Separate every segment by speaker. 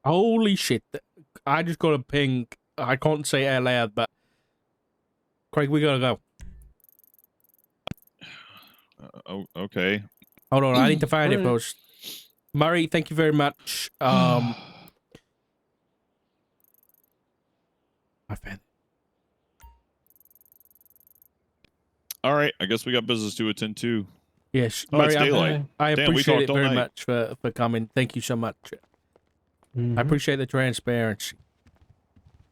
Speaker 1: Holy shit. I just got a ping. I can't say it out loud, but Craig, we gotta go.
Speaker 2: Okay.
Speaker 1: Hold on, I need to find it first. Murray, thank you very much. I found it.
Speaker 2: All right, I guess we got business to attend to.
Speaker 1: Yes,
Speaker 2: Oh,
Speaker 1: Murray,
Speaker 2: it's daylight.
Speaker 1: I
Speaker 2: Damn, we
Speaker 1: appreciate it
Speaker 2: talked all
Speaker 1: very
Speaker 2: night.
Speaker 1: much for coming. Thank you so much. I appreciate the transparency.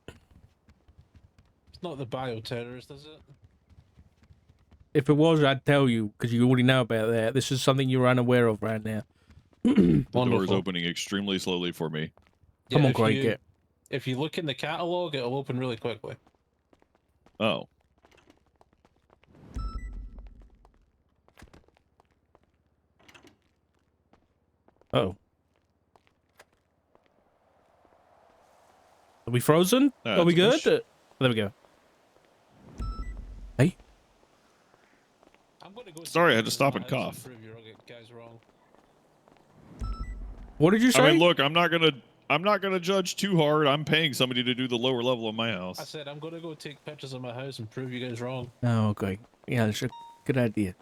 Speaker 3: It's not the bioterrorist, is it?
Speaker 1: If it was, I'd tell you, because you already know about that. This is something you're unaware of right now.
Speaker 2: The door is opening extremely slowly for me.
Speaker 3: Yeah,
Speaker 1: Come on, Craig.
Speaker 3: If you look in the catalog, it'll open really quickly.
Speaker 2: Oh.
Speaker 1: Uh-oh. Are we frozen? Are we good? There we go. Hey.
Speaker 3: I'm gonna go
Speaker 2: Sorry, I had to stop and cough.
Speaker 1: What did you say?
Speaker 2: I mean, look, I'm not gonna judge too hard. I'm paying somebody to do the lower level of my house.
Speaker 3: I said I'm gonna go take pictures of my house and prove you guys wrong.
Speaker 1: Oh, okay. Yeah, that's a good idea.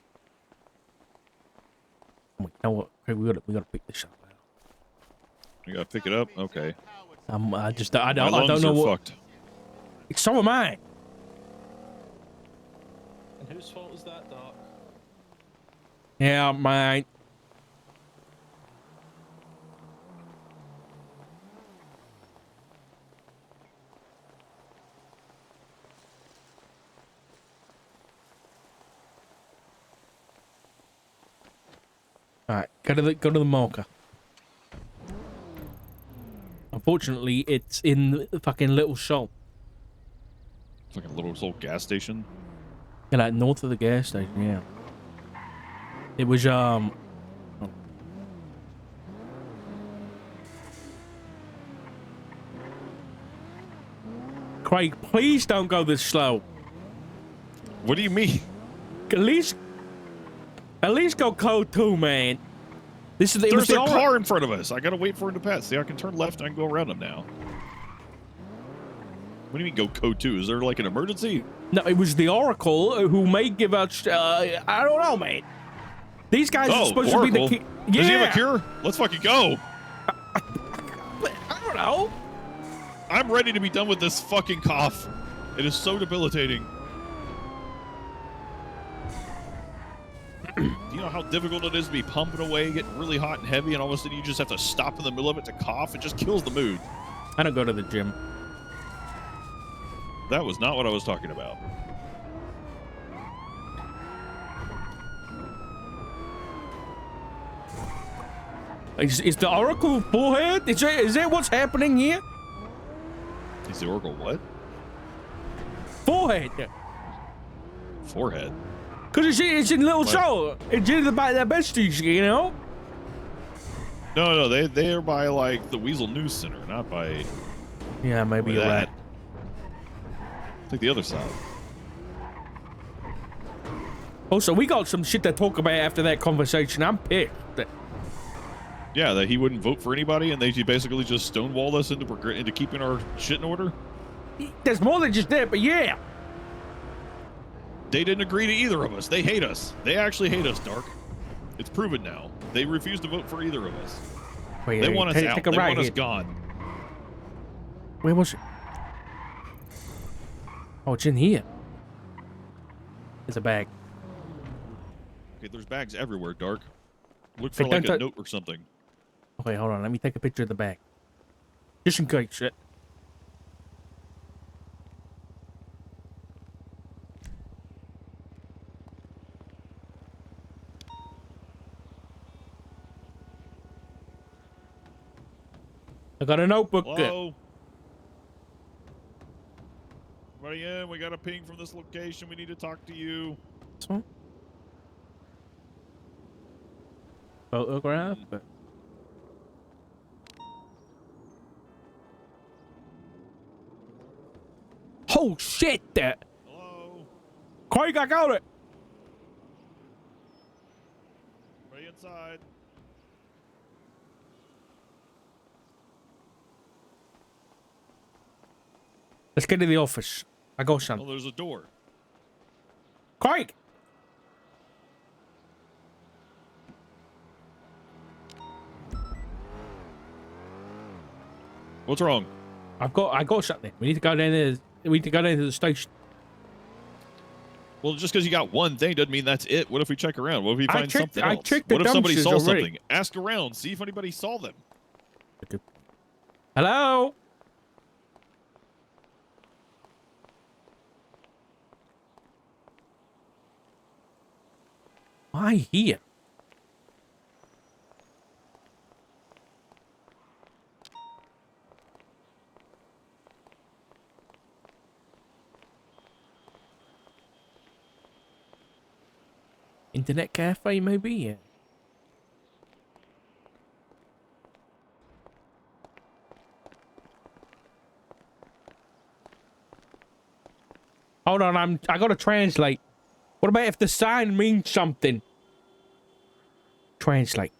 Speaker 1: You know what? Okay, we gotta pick this up.
Speaker 2: You gotta pick it up. Okay.
Speaker 1: I don't
Speaker 2: My
Speaker 1: know
Speaker 2: lungs are
Speaker 1: what.
Speaker 2: fucked.
Speaker 1: So am I.
Speaker 3: And whose fault is that, Doc?
Speaker 1: Yeah, mine. All right, go to the marker. Unfortunately, it's in the fucking little shop.
Speaker 2: It's like a little old gas station.
Speaker 1: Yeah, like north of the gas station. Yeah. It was Craig, please don't go this slow.
Speaker 2: What do you mean?
Speaker 1: At least go code 2, man. There's
Speaker 2: a car in front of us. I gotta wait for him to pass. See, I can turn left and I can go around him now. What do you mean go code 2? Is there like an emergency?
Speaker 1: No, it was the Oracle who may give us. I don't know, man. These guys are supposed
Speaker 2: Oracle?
Speaker 1: to be the. Yeah.
Speaker 2: Does he have a cure? Let's fucking go.
Speaker 1: I don't know.
Speaker 2: I'm ready to be done with this fucking cough. It is so debilitating. Do you know how difficult it is to be pumping away, getting really hot and heavy, and all of a sudden you just have to stop in the middle of it to cough? It just kills the mood.
Speaker 1: I don't go to the gym.
Speaker 2: That was not what I was talking about.
Speaker 1: Is the Oracle forehead? Is that what's happening here?
Speaker 2: Is the Oracle what?
Speaker 1: Forehead.
Speaker 2: Forehead?
Speaker 1: Because it's in little show. It's in the by the besties, you know?
Speaker 2: No, they are by like the Weasel News Center, not by.
Speaker 1: Yeah, maybe you're right.
Speaker 2: Take the other side.
Speaker 1: Oh, so we got some shit to talk about after that conversation. I'm pissed.
Speaker 2: Yeah, that he wouldn't vote for anybody, and they basically just stonewalled us into keeping our shit in order.
Speaker 1: There's more than just that, but yeah.
Speaker 2: They didn't agree to either of us. They hate us. They actually hate us, Dark. It's proven now. They refuse to vote for either of us.
Speaker 1: Wait,
Speaker 2: they want us out. They want us gone.
Speaker 1: Where was it? Oh, it's in here. There's a bag.
Speaker 2: Okay, there's bags everywhere, Dark. Look for like a note or something.
Speaker 1: Okay, hold on. Let me take a picture of the bag. Just in case shit. I got a notebook.
Speaker 2: Hello? Everybody in? We got a ping from this location. We need to talk to you.
Speaker 1: This one? Photograph? Oh shit!
Speaker 2: Hello?
Speaker 1: Craig, I got it!
Speaker 2: Right inside.
Speaker 1: Let's get to the office. I got
Speaker 2: Oh,
Speaker 1: something.
Speaker 2: there's a door.
Speaker 1: Craig!
Speaker 2: What's wrong?
Speaker 1: I got something. We need to go down there. We need to go down to the station.
Speaker 2: Well, just because you got one thing doesn't mean that's it. What if we check around? What if we find something else?
Speaker 1: I checked the
Speaker 2: What if somebody
Speaker 1: dumpsters
Speaker 2: saw
Speaker 1: already.
Speaker 2: something? Ask around. See if anybody saw them.
Speaker 1: Hello? Why here? Internet cafe, maybe? Yeah. Hold on, I gotta translate. What about if the sign means something? Translate.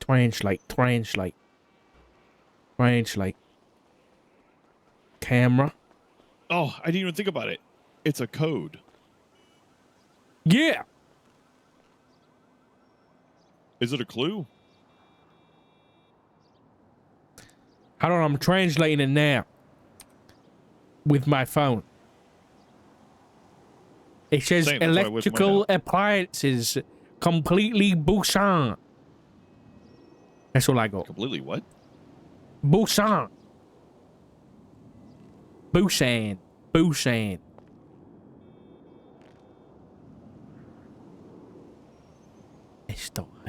Speaker 1: Camera.
Speaker 2: Oh, I didn't even think about it. It's a code.
Speaker 1: Yeah.
Speaker 2: Is it a clue?
Speaker 1: Hold on, I'm translating it now. With my phone. It says
Speaker 2: Same, that's why I whipped mine
Speaker 1: electrical
Speaker 2: out.
Speaker 1: appliances completely Busan. That's all I got.
Speaker 2: Completely what?
Speaker 1: Busan. Busan. Busan.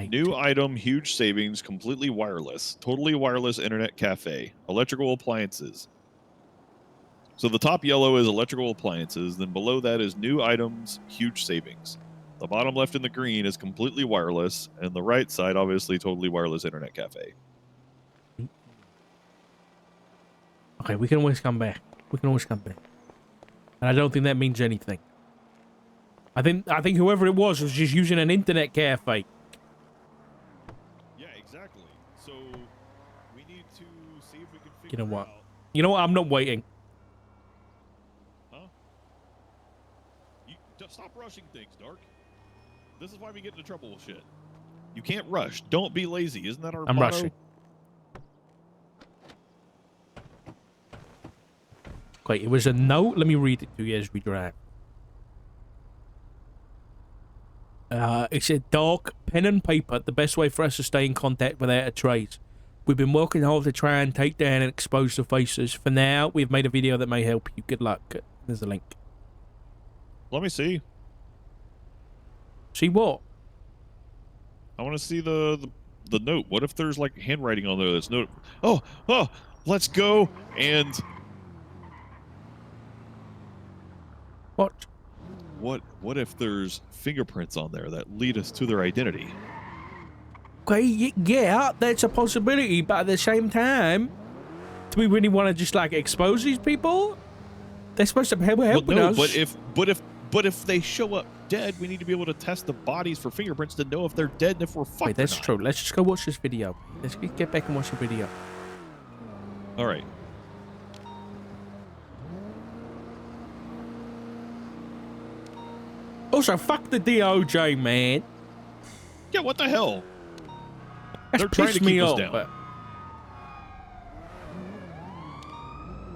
Speaker 2: New item, huge savings, completely wireless, totally wireless internet cafe, electrical appliances. So the top yellow is electrical appliances, then below that is new items, huge savings. The bottom left in the green is completely wireless, and the right side, obviously, totally wireless internet cafe.
Speaker 1: Okay, we can always come back. And I don't think that means anything. I think whoever it was just using an internet cafe.
Speaker 2: Yeah, exactly. So we need to see if we can figure
Speaker 1: You know what?
Speaker 2: out.
Speaker 1: You know what? I'm not waiting.
Speaker 2: Huh? Stop rushing things, Dark. This is why we get into trouble with shit. You can't rush. Don't be lazy. Isn't that our
Speaker 1: I'm
Speaker 2: motto?
Speaker 1: rushing. Okay, it was a note. Let me read it to you as we drive. It said, Dark, pen and paper, the best way for us to stay in contact without a trace. We've been working hard to try and take down and expose the faces. For now, we've made a video that may help you. Good luck. There's a link.
Speaker 2: Let me see.
Speaker 1: See what?
Speaker 2: I want to see the note. What if there's like handwriting on there that's note? Oh, let's go and
Speaker 1: What?
Speaker 2: what if there's fingerprints on there that lead us to their identity?
Speaker 1: Okay, yeah, that's a possibility, but at the same time, do we really want to just like expose these people? They're supposed to be helping us.
Speaker 2: But if they show up dead, we need to be able to test the bodies for fingerprints to know if they're dead and if we're fucked.
Speaker 1: Wait, that's
Speaker 2: or not.
Speaker 1: true. Let's just go watch this video. Let's get back and watch the video.
Speaker 2: All right.
Speaker 1: Also, fuck the DOJ, man.
Speaker 2: Yeah, what the hell?
Speaker 1: That's
Speaker 2: They're trying to
Speaker 1: pissed me
Speaker 2: keep us
Speaker 1: off.
Speaker 2: down.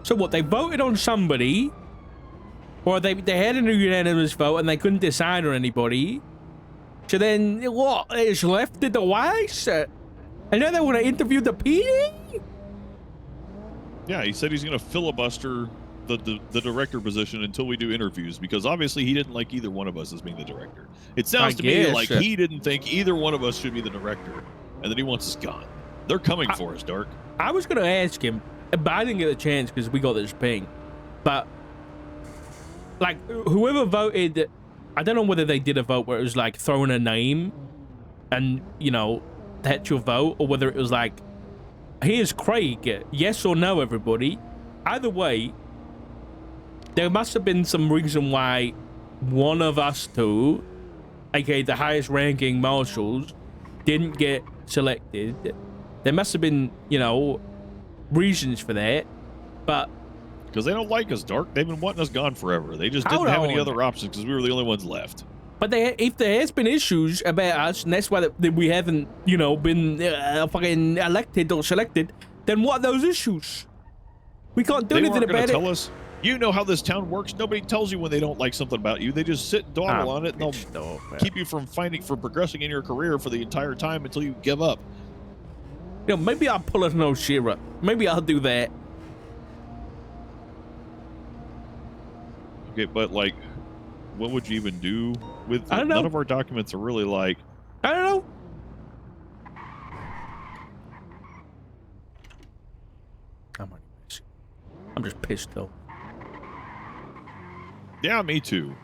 Speaker 1: So what? They voted on somebody, or they had a unanimous vote and they couldn't decide on anybody. So then what? They just left it the wise. And now they want to interview the PD.
Speaker 2: Yeah, he said he's going to filibuster the director position until we do interviews because obviously he didn't like either one of us as being the director. It sounds to me like he didn't think either one of us should be the director, and that he wants us gone. They're coming for us, Dark.
Speaker 1: I was gonna ask him, but I didn't get a chance because we got this ping. But like whoever voted, I don't know whether they did a vote where it was like throwing a name, and you know that's your vote, or whether it was like, here's Craig, yes or no, everybody. Either way, there must have been some reason why one of us two, aka the highest ranking marshals, didn't get selected. There must have been, you know, reasons for that. But
Speaker 2: Because they don't like us, Dark. They've been wanting us gone forever. They just didn't have any other options because we were the only ones left.
Speaker 1: But if there has been issues about us, and that's why that we haven't, you know, been fucking elected or selected, then what are those issues? We can't do anything about it.
Speaker 2: Tell us. You know how this town works. Nobody tells you when they don't like something about you. They just sit and dawdle on it, and they'll keep you from progressing in your career for the entire time until you give up.
Speaker 1: You know, maybe I'll pull a no Shira. Maybe I'll do that.
Speaker 2: Okay, but like, what would you even do with?
Speaker 1: I don't know.
Speaker 2: None of our documents are really like.
Speaker 1: I don't know. I'm just pissed though.
Speaker 2: Yeah, me too.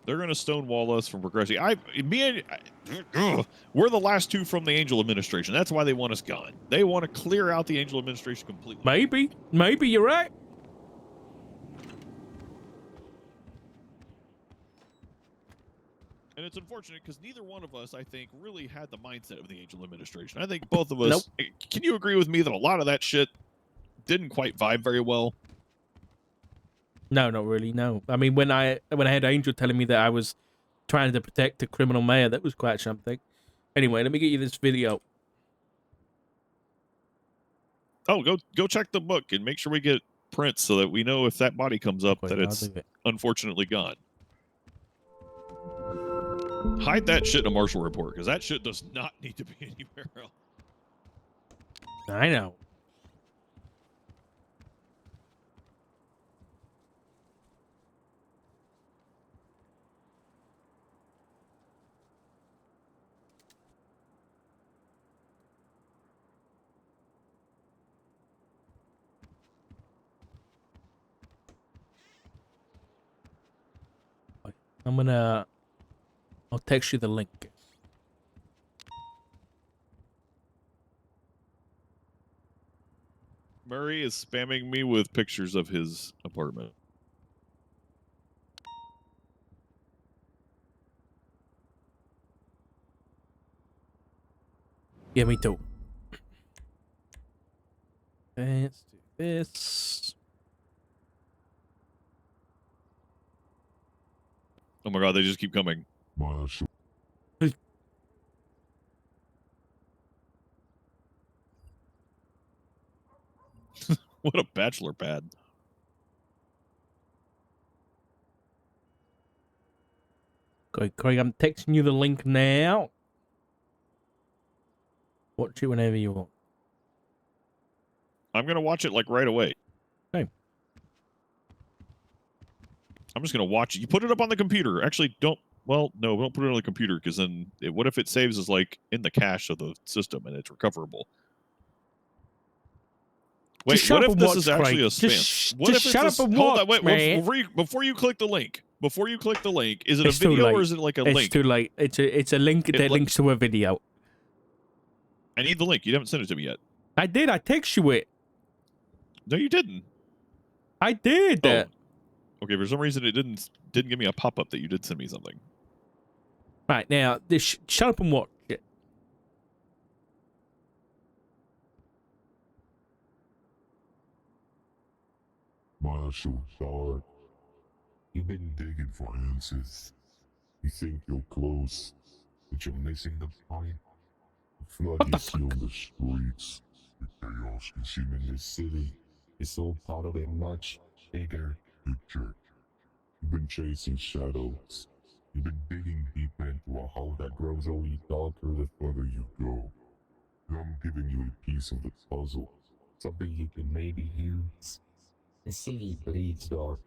Speaker 2: They're going to stonewall us from progressing. We're the last two from the Angel administration. That's why they want us gone. They want to clear out the Angel administration completely.
Speaker 1: Maybe you're right.
Speaker 2: And it's unfortunate because neither one of us, I think, really had the mindset of the Angel administration. I think both of us. Nope. Can you agree with me that a lot of that shit didn't quite vibe very well?
Speaker 1: No, not really. No, I mean when I had Angel telling me that I was trying to protect the criminal mayor, that was quite something. Anyway, let me get you this video.
Speaker 2: Oh, go check the book and make sure we get prints so that we know if that body comes up that it's unfortunately gone. Hide that shit in a Marshall report because that shit does not need to be anywhere else.
Speaker 1: I know. I'll text you the link.
Speaker 2: Murray is spamming me with pictures of his apartment.
Speaker 1: Yeah, me too. Let's do this.
Speaker 2: Oh my god, they just keep coming. What a bachelor pad.
Speaker 1: Okay, Craig, I'm texting you the link now. Watch it whenever you want.
Speaker 2: I'm going to watch it like right away.
Speaker 1: Okay.
Speaker 2: I'm just going to watch it. You put it up on the computer. Actually, don't put it on the computer because then what if it saves as like in the cache of the system and it's recoverable? Wait, what if this is actually a spam? What if
Speaker 1: shut up and watch, man.
Speaker 2: Before you click the link, is it a video or is it like a link?
Speaker 1: It's too late. It's a link that links to a video.
Speaker 2: I need the link. You haven't sent it to me yet.
Speaker 1: I did. I text you it.
Speaker 2: No, you didn't.
Speaker 1: I did.
Speaker 2: Oh. Okay, for some reason it didn't give me a pop-up that you did send me something.
Speaker 1: Right, now, shut up and watch it.
Speaker 4: Marshall, Shard, you've been digging for answers. You think you're close, but you're missing the point. The flood you see on the streets, the chaos consuming this city, is all part of a much bigger picture. You've been chasing shadows. You've been digging deep into a hole that grows only darker the further you go. I'm giving you a piece of the puzzle, something you can maybe use. The city bleeds dark.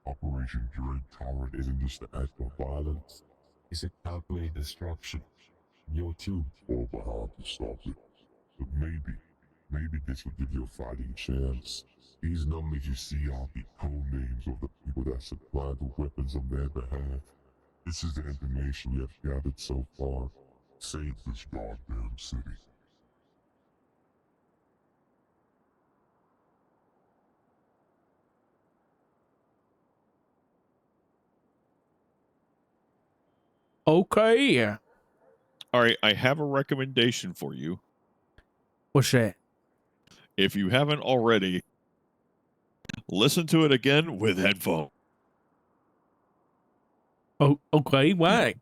Speaker 4: Operation Dread Torrent isn't just an act of violence. It's a calculated destruction. You're too far behind to stop it. But maybe this will give you a fighting chance. These numbers you see are the code names of the people that supply the weapons on their behalf. This is the information we have gathered so far. Save this goddamn city.
Speaker 1: Okay.
Speaker 2: All right, I have a recommendation for you.
Speaker 1: What's that?
Speaker 2: If you haven't already, listen to it again with headphones.
Speaker 1: Oh, okay. Why?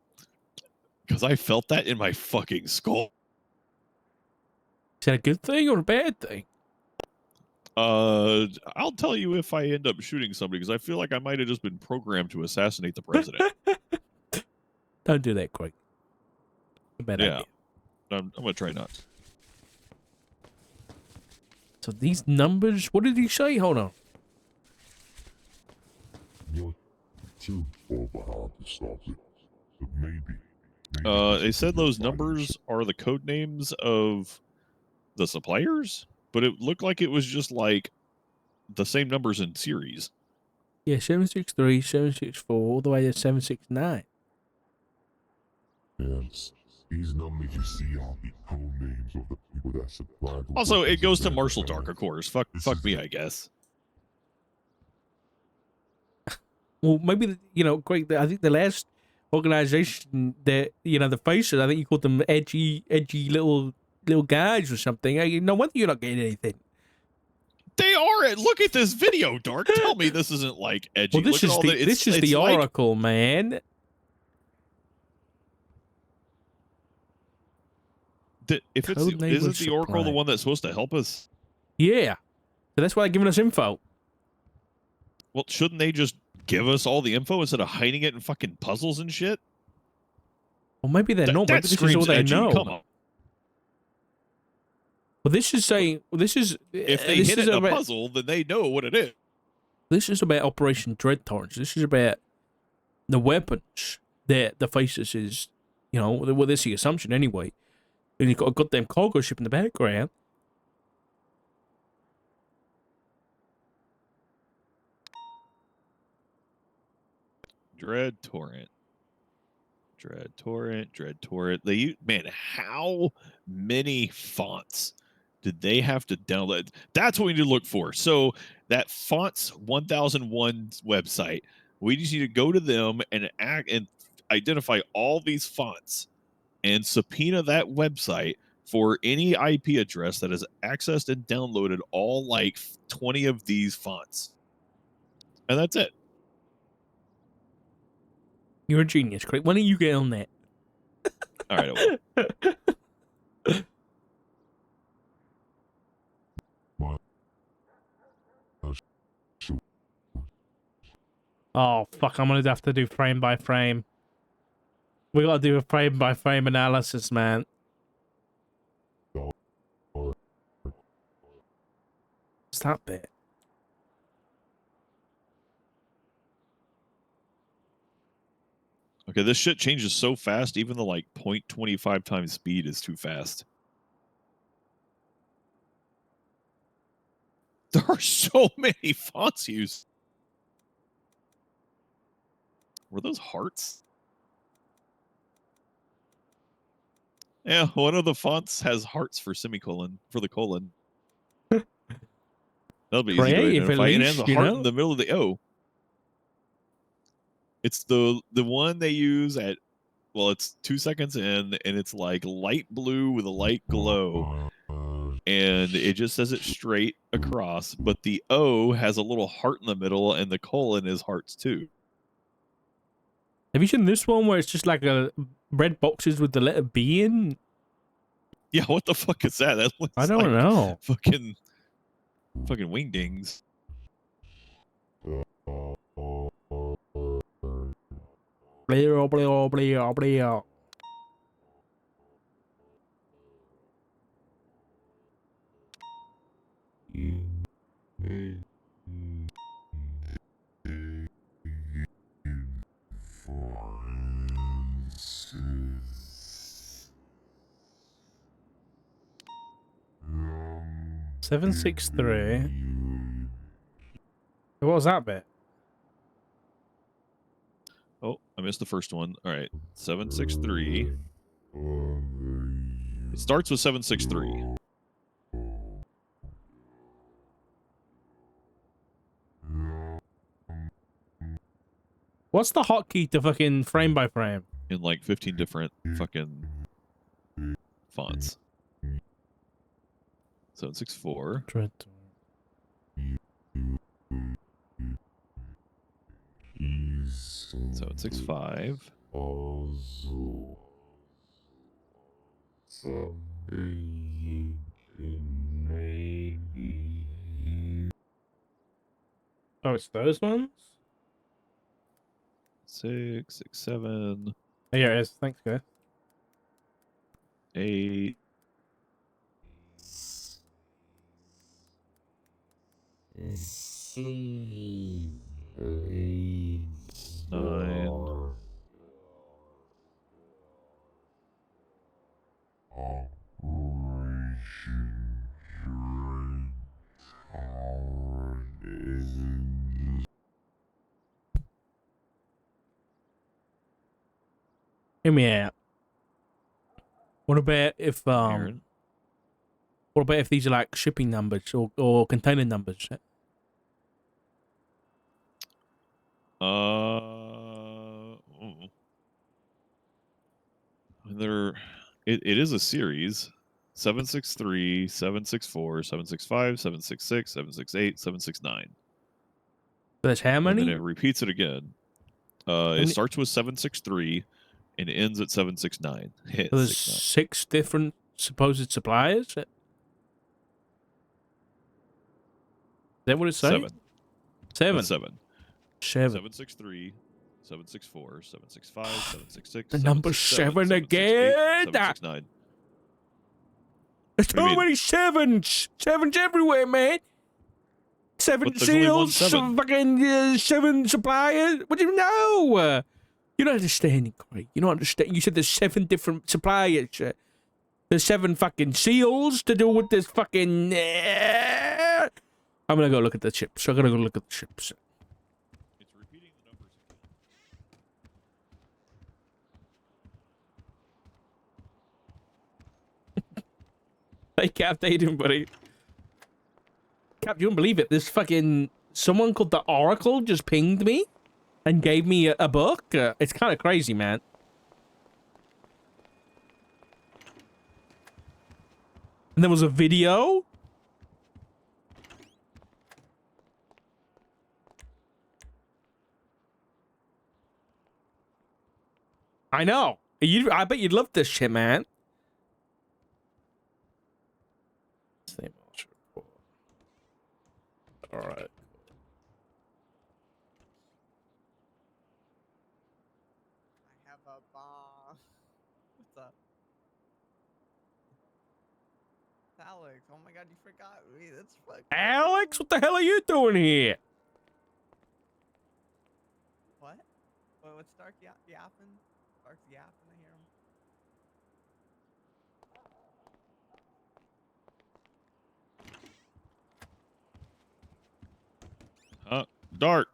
Speaker 2: Because I felt that in my fucking skull.
Speaker 1: Is that a good thing or a bad thing?
Speaker 2: I'll tell you if I end up shooting somebody, because I feel like I might have just been programmed to assassinate the president.
Speaker 1: Don't do that, Craig. A bad
Speaker 2: Yeah.
Speaker 1: idea.
Speaker 2: I'm going to try not.
Speaker 1: So these numbers, what did he say? Hold on.
Speaker 4: You're too far behind to stop it. But maybe
Speaker 2: They said those numbers are the code names of the suppliers, but it looked like it was just like the same numbers in series.
Speaker 1: Yeah, 763, 764, all the way to 769.
Speaker 4: Yes. These numbers you see are the code names of the people that supplied the
Speaker 2: Also, it
Speaker 4: weapons
Speaker 2: goes to
Speaker 4: and
Speaker 2: Marshall
Speaker 4: manpower.
Speaker 2: Dark, of course. Fuck me, I guess.
Speaker 1: Well, maybe, Craig, I think the last organization that, the Faces, I think you called them edgy little guys or something. No wonder you're not getting anything.
Speaker 2: They are. Look at this video, Dark. Tell me this isn't like edgy.
Speaker 1: Well, this
Speaker 2: Look at
Speaker 1: is
Speaker 2: all
Speaker 1: the this is the
Speaker 2: like,
Speaker 1: Oracle, man.
Speaker 2: if it's
Speaker 1: Code name
Speaker 2: isn't
Speaker 1: was
Speaker 2: the Oracle the
Speaker 1: supplied.
Speaker 2: one that's supposed to help us?
Speaker 1: Yeah. So that's why they're giving us info.
Speaker 2: Well, shouldn't they just give us all the info instead of hiding it in fucking puzzles and shit?
Speaker 1: Well, maybe they're not.
Speaker 2: That
Speaker 1: Maybe this is all
Speaker 2: screams
Speaker 1: they
Speaker 2: edgy.
Speaker 1: know.
Speaker 2: Come on.
Speaker 1: Well, this is saying this is
Speaker 2: If they
Speaker 1: this
Speaker 2: hit
Speaker 1: is
Speaker 2: it in a
Speaker 1: about,
Speaker 2: puzzle, then they know what it is.
Speaker 1: This is about Operation Dread Torrents. This is about the weapons that the Faces is, well, this is the assumption anyway. And you've got a goddamn cargo ship in the background.
Speaker 2: Dread Torrent. Dread Torrent. Man, how many fonts did they have to download? That's what we need to look for. So that Fonts 1001 website, we just need to go to them and identify all these fonts and subpoena that website for any IP address that has accessed and downloaded all like 20 of these fonts. And that's it.
Speaker 1: You're a genius, Craig. Why don't you get on that?
Speaker 2: All right, I will.
Speaker 1: Oh, fuck. I'm going to have to do frame by frame. We got to do a frame by frame analysis, man. Stop that.
Speaker 2: Okay, this shit changes so fast, even the like 0.25 times speed is too fast. There are so many fonts used. Were those hearts? Yeah, one of the fonts has hearts for semicolon, for the colon. That'll be easy to
Speaker 1: Creative, at
Speaker 2: identify. And it has
Speaker 1: least,
Speaker 2: a heart in the middle of the O. It's the one they use at, well, it's 2 seconds in, and it's like light blue with a light glow. And it just says it straight across, but the O has a little heart in the middle, and the colon is hearts too.
Speaker 1: Have you seen this one where it's just like a red boxes with the letter B in?
Speaker 2: Yeah, what the fuck is that? That looks
Speaker 1: I don't
Speaker 2: like
Speaker 1: know.
Speaker 2: fucking wingdings.
Speaker 1: Blah, blah, blah, blah. Seven 6-3. What was that bit?
Speaker 2: Oh, I missed the first one. All right, 763. It starts with 763.
Speaker 1: What's the hotkey to fucking frame by frame?
Speaker 2: In like 15 different fucking fonts. 764.
Speaker 1: Dread.
Speaker 2: 765.
Speaker 4: Also, something maybe.
Speaker 1: Oh, it's those ones?
Speaker 2: 667.
Speaker 1: Oh, yeah, it is. Thanks, guys.
Speaker 2: 8. Nine.
Speaker 1: Hear me out. What about if
Speaker 2: Aaron.
Speaker 1: what about if these are like shipping numbers or container numbers?
Speaker 2: There, it is a series. 763, 764, 765, 766, 768, 769.
Speaker 1: That's how
Speaker 2: And then
Speaker 1: many?
Speaker 2: it repeats it again. It starts with 763 and ends at 769.
Speaker 1: So there's 6 different supposed suppliers? Is that what it's saying?
Speaker 2: 7.
Speaker 1: 7.
Speaker 2: That's 7.
Speaker 1: 7.
Speaker 2: 763, 764, 765, 766.
Speaker 1: The number 7 again.
Speaker 2: 769.
Speaker 1: There's
Speaker 2: What do you
Speaker 1: so many sevens. Sevens everywhere, man. 7
Speaker 2: But there's only one
Speaker 1: seals,
Speaker 2: 7.
Speaker 1: fucking 7 suppliers. What do you know? You're not understanding, Craig. You're not understanding. You said there's 7 different suppliers. There's 7 fucking seals to do with this fucking. I'm gonna go look at the chips. I'm gonna go look at the chips.
Speaker 2: It's repeating the numbers again.
Speaker 1: Hey, Cap, how you doing, buddy? Cap, you don't believe it. This fucking someone called the Oracle just pinged me and gave me a book. It's kind of crazy, man. And there was a video. I know. I bet you'd love this shit, man. All right.
Speaker 5: I have a bomb. What's up? Alex, oh my god, you forgot me. That's fucking
Speaker 1: Alex, what the hell are you doing here?
Speaker 5: What? What's Stark yapping? Stark's yapping, I hear him.
Speaker 2: Dart.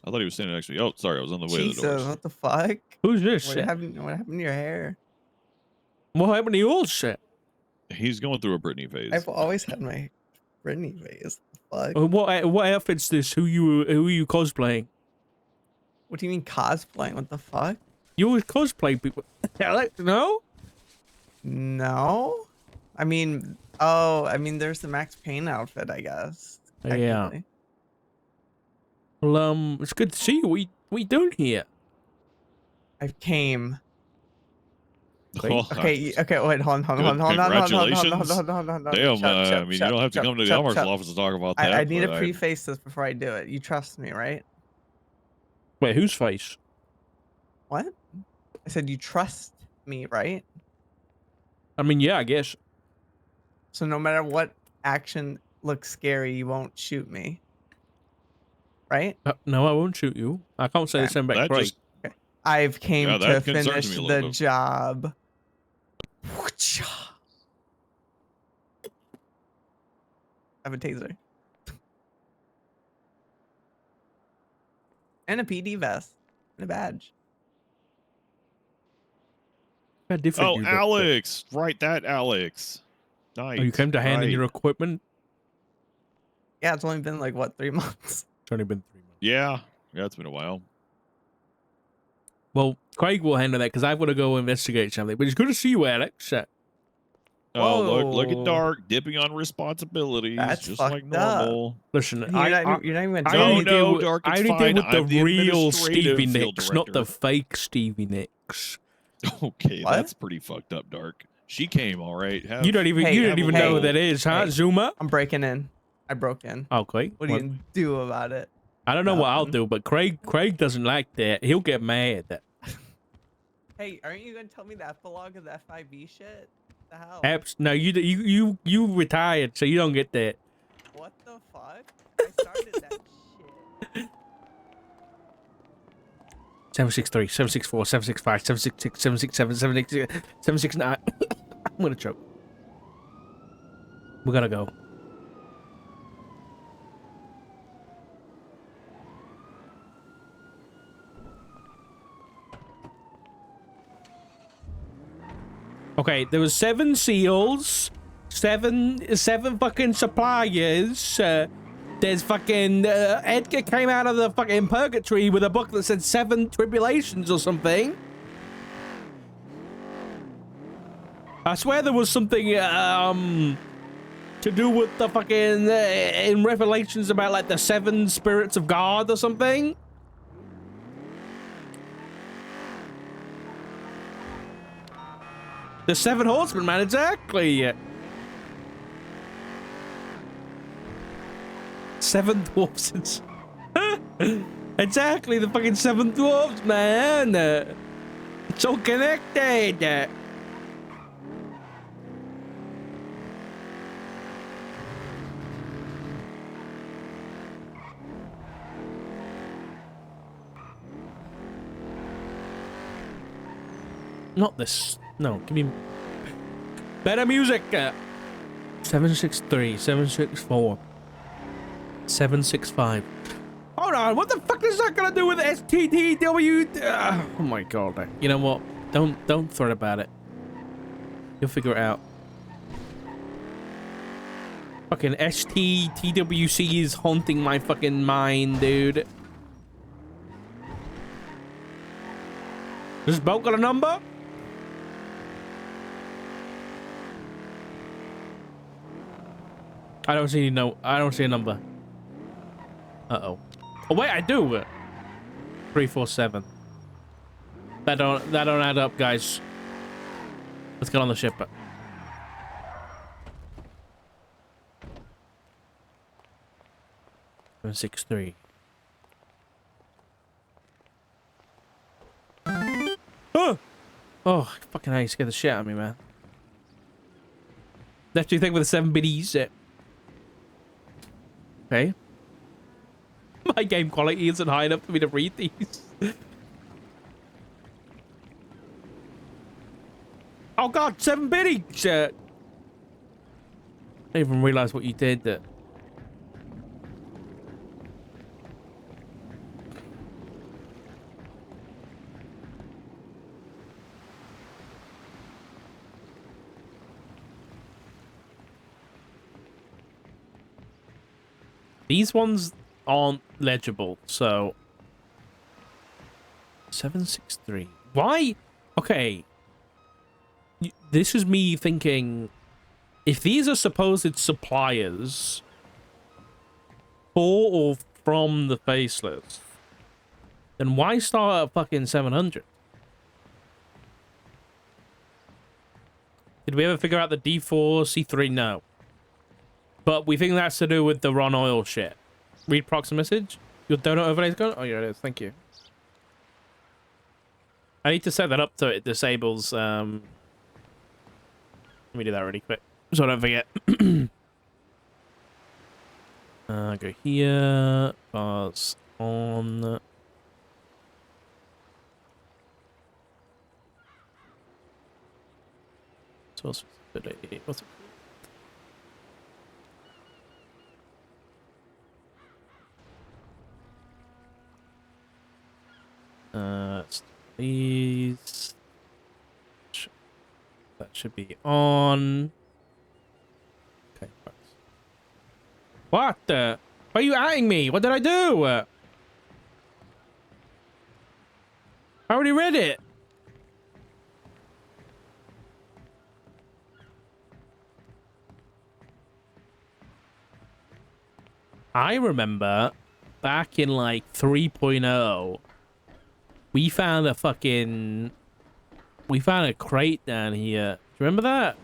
Speaker 2: I thought he was standing next to me. Oh, sorry, I was on the way to the
Speaker 5: Jesus,
Speaker 2: doors.
Speaker 5: what the fuck?
Speaker 1: Who's this
Speaker 5: What
Speaker 1: shit?
Speaker 5: happened to your hair?
Speaker 1: What happened to your shit?
Speaker 2: He's going through a Britney phase.
Speaker 5: I've always had my Britney face. Fuck.
Speaker 1: What outfit's this? Who you cosplaying?
Speaker 5: What do you mean cosplaying? What the fuck?
Speaker 1: You always cosplay people. Alex, no?
Speaker 5: No? I mean, oh, I mean, there's the Max Payne outfit, I guess.
Speaker 1: Yeah.
Speaker 5: technically.
Speaker 1: Well, it's good to see you. What you doing here?
Speaker 5: I came.
Speaker 1: Wait,
Speaker 5: Okay, okay, wait, hold on.
Speaker 2: Congratulations.
Speaker 5: Damn,
Speaker 2: I mean, you don't have to come to the Elmer's office to talk about that.
Speaker 5: I need to
Speaker 2: but
Speaker 5: preface this before I do it. You trust me, right?
Speaker 1: Wait, whose face?
Speaker 5: What? I said you trust me, right?
Speaker 1: I mean, yeah, I guess.
Speaker 5: So no matter what action looks scary, you won't shoot me. Right?
Speaker 1: No, I won't shoot you. I can't say the same about
Speaker 2: that
Speaker 1: Craig.
Speaker 2: just
Speaker 5: I've came
Speaker 2: Yeah,
Speaker 5: to
Speaker 2: that concerns
Speaker 5: finish
Speaker 2: me a
Speaker 5: the
Speaker 2: little bit.
Speaker 5: job. I have a taser. And a PD vest. And a badge.
Speaker 1: How different
Speaker 2: Oh,
Speaker 1: you look.
Speaker 2: Alex. Right, that Alex. Nice.
Speaker 1: Oh, you came to hand in
Speaker 2: right.
Speaker 1: your equipment?
Speaker 5: Yeah, it's only been like, what, 3 months?
Speaker 1: It's only been 3 months.
Speaker 2: Yeah. Yeah, it's been a while.
Speaker 1: Well, Craig will handle that because I've got to go investigate something. But it's good to see you, Alex.
Speaker 2: Oh, look at
Speaker 5: Whoa.
Speaker 2: Dark dipping on responsibilities,
Speaker 5: That's
Speaker 2: just like
Speaker 5: fucked up.
Speaker 2: normal.
Speaker 1: Listen,
Speaker 5: You're not even
Speaker 1: I
Speaker 2: No,
Speaker 1: only
Speaker 5: telling
Speaker 1: deal
Speaker 2: no,
Speaker 1: with,
Speaker 2: Dark,
Speaker 1: I
Speaker 2: it's
Speaker 1: only deal
Speaker 2: fine.
Speaker 1: with the
Speaker 2: I'm the
Speaker 1: real Stevie
Speaker 2: administrative field
Speaker 1: Nicks, not the
Speaker 2: director.
Speaker 1: fake Stevie Nicks.
Speaker 2: Okay,
Speaker 5: What?
Speaker 2: that's pretty fucked up, Dark. She came all right.
Speaker 1: You don't even
Speaker 5: Hey,
Speaker 1: know who that is, huh,
Speaker 5: hey.
Speaker 1: Zuma?
Speaker 5: I'm breaking in. I broke in.
Speaker 1: Okay.
Speaker 5: What are you gonna do about it?
Speaker 1: I don't know what I'll
Speaker 5: Nothing.
Speaker 1: do, but Craig doesn't like that. He'll get mad.
Speaker 5: Hey, aren't you gonna tell me the epilogue of the FIB shit? The hell?
Speaker 1: No, you retired, so you don't get that.
Speaker 5: What the fuck? I started that shit.
Speaker 1: 763, 764, 765, 766, 767, 766, 769. I'm gonna choke. We gotta go. Okay, there was 7 seals, seven fucking suppliers. There's fucking Edgar came out of the fucking purgatory with a book that said 7 tribulations or something. I swear there was something to do with the fucking in Revelations about like the 7 spirits of God or something. The 7 horsemen, man, exactly. 7 dwarfs. Exactly, the fucking 7 dwarfs, man. It's all connected. Not this. No, give me better music. 763, 764, 765. Hold on, what the fuck is that gonna do with STTW? Oh my god. You know what? Don't threat about it. You'll figure it out. Fucking STTWC is haunting my fucking mind, dude. Does this boat got a number? I don't see a number. Uh-oh. Oh wait, I do. 347. That don't add up, guys. Let's get on the ship. 763. Oh! Oh, fucking hell, you scared the shit out of me, man. That's what you think with the 7 biddies. Okay. My game quality isn't high enough for me to read these. Oh god, 7 biddies! I didn't even realize what you did. These ones aren't legible, so 763. Why? Okay. This is me thinking, if these are supposed suppliers for or from the Faceless, then why start at fucking 700? Did we ever figure out the D4, C3? No. But we think that's to do with the Ron Oil shit. Read proxy message. Your donut overlay's gone? Oh, yeah, it is. Thank you. I need to set that up so it disables. Let me do that really quick so I don't forget. Go here. Bars on. Source visibility. What's it? These. That should be on. Okay. What the? Why are you eyeing me? What did I do? I already read it. I remember back in like 3.0, we found a crate down here. Do you remember that?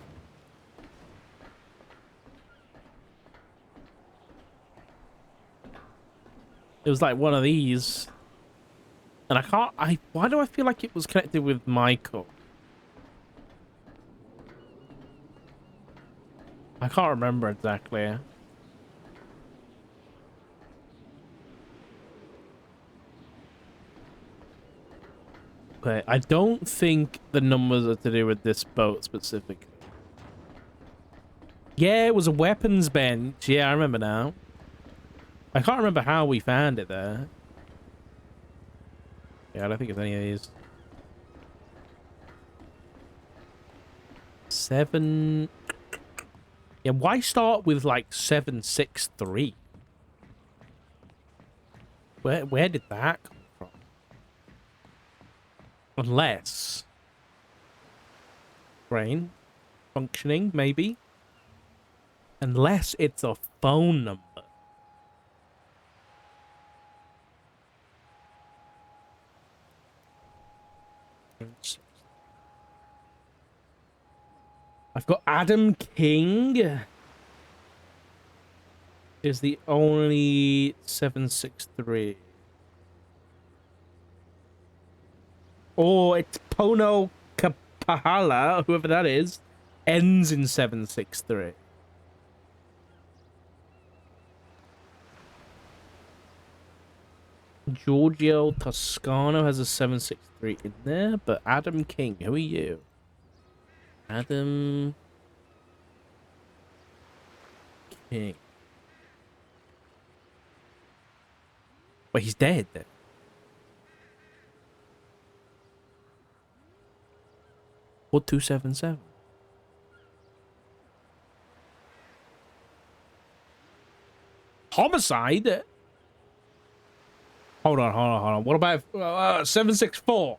Speaker 1: It was like one of these. And why do I feel like it was connected with Michael? I can't remember exactly. Okay, I don't think the numbers are to do with this boat specifically. Yeah, it was a weapons bench. Yeah, I remember now. I can't remember how we found it there. Yeah, I don't think it's any of these. 7... Yeah, why start with like 763? Where did that come from? Unless... brain functioning, maybe? Unless it's a phone number. I've got Adam King. Is the only 763. Or it's Pono Kapahala, whoever that is, ends in 763. Giorgio Toscano has a 763 in there, but Adam King, who are you? Adam King. But he's dead then. Or 277. Homicide? Hold on. What about 764?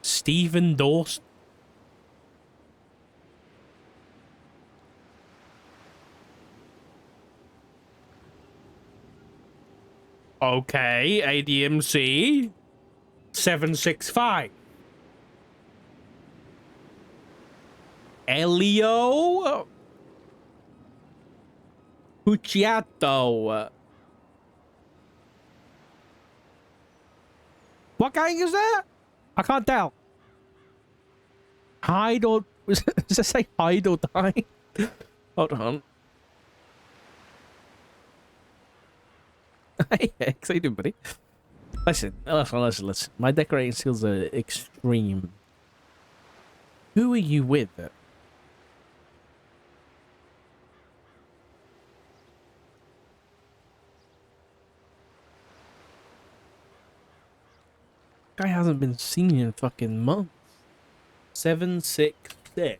Speaker 1: Stephen Dorst. Okay, ADMC 765. Elio Pucciato. What gang is that? I can't tell. Hide or does it say hide or die? Hold on. Hey, how you doing, buddy? Listen. My decorating skills are extreme. Who are you with? Guy hasn't been seen in fucking months. 766.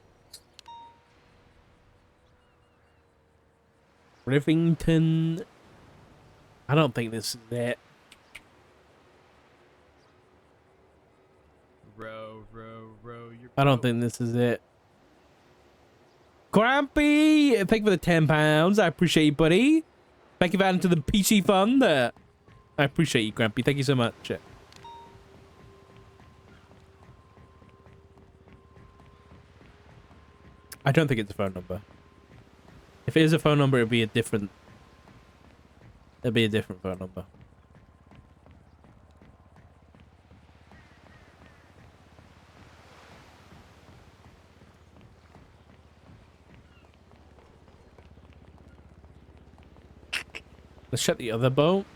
Speaker 1: Rivington. I don't think this is it.
Speaker 6: Row,
Speaker 1: I don't think this is it. Grumpy, thank you for the £10. I appreciate you, buddy. Thank you for adding to the PC fund. I appreciate you, Grumpy. Thank you so much. I don't think it's a phone number. If it is a phone number, it'd be a different phone number. Let's check the other boat.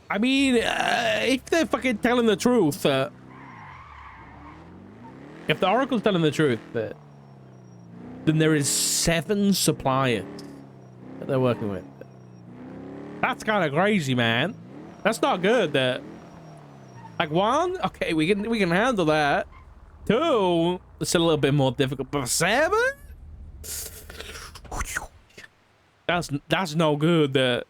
Speaker 1: I mean, if they're fucking telling the truth, if the Oracle's telling the truth, then there is 7 suppliers that they're working with. That's kind of crazy, man. That's not good. I Like 1, okay, we can handle that. 2, it's a little bit more difficult. But 7, that's no good.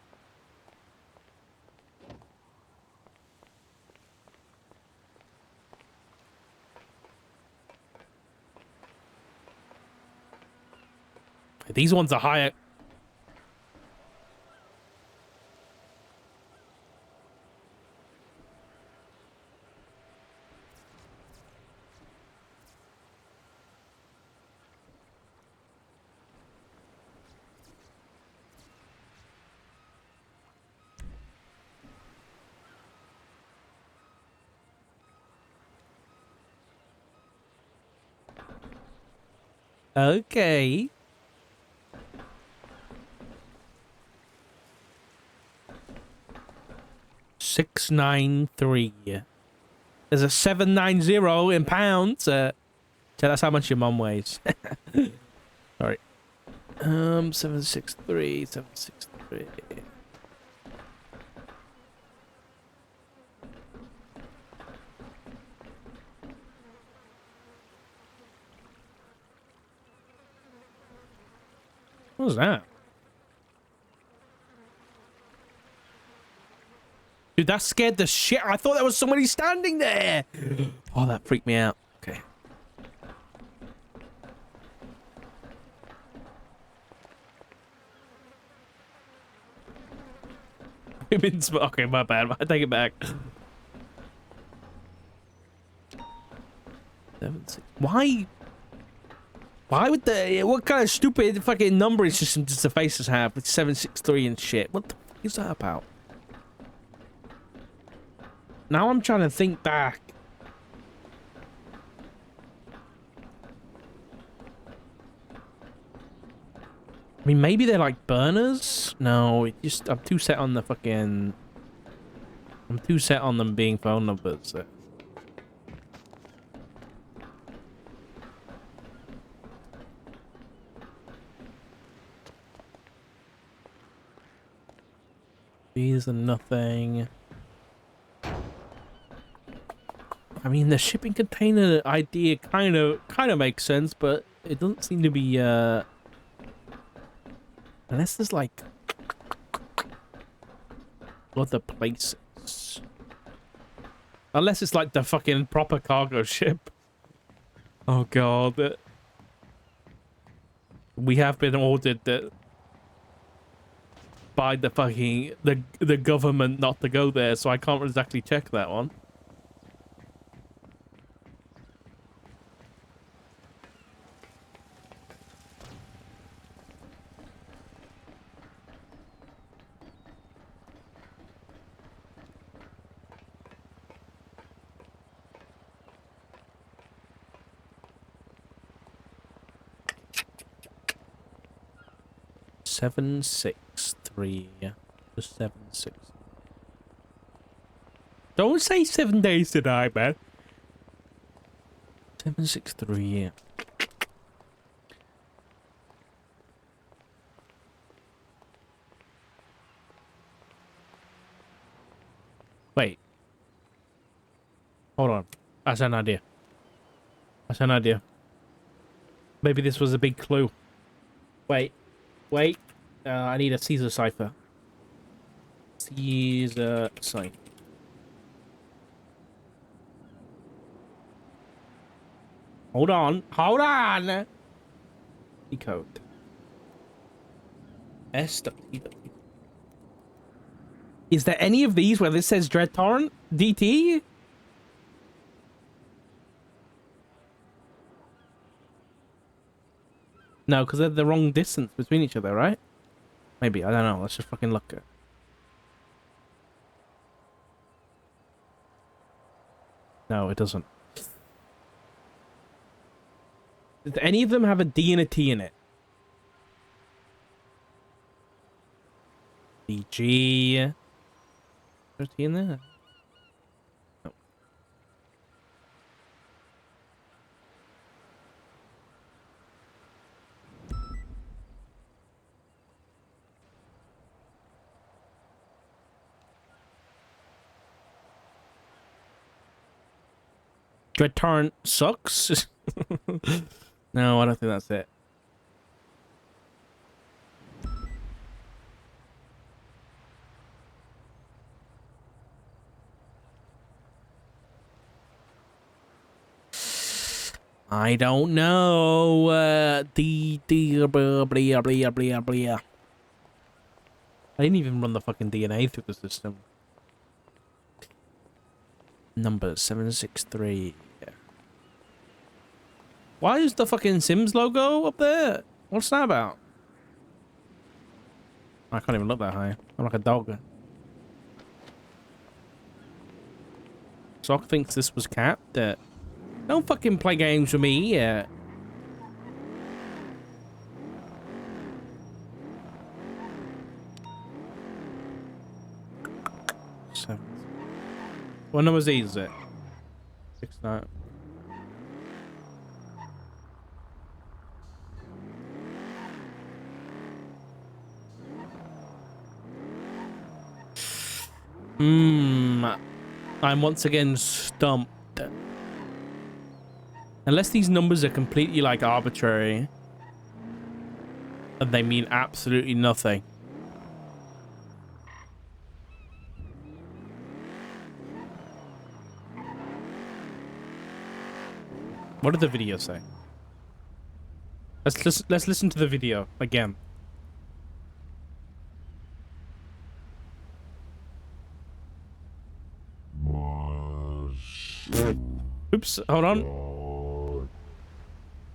Speaker 1: These ones are higher. Okay. $693. There's a 790 in pounds. So that's how much your mum weighs. Sorry. 763. What was that? Dude, that scared the shit. I thought there was somebody standing there. Oh, that freaked me out. Okay. Okay, my bad. I take it back. 7, 6. Why? Why would the... What kind of stupid fucking numbering system does the Faceless have with 763 and shit? What the fuck is that about? Now I'm trying to think back. I mean, maybe they're like burners? No, it just... I'm too set on the fucking... I'm too set on them being phone numbers. These are nothing. I mean, the shipping container idea kind of makes sense, but it doesn't seem to be unless there's like other places. Unless it's like the fucking proper cargo ship. Oh god. We have been ordered that by the fucking the government not to go there, so I can't exactly check that one. Seven, 6, 3. Just 7, 6. Don't say 7 days to die, man. 7, 6, 3. Wait. Hold on. That's an idea. That's an idea. Maybe this was a big clue. Wait. Wait. I need a Caesar cipher. Caesar cipher. Hold on. Hold on. Decode. SW. Is there any of these where this says Dread Torrent? DT? No, because they're the wrong distance between each other, right? Maybe, I don't know. Let's just fucking look at. No, it doesn't. Does any of them have a D and a T in it? DG. Is there a T in there? No. Return sucks? No, I don't think that's it. I don't know. Blah, blah, blah, blah, blah. I didn't even run the fucking DNA through the system. Number 763. Why is the fucking Sims logo up there? What's that about? I can't even look that high. I'm like a dog. Sock thinks this was capped. Don't fucking play games with me. Seven. What number is it? 69. I'm once again stumped. Unless these numbers are completely like arbitrary and they mean absolutely nothing. What did the video say? Let's listen to the video again. Oops, hold on.
Speaker 4: God.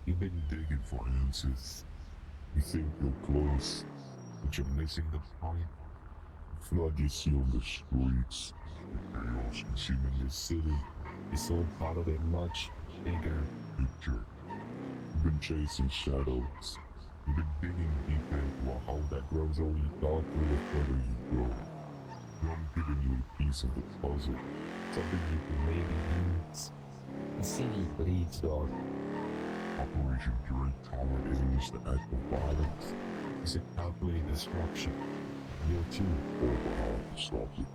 Speaker 4: You've been digging for answers. You think you're close, but you're missing the point. The flood you see on the streets, the chaos consuming the city, it's all part of a much bigger picture. You've been chasing shadows. You've been digging deep into a hole that grows only darker the further you go. I'm giving you a piece of the puzzle, something you can maybe use. The city bleeds dark. Operation Drake Tower isn't just the act of violence. It's a calculated destruction. You're too overpowered to stop it.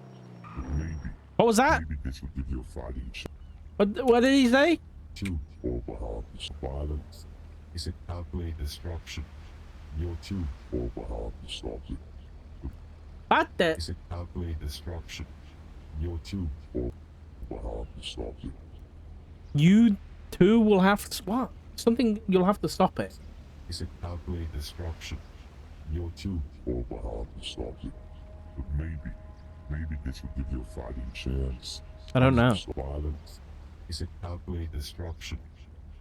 Speaker 4: But maybe.
Speaker 1: What was that?
Speaker 4: Maybe this will give you a fighting chance.
Speaker 1: What did he say?
Speaker 4: Too overpowered to stop violence. It's a calculated destruction. You're too overpowered to stop it.
Speaker 1: What the?
Speaker 4: It's a calculated destruction. You're too overpowered to stop it.
Speaker 1: You two will have to what? Something you'll have to stop it.
Speaker 4: It's a calculated destruction. You're too overpowered to stop it. But maybe this will give you a fighting chance.
Speaker 1: I don't know.
Speaker 4: Violence. It's a calculated destruction.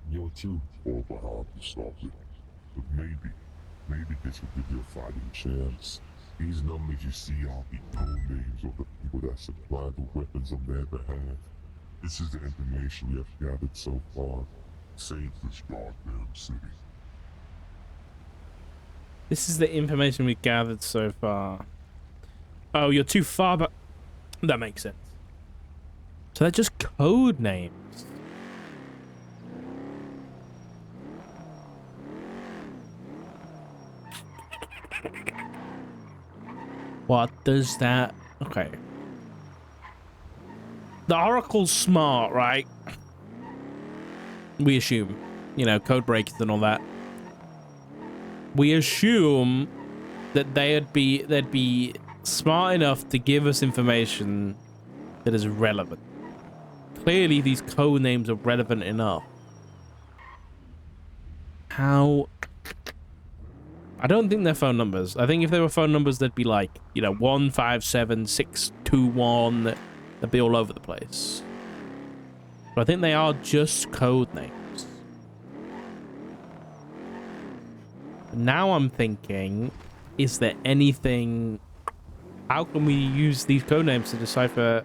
Speaker 4: You're too overpowered to stop it. But maybe this will give you a fighting chance. These numbers you see are the code names of the people that supply the weapons on their behalf. This is the information we have gathered so far. Save this goddamn city.
Speaker 1: This is the information we gathered so far. Oh, you're too far, but that makes sense. So they're just code names. What does that... Okay. The Oracle's smart, right? We assume. You know, code breakers and all that. We assume that they'd be smart enough to give us information that is relevant. Clearly, these code names are relevant enough. How... I don't think they're phone numbers. I think if they were phone numbers, they'd be like, you know, 157621. They'd be all over the place. But I think they are just code names. Now I'm thinking, is there anything... How can we use these code names to decipher...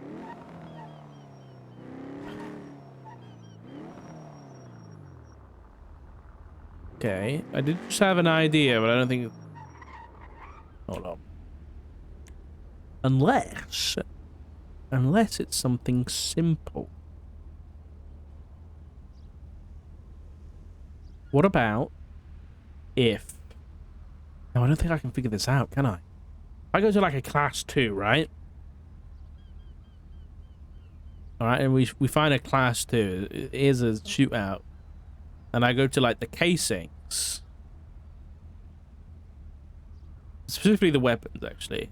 Speaker 1: Okay, I did just have an idea, but I don't think... Hold on. Unless it's something simple. What about if... No, I don't think I can figure this out, can I? If I go to like a class 2, right? All right, and we find a class 2. Here's a shootout, and I go to like the casings, specifically the weapons. Actually,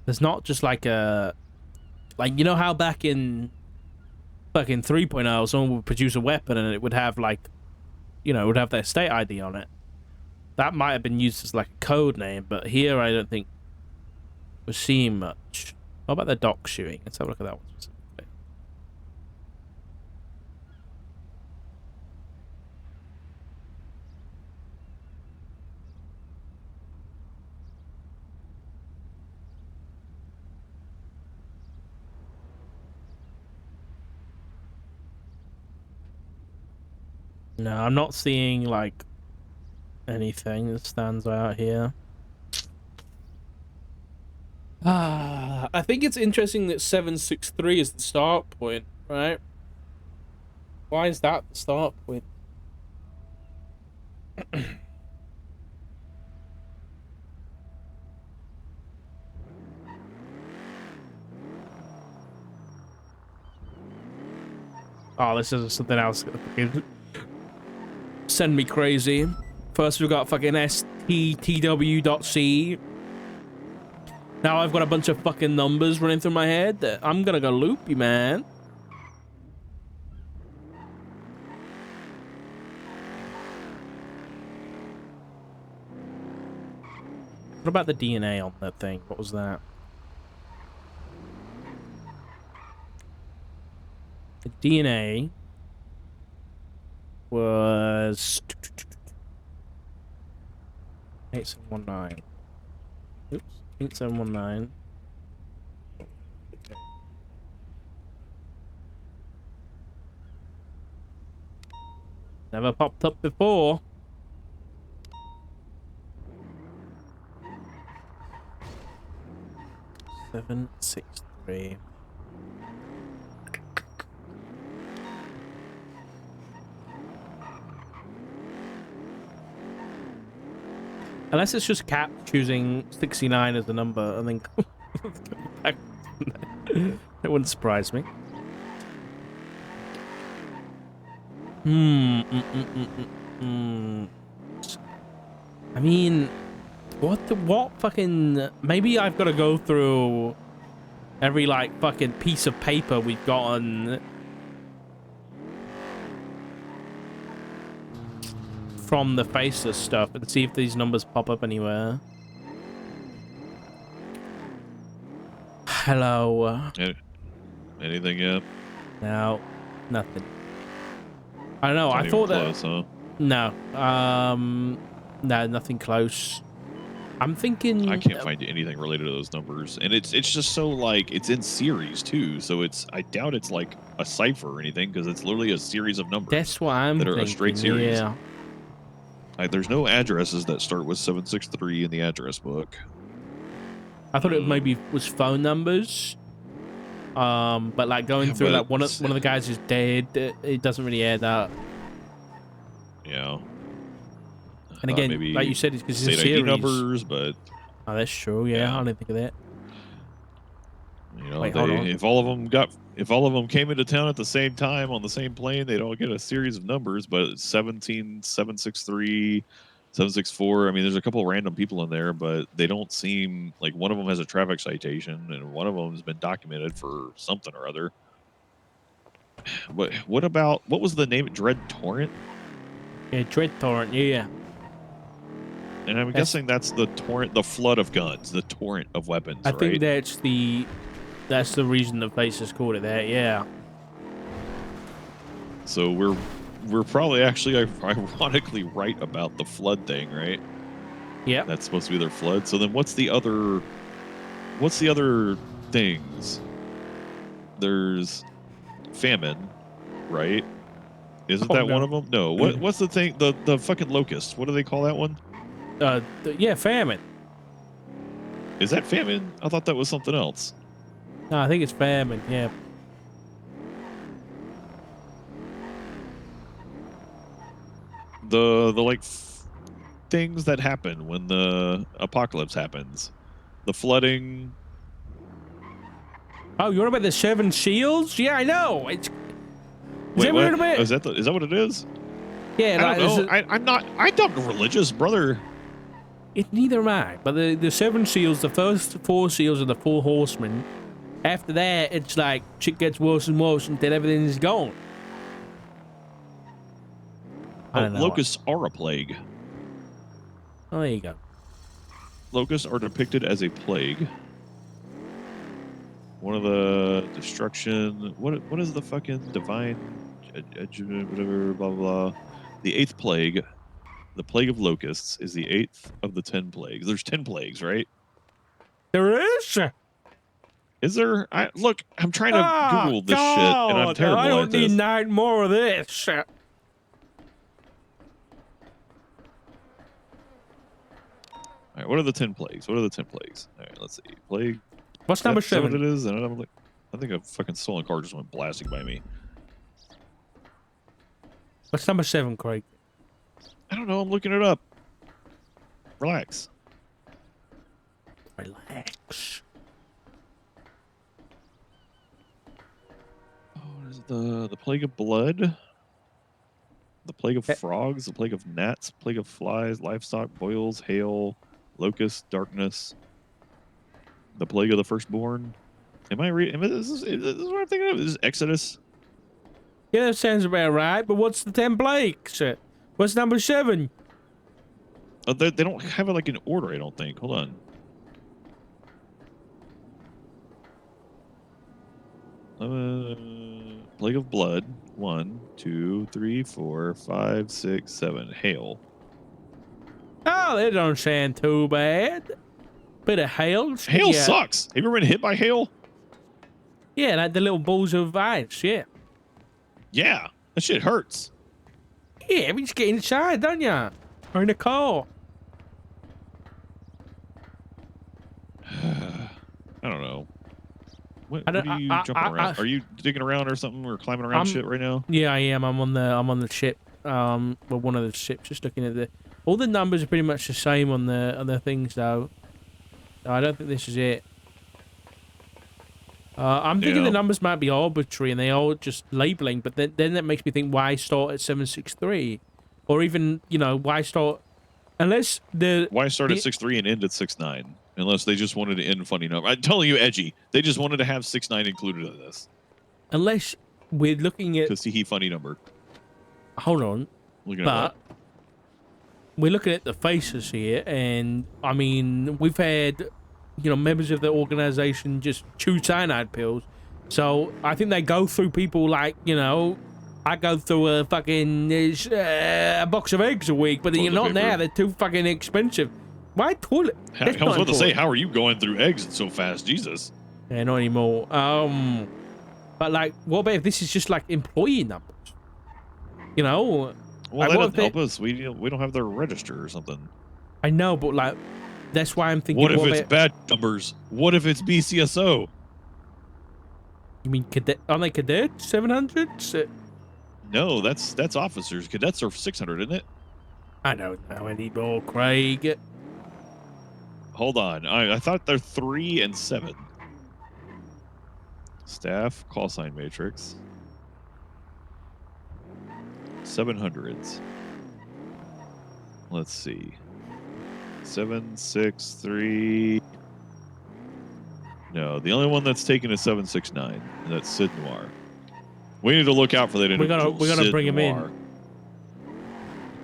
Speaker 1: there's not just like a you know how back in fucking 3.0 someone would produce a weapon and it would have like, you know, it would have their state ID on it. That might have been used as like a code name, but here I don't think we're seeing much. What about the dock shooting? Let's have a look at that one specifically. No, I'm not seeing like anything that stands out here. I think it's interesting that 763 is the start point, right? Why is that the start point? Oh, this is something else. Send me crazy. First, we've got fucking sttw.c. Now I've got a bunch of fucking numbers running through my head that I'm gonna go loopy, man. What about the DNA on that thing? What was that? The DNA was 8719. Oops, 8719. Never popped up before. Seven, 6, 3. Unless it's just Cap choosing 69 as the number, I think. It wouldn't surprise me. I mean, what fucking... Maybe I've got to go through every, like, fucking piece of paper we've gotten from the Faceless stuff and see if these numbers pop up anywhere. Hello.
Speaker 2: Anything yet?
Speaker 1: No, nothing. I don't know.
Speaker 2: Not
Speaker 1: I
Speaker 2: even
Speaker 1: thought
Speaker 2: close,
Speaker 1: that.
Speaker 2: huh?
Speaker 1: No. No, nothing close. I'm thinking.
Speaker 2: I can't find anything related to those numbers, and it's just so like it's in series too. So I doubt it's like a cipher or anything because it's literally a series of numbers.
Speaker 1: That's what I'm
Speaker 2: that are
Speaker 1: thinking.
Speaker 2: a straight series.
Speaker 1: Yeah.
Speaker 2: Like, there's no addresses that start with 763 in the address book.
Speaker 1: I thought it maybe was phone numbers. But like going through like one of the guys is dead. It doesn't really add up.
Speaker 2: Yeah.
Speaker 1: And again,
Speaker 2: maybe
Speaker 1: like you said, it's because it's a
Speaker 2: state ID
Speaker 1: series.
Speaker 2: numbers, but
Speaker 1: Oh, that's true. Yeah, I didn't think of that.
Speaker 2: you know,
Speaker 1: Wait, hold on.
Speaker 2: if all of them came into town at the same time on the same plane, they'd all get a series of numbers. But 17, 763, 764. I mean, there's a couple of random people in there, but they don't seem like one of them has a traffic citation, and one of them has been documented for something or other. What about what was the name? Dread Torrent.
Speaker 1: Yeah, Dread Torrent. Yeah.
Speaker 2: And I'm guessing that's the torrent, the flood of guns, the torrent of weapons.
Speaker 1: I
Speaker 2: right?
Speaker 1: think that's the reason the Faceless called it that. Yeah.
Speaker 2: So we're probably actually ironically right about the flood thing, right?
Speaker 1: Yeah.
Speaker 2: That's supposed to be their flood. So then what's the other things? There's famine, right? Isn't that one of them? No. What's the thing? The fucking locust. What do they call that one?
Speaker 1: Yeah, famine.
Speaker 2: Is that famine? I thought that was something else.
Speaker 1: No, I think it's famine. Yeah.
Speaker 2: The like things that happen when the apocalypse happens, the flooding.
Speaker 1: Oh, you want about the 7 seals? Yeah, I know. It's
Speaker 2: Wait,
Speaker 1: weird
Speaker 2: what?
Speaker 1: about?
Speaker 2: Is that what it is?
Speaker 1: Yeah,
Speaker 2: I
Speaker 1: like,
Speaker 2: don't know. I'm not religious, brother.
Speaker 1: Neither am I. But the 7 seals, the first 4 seals are the 4 horsemen. After that, it's like shit gets worse and worse until everything is gone. I don't know.
Speaker 2: Locusts are a plague.
Speaker 1: Oh, there you go.
Speaker 2: Locusts are depicted as a plague. One of the destruction. What is the fucking divine, whatever, blah blah blah. The 8th plague, the plague of locusts, is the 8th of the 10 plagues. There's 10 plagues, right?
Speaker 1: There is.
Speaker 2: Is there? Look, I'm trying to Google this shit, and I'm
Speaker 1: God,
Speaker 2: terrible
Speaker 1: I don't
Speaker 2: at
Speaker 1: need
Speaker 2: this.
Speaker 1: 9 more of this.
Speaker 2: All right, what are the 10 plagues? What are the 10 plagues? All right, let's see. Plague.
Speaker 1: What's number
Speaker 2: Is that what
Speaker 1: 7?
Speaker 2: it is? And I'm like, I think a fucking stolen car just went blasting by me.
Speaker 1: What's number 7, Craig?
Speaker 2: I don't know. I'm looking it up. Relax.
Speaker 1: Relax.
Speaker 2: Oh, what is it? The plague of blood, the plague of frogs, the plague of gnats, plague of flies, livestock, boils, hail, locusts, darkness, the plague of the firstborn. Am I reading? Is this what I'm thinking of? Is this Exodus?
Speaker 1: Yeah, that sounds about right. But what's the 10 plagues? What's number 7?
Speaker 2: Oh, they don't have it like in order. I don't think. Hold on. Plague of blood. 1, 2, 3, 4, 5, 6, 7. Hail.
Speaker 1: Oh, that don't sound too bad. Bit of hail.
Speaker 2: Hail sucks. Have you ever been hit by hail?
Speaker 1: Yeah, like the little balls of ice. Yeah.
Speaker 2: Yeah, that shit hurts.
Speaker 1: Yeah, we just get inside, don't ya? Or in a car.
Speaker 2: I don't know. What
Speaker 1: I don't-
Speaker 2: are you jumping around? Are you digging around or something, or climbing around shit right now?
Speaker 1: Yeah, I am. I'm on the ship. Well, one of the ships. Just looking at all the numbers are pretty much the same on the things though. I don't think this is it. I'm thinking the numbers might be arbitrary and they are just labeling, but then that makes me think why start at 763, or even why start unless
Speaker 2: why start at 6.3 and end at 6.9 unless they just wanted to end funny number. I'm telling you, edgy. They just wanted to have 6.9 included in this.
Speaker 1: Unless we're looking at
Speaker 2: he funny number.
Speaker 1: Hold on,
Speaker 2: but
Speaker 1: we're looking at the faces here, and I mean we've had members of the organization just chew cyanide pills. So I think they go through people like, I go through a fucking a box of eggs a week, but you're not now. They're too fucking expensive. Why toilet?
Speaker 2: I was about to say, how are you going through eggs so fast? Jesus.
Speaker 1: Yeah, not anymore. But like, what about if this is just like employee numbers?
Speaker 2: Well, that doesn't help us. We don't have their register or something.
Speaker 1: I know, but like, that's why I'm thinking.
Speaker 2: What if it's bad numbers? What if it's BCSO?
Speaker 1: You mean cadet? Aren't they cadets? 700s?
Speaker 2: No, that's officers. Cadets are 600, isn't it?
Speaker 1: I don't know anymore, Craig.
Speaker 2: Hold on. I thought they're 3 and 7. Staff call sign matrix. 700s. Let's see. 763. No, the only one that's taken is 769, and that's Sid Noir. We need to look out for that individual.
Speaker 1: We gotta bring him in.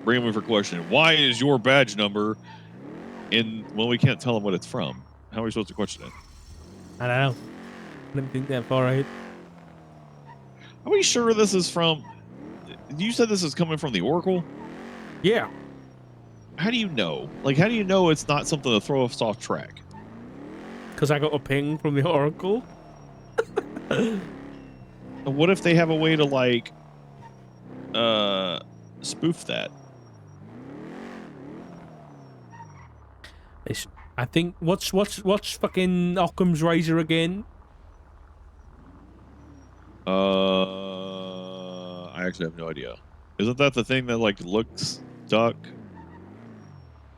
Speaker 2: Bring him in for question. Why is your badge number in? Well, we can't tell him what it's from. How are we supposed to question it?
Speaker 1: I don't know. I didn't think that far ahead.
Speaker 2: Are we sure this is from? You said this is coming from the Oracle?
Speaker 1: Yeah.
Speaker 2: How do you know? Like, how do you know it's not something to throw us off track?
Speaker 1: Because I got a ping from the Oracle.
Speaker 2: What if they have a way to like spoof that?
Speaker 1: I think what's fucking Occam's razor again?
Speaker 2: I actually have no idea. Isn't that the thing that like looks duck?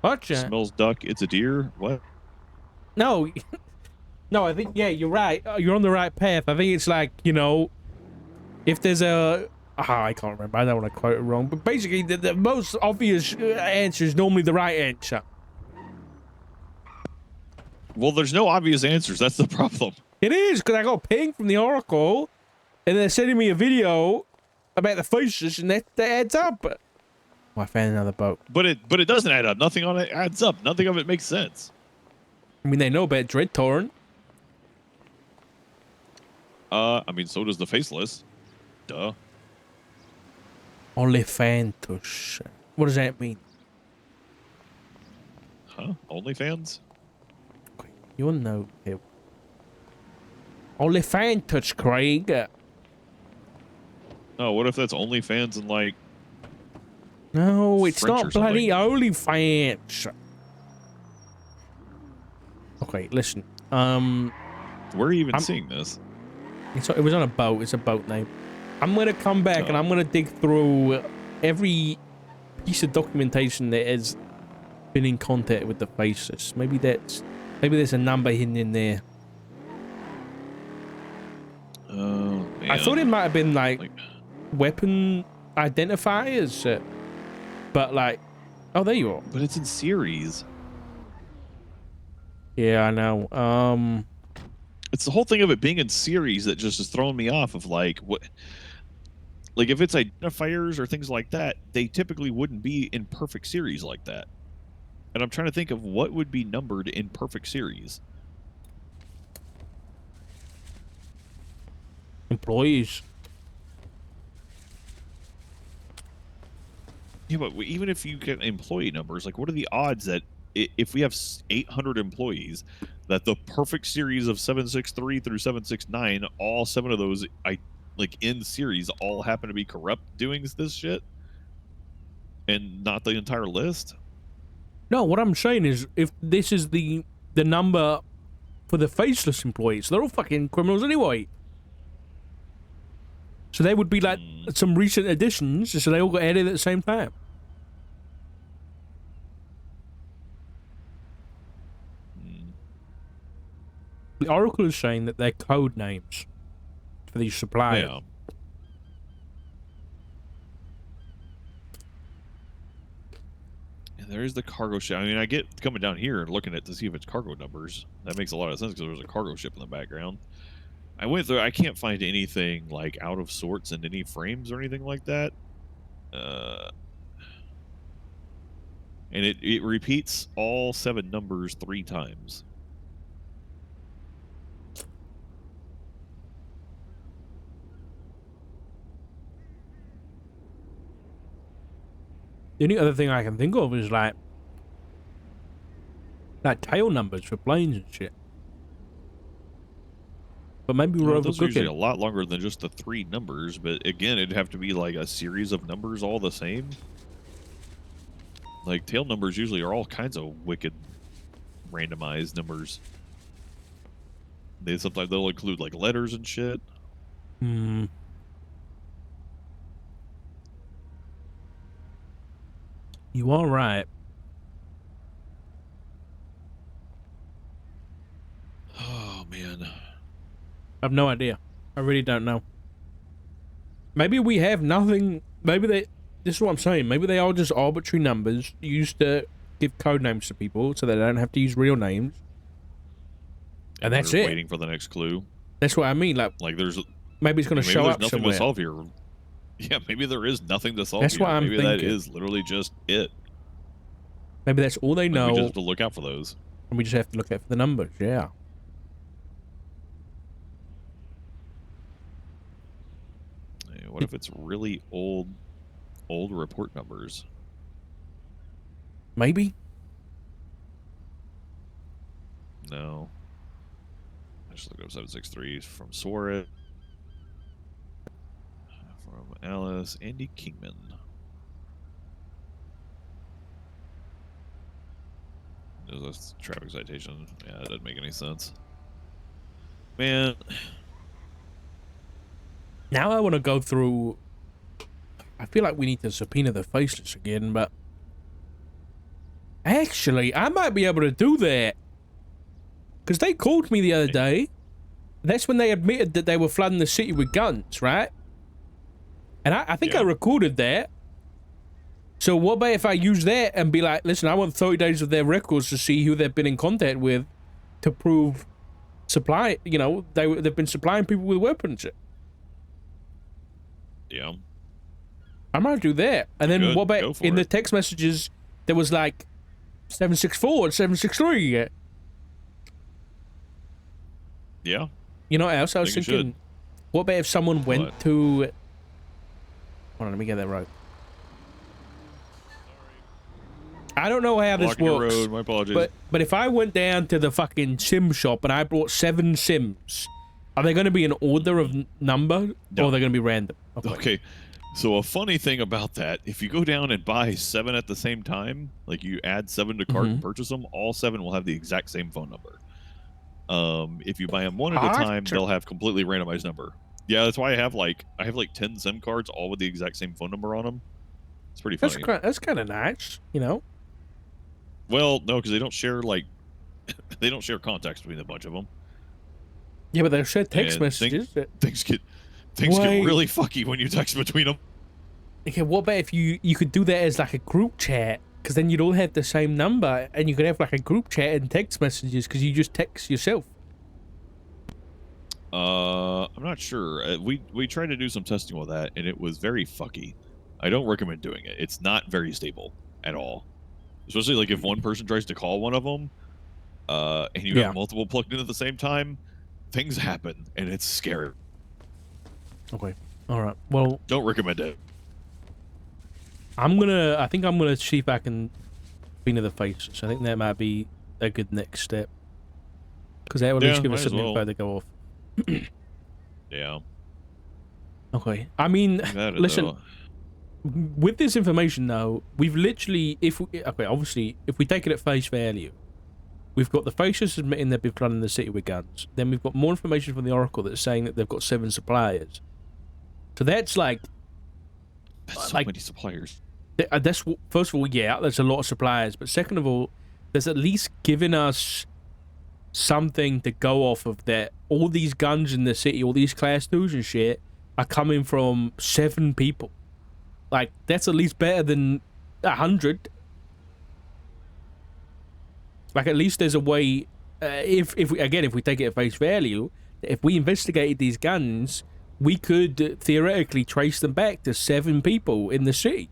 Speaker 1: What?
Speaker 2: Smells duck. It's a deer. What?
Speaker 1: No. No, I think, yeah, you're right. You're on the right path. I think it's like, you know, if there's a... I can't remember. I don't want to quote it wrong. But basically, the most obvious answer is normally the right answer.
Speaker 2: Well, there's no obvious answers. That's the problem.
Speaker 1: It is, because I got pinged from the Oracle, and they're sending me a video about the Faceless, and that adds up. Oh, I found another boat.
Speaker 2: But it doesn't add up. Nothing on it adds up. Nothing of it makes sense.
Speaker 1: I mean, they know about Dread Torrent.
Speaker 2: I mean, so does the Faceless. Duh.
Speaker 1: Olifantus. What does that mean?
Speaker 2: Huh? OnlyFans?
Speaker 1: You'll know. Olifantus, Craig.
Speaker 2: Oh, what if that's OnlyFans and like...
Speaker 1: No, it's
Speaker 2: French or
Speaker 1: not bloody
Speaker 2: something?
Speaker 1: OnlyFans. Okay, listen.
Speaker 2: Where are you even seeing this?
Speaker 1: It was on a boat. It's a boat name. I'm gonna come back and I'm gonna dig through every piece of documentation that has been in contact with the Faceless. Maybe there's a number hidden in there.
Speaker 2: Oh, man.
Speaker 1: I thought it might have been like weapon identifiers, but like, oh, there you are.
Speaker 2: But it's in series.
Speaker 1: Yeah, I know.
Speaker 2: It's the whole thing of it being in series that just is throwing me off of like what... Like if it's identifiers or things like that, they typically wouldn't be in perfect series like that. And I'm trying to think of what would be numbered in perfect series.
Speaker 1: Employees.
Speaker 2: Yeah, but even if you get employee numbers, like what are the odds that if we have 800 employees, that the perfect series of 763 through 769, all 7 of those, like in series, all happen to be corrupt doing this shit, and not the entire list?
Speaker 1: No, what I'm saying is, if this is the number for the Faceless employees, they're all fucking criminals anyway. So they would be like some recent additions, so they all got added at the same time. The Oracle is saying that they're code names for these suppliers.
Speaker 2: Yeah. And there is the cargo ship. I mean, I get coming down here and looking at to see if it's cargo numbers. That makes a lot of sense because there was a cargo ship in the background. I went through. I can't find anything like out of sorts in any frames or anything like that. And it repeats all 7 numbers 3 times.
Speaker 1: The only other thing I can think of is like tail numbers for planes and shit. But maybe we're
Speaker 2: Those are usually a
Speaker 1: overcooking.
Speaker 2: lot longer than just the 3 numbers, but again, it'd have to be like a series of numbers all the same. Like tail numbers usually are all kinds of wicked randomized numbers. Sometimes they'll include like letters and shit.
Speaker 1: Hmm. You are right.
Speaker 2: Oh man.
Speaker 1: I have no idea. I really don't know. Maybe we have nothing. Maybe they. This is what I'm saying. Maybe they are just arbitrary numbers used to give code names to people so they don't have to use real names. And that's
Speaker 2: We're
Speaker 1: it.
Speaker 2: waiting for the next clue.
Speaker 1: That's what I mean. Like
Speaker 2: there's
Speaker 1: maybe it's going to
Speaker 2: maybe
Speaker 1: show
Speaker 2: there's
Speaker 1: up
Speaker 2: nothing
Speaker 1: somewhere.
Speaker 2: to solve here. Yeah, maybe there is nothing to solve
Speaker 1: That's
Speaker 2: here.
Speaker 1: what I'm
Speaker 2: maybe that
Speaker 1: thinking.
Speaker 2: is literally just it.
Speaker 1: Maybe that's all they
Speaker 2: Like,
Speaker 1: know.
Speaker 2: we just have to look out for those.
Speaker 1: And we just have to look out for the numbers. Yeah.
Speaker 2: Hey, what if it's really old report numbers?
Speaker 1: Maybe.
Speaker 2: No. I just looked up 763 from Suarez. From Alice, Andy Kingman. There's a traffic citation. Yeah, that doesn't make any sense. Man.
Speaker 1: Now I want to go through. I feel like we need to subpoena the Faceless again, but actually, I might be able to do that. Because they called me the other day. That's when they admitted that they were flooding the city with guns, right? And I think I recorded that. So what about if I use that and be like, listen, I want 30 days of their records to see who they've been in contact with to prove supply, you know, they've been supplying people with weapons.
Speaker 2: Yeah.
Speaker 1: I might do that. And then what about in the text messages, there was like 764 and 763.
Speaker 2: Yeah.
Speaker 1: You know what else I was thinking? What about if someone went to... Hold on, let me get that right. I don't know how this works.
Speaker 2: Road, my apologies.
Speaker 1: But if I went down to the fucking sim shop and I bought 7 sims, are they going to be in order of number? No. Or are they going to be random?
Speaker 2: Okay. So a funny thing about that, if you go down and buy 7 at the same time, like you add 7 to cart and purchase them, all 7 will have the exact same phone number. If you buy them one at a time, they'll have completely randomized number. Yeah, that's why I have like 10 SIM cards, all with the exact same phone number on them. It's pretty funny.
Speaker 1: That's kind of nice, you know.
Speaker 2: Well, no, because they don't share they don't share contacts between a bunch of them.
Speaker 1: Yeah, but they share text messages.
Speaker 2: Things get really fucky when you text between them.
Speaker 1: Okay, what about if you could do that as like a group chat? Because then you'd all have the same number, and you could have like a group chat and text messages because you just text yourself.
Speaker 2: I'm not sure. We tried to do some testing with that, and it was very fucky. I don't recommend doing it. It's not very stable at all. Especially like if one person tries to call one of them, and you have multiple plugged in at the same time, things happen, and it's scary.
Speaker 1: Okay. All right. Well,
Speaker 2: don't recommend it.
Speaker 1: I think I'm gonna see if I can be near the Faceless. I think that might be a good next step. Because that would at least give us some info to go off.
Speaker 2: Yeah.
Speaker 1: Okay. I mean, listen. With this information, though, we've literally, obviously, if we take it at face value, we've got the Faceless admitting they've been flooding the city with guns. Then we've got more information from the Oracle that's saying that they've got 7 suppliers. So that's like...
Speaker 2: That's so many suppliers.
Speaker 1: That's, first of all, yeah, there's a lot of suppliers. But second of all, there's at least given us something to go off of that all these guns in the city, all these class 2s and shit, are coming from 7 people. Like, that's at least better than 100. Like, at least there's a way, if we take it at face value, if we investigated these guns, we could theoretically trace them back to 7 people in the city.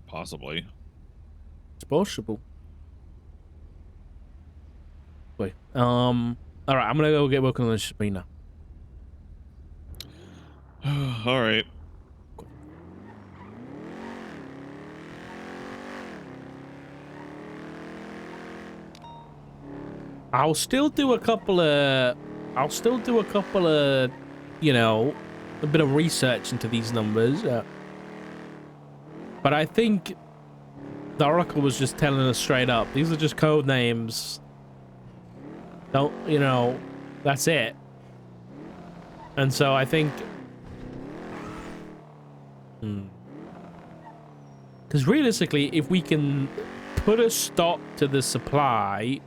Speaker 2: Possibly.
Speaker 1: It's possible. Wait, all right, I'm gonna go get working on this subpoena.
Speaker 2: All right.
Speaker 1: I'll still do a couple of, you know, a bit of research into these numbers. But I think the Oracle was just telling us straight up, these are just code names. Don't, you know, that's it. And so I think... Because realistically, if we can put a stop to the supply,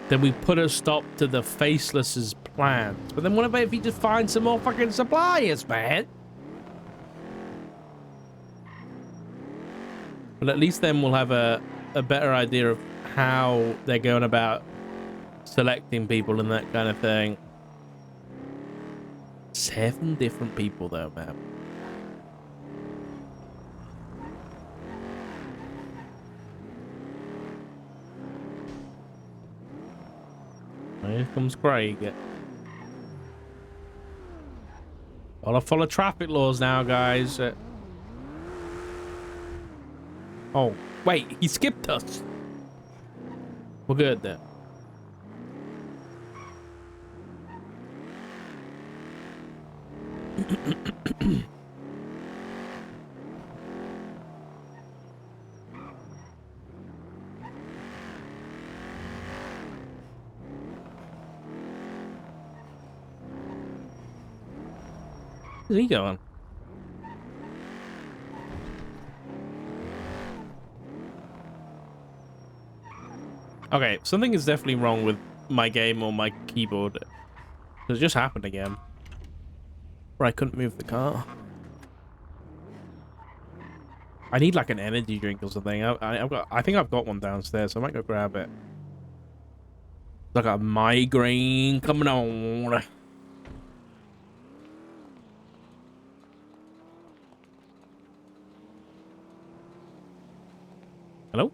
Speaker 1: then we put a stop to the Faceless's plans. But then what about if he just finds some more fucking suppliers, man? But at least then we'll have a better idea of how they're going about selecting people and that kind of thing. 7 different people though, man. Here comes Craig. Gotta follow traffic laws now, guys. Oh, wait, he skipped us. We're good then. Where's he going? Okay, something is definitely wrong with my game or my keyboard. It just happened again. Where I couldn't move the car. I need like an energy drink or something. I think I've got one downstairs, so I might go grab it. Like a migraine coming on. Hello?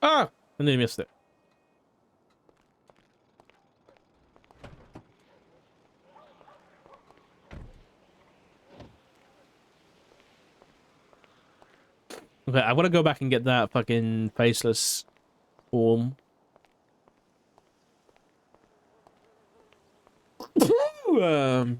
Speaker 1: Ah! I nearly missed it. Okay, I want to go back and get that fucking faceless form. um...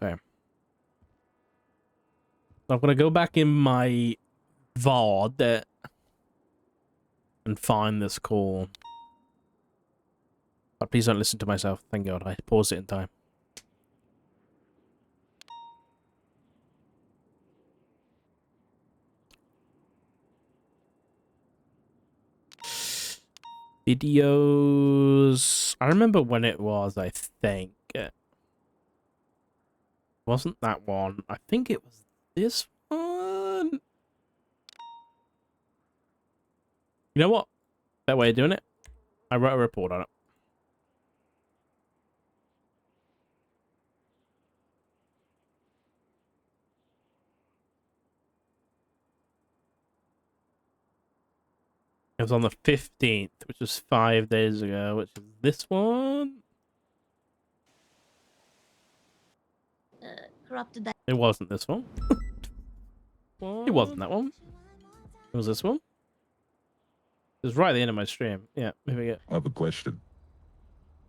Speaker 1: Okay. I'm gonna go back in my VOD and find this call. But please don't listen to myself. Thank God. I paused it in time. Videos. I remember when it was, I think. It wasn't that one. I think it was this one. You know what? That way of doing it. I wrote a report on it. It was on the 15th, which was 5 days ago, which is this one.
Speaker 6: Corrupted.
Speaker 1: It wasn't this one. It wasn't that one. It was this one. It was right at the end of my stream. Yeah, here we go.
Speaker 4: I have a question.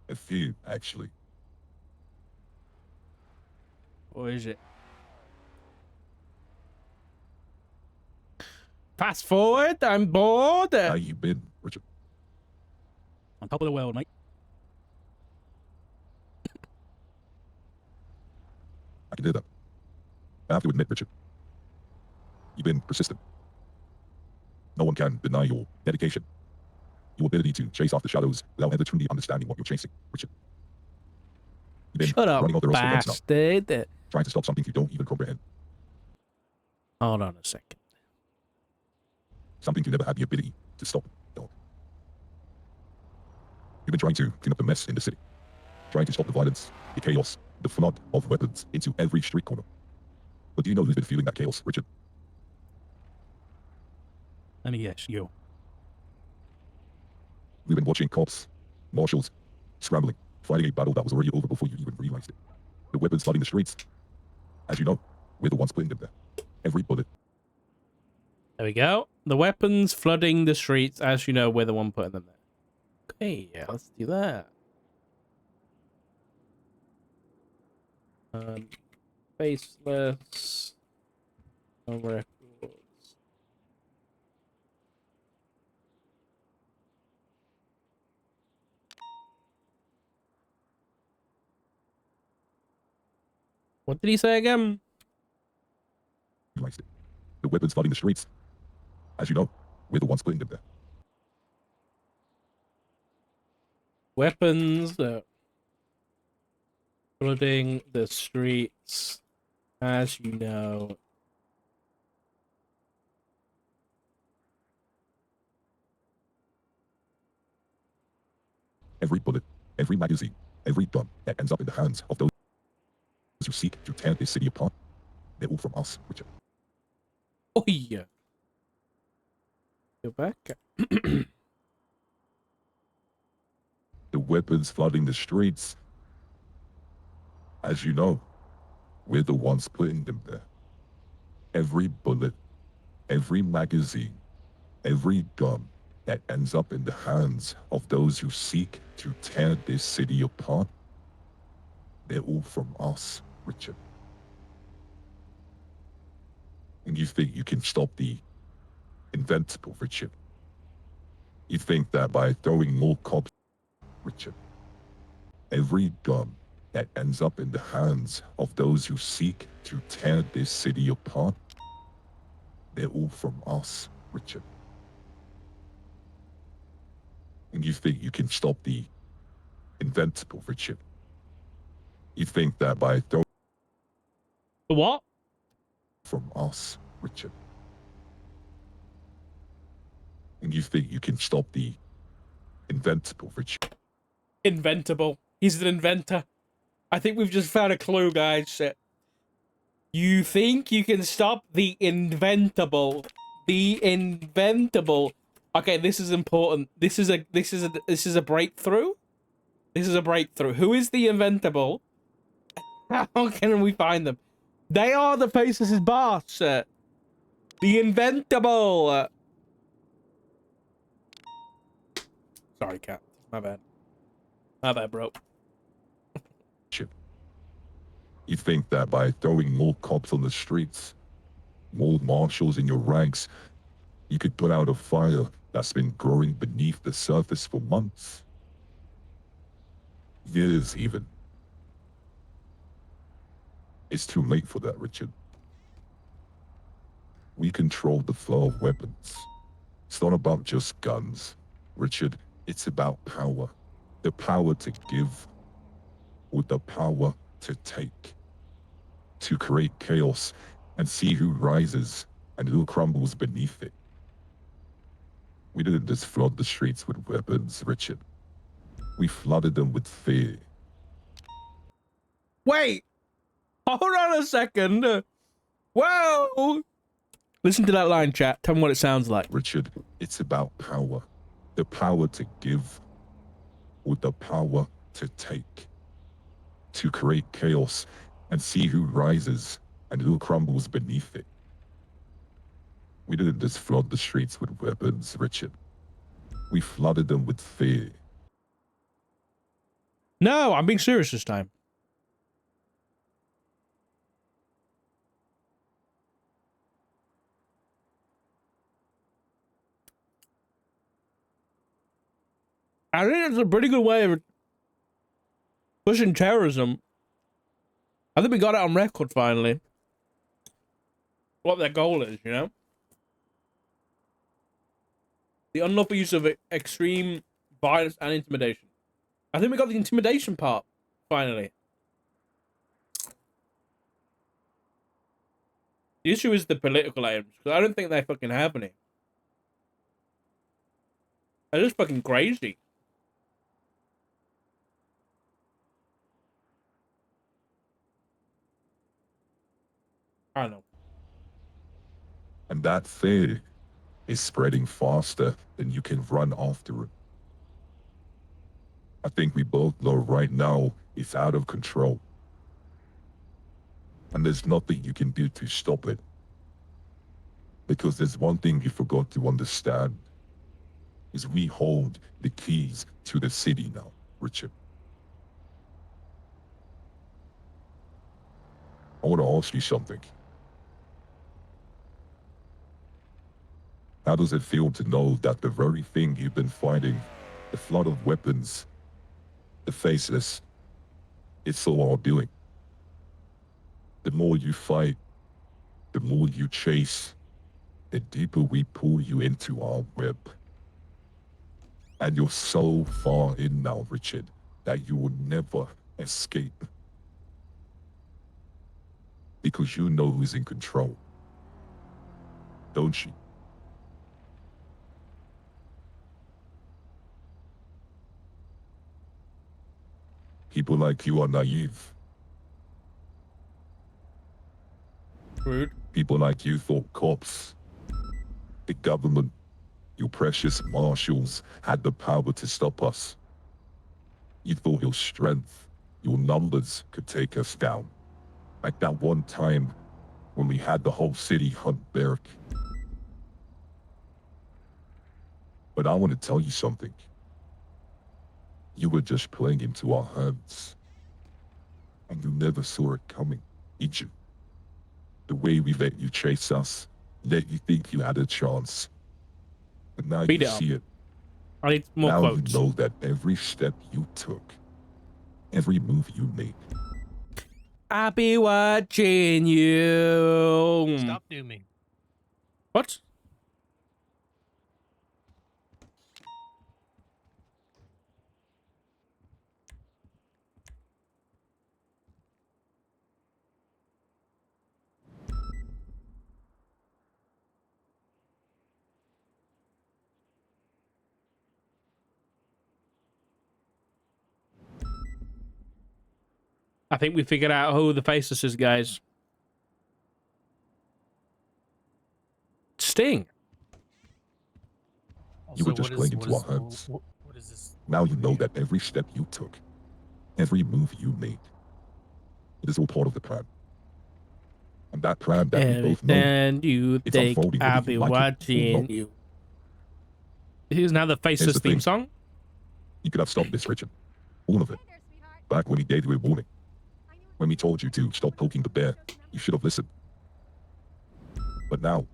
Speaker 4: A few, actually.
Speaker 1: What is it? Fast forward, I'm bored.
Speaker 4: How you been, Richard?
Speaker 1: On top of the world, mate.
Speaker 4: I can do that. I have to admit, Richard, you've been persistent. No one can deny your dedication, your ability to chase off the shadows without ever truly understanding what you're chasing, Richard. You've been
Speaker 1: Shut up,
Speaker 4: running all the rest of the now,
Speaker 1: bastard.
Speaker 4: trying to stop something you don't even comprehend,
Speaker 1: Hold on a second.
Speaker 4: something you never had the ability to stop, dog. You've been trying to clean up the mess in the city, trying to stop the violence, the chaos, the flood of weapons into every street corner. But do you know who's been feeling that chaos, Richard?
Speaker 1: Let me guess, you.
Speaker 4: We've been watching cops, marshals, scrambling, fighting a battle that was already over before you even realized it. The weapons flooding the streets. As you know, we're the ones putting them there. Every bullet.
Speaker 1: There we go. The weapons flooding the streets. As you know, we're the one putting them there. Okay, yeah, let's do that. Faceless. No records. What did he say again?
Speaker 4: Realized it. The weapons flooding the streets. As you know, we're the ones putting them there.
Speaker 1: Weapons flooding the streets. As you know.
Speaker 4: Every bullet, every magazine, every gun that ends up in the hands of those who seek to tear this city apart, they're all from us, Richard.
Speaker 1: Oh yeah. Go back.
Speaker 4: The weapons flooding the streets. As you know, we're the ones putting them there. Every bullet, every magazine, every gun, that ends up in the hands of those who seek to tear this city apart, they're all from us, Richard. And you think you can stop the invincible, Richard? You think that by throwing more cops, Richard, every gun that ends up in the hands of those who seek to tear this city apart, they're all from us, Richard. And you think you can stop the invincible, Richard? You think that by throwing
Speaker 1: The what?
Speaker 4: from us, Richard? And you think you can stop the invincible, Richard?
Speaker 1: Inventable. He's an inventor. I think we've just found a clue, guys. You think you can stop the inventable? The inventable. Okay, this is important. This is a breakthrough. This is a breakthrough. Who is the inventable? How can we find them? They are the Faceless' boss. The inventable. Sorry, Cat. My bad. My bad, bro.
Speaker 4: You think that by throwing more cops on the streets, more marshals in your ranks, you could put out a fire that's been growing beneath the surface for months? Years, even. It's too late for that, Richard. We control the flow of weapons. It's not about just guns, Richard. It's about power. The power to give, with the power to take. To create chaos and see who rises and who crumbles beneath it. We didn't just flood the streets with weapons, Richard. We flooded them with fear.
Speaker 1: Wait! Hold on a second. Whoa! Listen to that line, chat. Tell me what it sounds like.
Speaker 4: Richard, it's about power. The power to give with the power to take. To create chaos and see who rises and who crumbles beneath it. We didn't just flood the streets with weapons, Richard. We flooded them with fear.
Speaker 1: No, I'm being serious this time. I think it's a pretty good way of pushing terrorism. I think we got it on record finally. What their goal is, you know? The unlawful use of extreme violence and intimidation. I think we got the intimidation part finally. The issue is the political aims, because I don't think they fucking have any. They're just fucking crazy. I don't know.
Speaker 4: And that fear is spreading faster than you can run after it. I think we both know right now it's out of control. And there's nothing you can do to stop it. Because there's one thing you forgot to understand, is we hold the keys to the city now, Richard. I want to ask you something. How does it feel to know that the very thing you've been fighting, the flood of weapons, the Faceless, it's so our doing? The more you fight, the more you chase, the deeper we pull you into our web. And you're so far in now, Richard, that you will never escape. Because you know who's in control. Don't you? People like you are naive.
Speaker 1: Rude.
Speaker 4: People like you thought cops, the government, your precious marshals had the power to stop us. You thought your strength, your numbers could take us down. Like that one time when we had the whole city hunt Barrack. But I want to tell you something. You were just playing into our hands. And you never saw it coming, did you? The way we let you chase us, let you think you had a chance. And now
Speaker 1: Beat
Speaker 4: you
Speaker 1: it up.
Speaker 4: see it.
Speaker 1: I need more
Speaker 4: Now
Speaker 1: quotes.
Speaker 4: you know that every step you took, every move you made,
Speaker 1: I'll be watching you.
Speaker 6: Stop dooming.
Speaker 1: What? I think we figured out who the Faceless is, guys. Sting.
Speaker 4: you were just playing into our hands.
Speaker 6: What is this?
Speaker 4: Now you know that every step you took, every move you made, it is all part of the plan. And that plan that we both know,
Speaker 1: Everything you
Speaker 4: it's
Speaker 1: think,
Speaker 4: unfolding whether
Speaker 1: I'll
Speaker 4: you
Speaker 1: be
Speaker 4: like it or
Speaker 1: watching
Speaker 4: not.
Speaker 1: you. Here's now the Faceless
Speaker 4: the
Speaker 1: theme
Speaker 4: thing.
Speaker 1: song.
Speaker 4: You could have stopped this, Richard. All of it. Back when we gave you a warning. When we told you to stop poking the bear, you should have listened. But now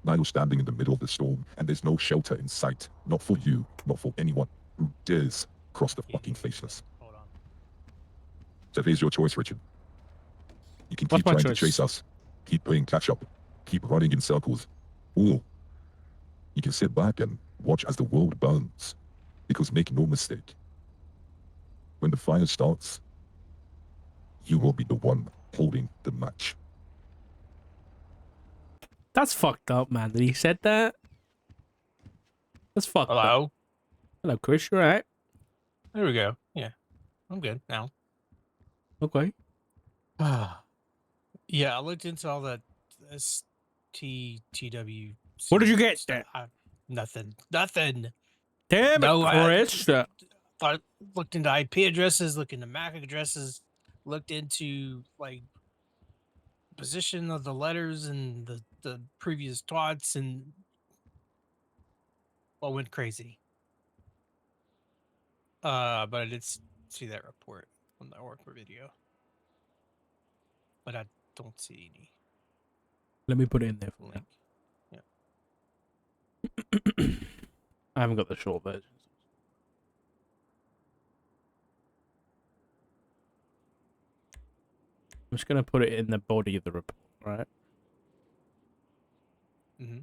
Speaker 4: you're standing in the middle of the storm, and there's no shelter in sight. Not for you, not for anyone who dares cross the fucking Faceless.
Speaker 6: Hold on.
Speaker 4: So here's your choice, Richard. You can
Speaker 1: What's
Speaker 4: keep
Speaker 1: my
Speaker 4: trying
Speaker 1: choice?
Speaker 4: to chase us, keep playing catch up, keep running in circles, or you can sit back and watch as the world burns. Because make no mistake, when the fire starts, you will be the one holding the match.
Speaker 1: That's fucked up, man. That he said that. That's fucked up.
Speaker 6: Hello?
Speaker 1: Hello, Chris. You alright?
Speaker 6: There we go. Yeah. I'm good now.
Speaker 1: Okay.
Speaker 6: Yeah, I looked into all that STTW.
Speaker 1: What did you get
Speaker 6: stuff.
Speaker 1: then?
Speaker 6: Nothing. Nothing.
Speaker 1: Damn it, Chris.
Speaker 6: I looked into IP addresses, looked into MAC addresses, looked into like position of the letters and the previous twats, and I went crazy. But I did see that report on the Oracle video, but I don't see any
Speaker 1: Let me put it in there for
Speaker 6: link.
Speaker 1: you. I haven't got the short version. I'm just gonna put it in the body of the report, right?
Speaker 6: Mm-hmm.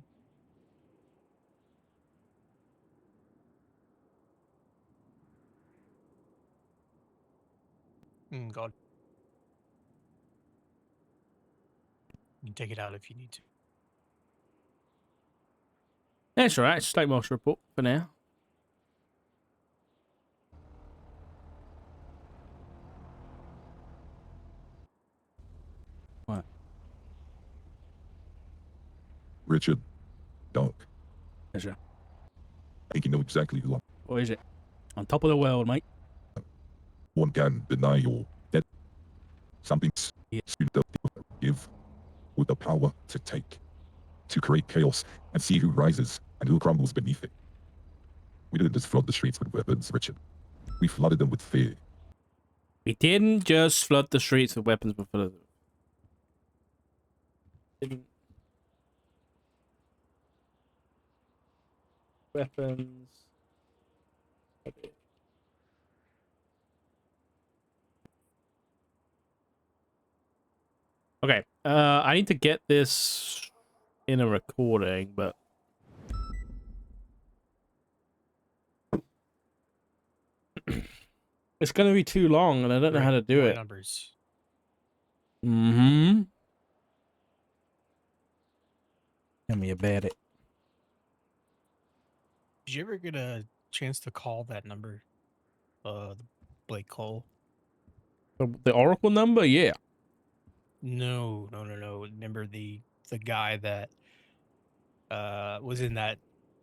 Speaker 6: God. You can take it out if you need to.
Speaker 1: That's alright. It's State Marshal report for now. What?
Speaker 4: Richard, Doc,
Speaker 1: Is it?
Speaker 4: I think you know exactly who I am.
Speaker 1: Or is it? On top of the world, mate.
Speaker 4: One can deny your debt. Something
Speaker 1: Yeah.
Speaker 4: you don't give with the power to take, to create chaos and see who rises and who crumbles beneath it. We didn't just flood the streets with weapons, Richard. We flooded them with fear.
Speaker 1: We didn't just flood the streets with weapons before. Didn't. Weapons. Okay. Okay. I need to get this in a recording, but it's gonna be too long, and I don't know how to do
Speaker 6: More
Speaker 1: it.
Speaker 6: numbers.
Speaker 1: Mm-hmm. Tell me about it.
Speaker 6: Did you ever get a chance to call that number? Blake Cole?
Speaker 1: The Oracle number, yeah.
Speaker 6: No. Remember the guy that was in that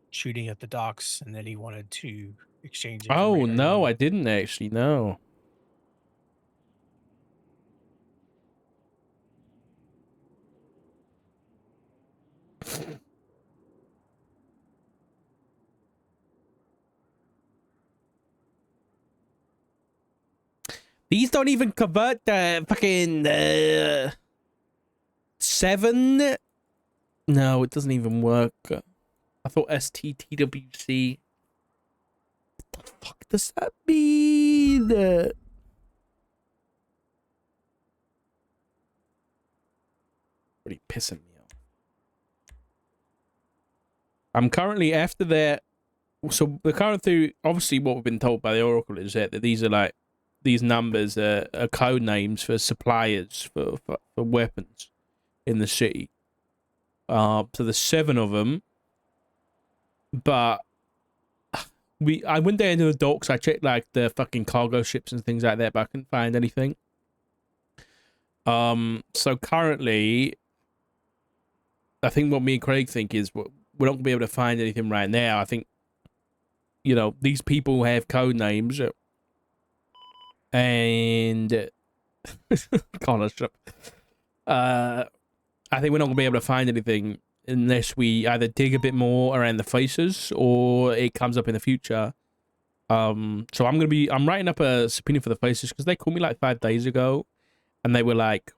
Speaker 6: shooting at the docks, and then he wanted to exchange it.
Speaker 1: Oh no, I didn't actually know. These don't even convert the fucking 7. No, it doesn't even work. I thought STTWC. What the fuck does that mean? Really pissing me off. I'm currently after that. So we're currently through. Obviously, what we've been told by the Oracle is that these are like these numbers are code names for suppliers for weapons in the city. So there's 7 of them, but I went down to the docks. I checked like the fucking cargo ships and things like that, but I couldn't find anything. So currently, I think what me and Craig think is we're not gonna be able to find anything right now. I think, you know, these people have code names, and Connor, shut up. I think we're not gonna be able to find anything unless we either dig a bit more around the faces or it comes up in the future. So I'm writing up a subpoena for the faces because they called me like 5 days ago, and they were like,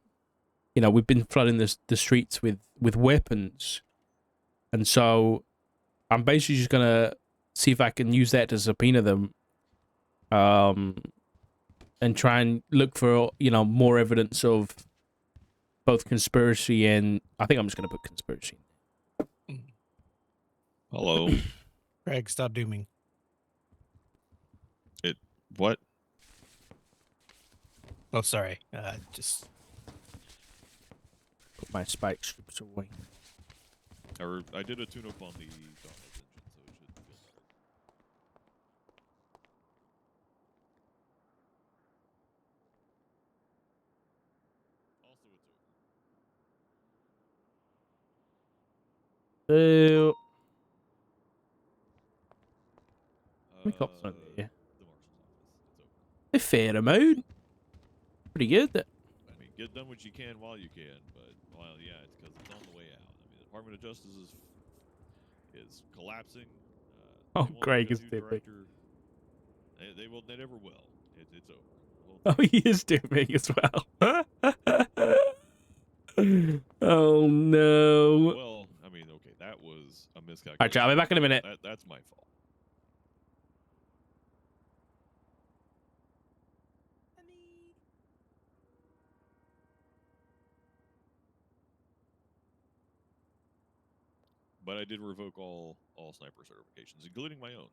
Speaker 1: you know, we've been flooding the streets with weapons, and so I'm basically just gonna see if I can use that to subpoena them, and try and look for, you know, more evidence of both conspiracy and I think I'm just gonna put conspiracy.
Speaker 2: Hello.
Speaker 6: Craig, stop dooming.
Speaker 2: What?
Speaker 6: Oh, sorry. Just
Speaker 1: Put my spike strips away.
Speaker 2: I did a tune-up on the Dauntless engine, so it should feel better. Also, it's
Speaker 1: So
Speaker 2: over.
Speaker 1: me cops on there.
Speaker 2: The marshal's office. It's over.
Speaker 1: A fair amount. Pretty good.
Speaker 2: I mean, get done what you can while you can, but well, yeah, it's because it's on the way out. I mean, the Department of Justice is collapsing.
Speaker 1: Oh,
Speaker 2: they won't
Speaker 1: Craig
Speaker 2: get a
Speaker 1: is
Speaker 2: new
Speaker 1: dipping.
Speaker 2: director. They will. They never will. It's over.
Speaker 1: Oh, he is dipping as well. Oh no.
Speaker 2: Well, I mean, okay, that was a miscalculation.
Speaker 1: Alright, I'll be back in a minute.
Speaker 2: That's my fault. But I did revoke all sniper certifications, including my own.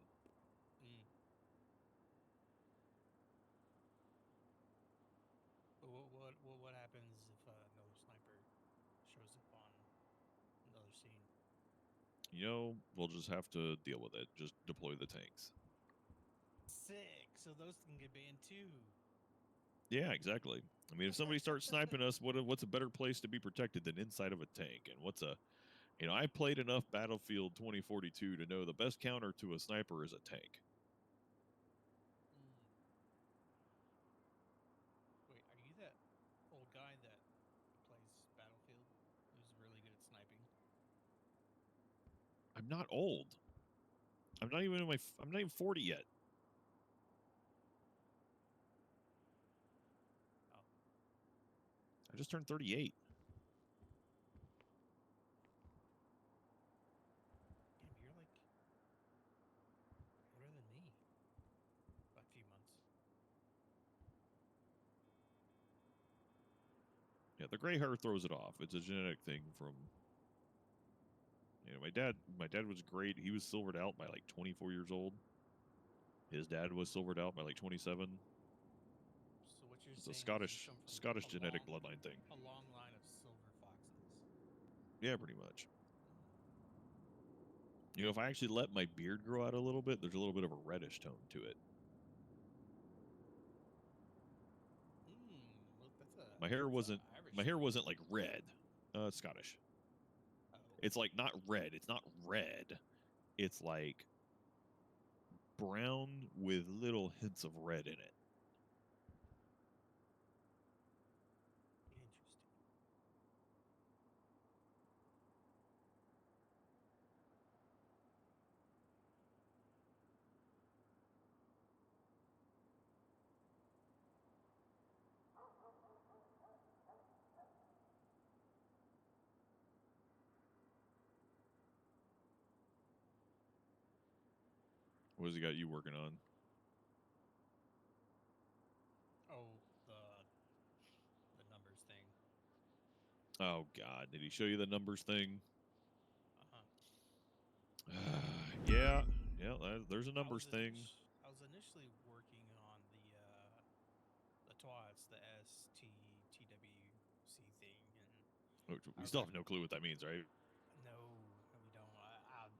Speaker 6: What happens if another sniper shows up on another scene?
Speaker 2: You know, we'll just have to deal with it. Just deploy the tanks.
Speaker 6: Sick. So those can get banned too.
Speaker 2: Yeah, exactly. I mean, if somebody starts sniping us, what's a better place to be protected than inside of a tank? And I played enough Battlefield 2042 to know the best counter to a sniper is a tank.
Speaker 6: Wait, are you that old guy that plays Battlefield who's really good at sniping?
Speaker 2: I'm not old. I'm not even 40 yet.
Speaker 6: Oh.
Speaker 2: I just turned 38.
Speaker 6: Damn, you're like older than me by a few months.
Speaker 2: Yeah, the gray hair throws it off. It's a genetic thing from. You know, my dad was great. He was silvered out by like 24 years old. His dad was silvered out by like 27.
Speaker 6: So what you're
Speaker 2: It's a
Speaker 6: saying is you come from
Speaker 2: Scottish
Speaker 6: a
Speaker 2: genetic
Speaker 6: long,
Speaker 2: bloodline thing.
Speaker 6: a long line of silver foxes.
Speaker 2: Yeah, pretty much. You know, if I actually let my beard grow out a little bit, there's a little bit of a reddish tone to it.
Speaker 6: Look,
Speaker 2: My hair wasn't
Speaker 6: Irish
Speaker 2: like red. Scottish.
Speaker 6: Oh.
Speaker 2: It's like not red. It's not red. It's like brown with little hints of red in it.
Speaker 6: Interesting.
Speaker 2: What has he got you working on?
Speaker 6: Oh, the numbers thing.
Speaker 2: Oh God, did he show you the numbers thing? Yeah, there's a numbers thing.
Speaker 6: I was initially working on the TWATs, the STTWC thing, and
Speaker 2: We still have no clue what that means, right?
Speaker 6: no, we don't.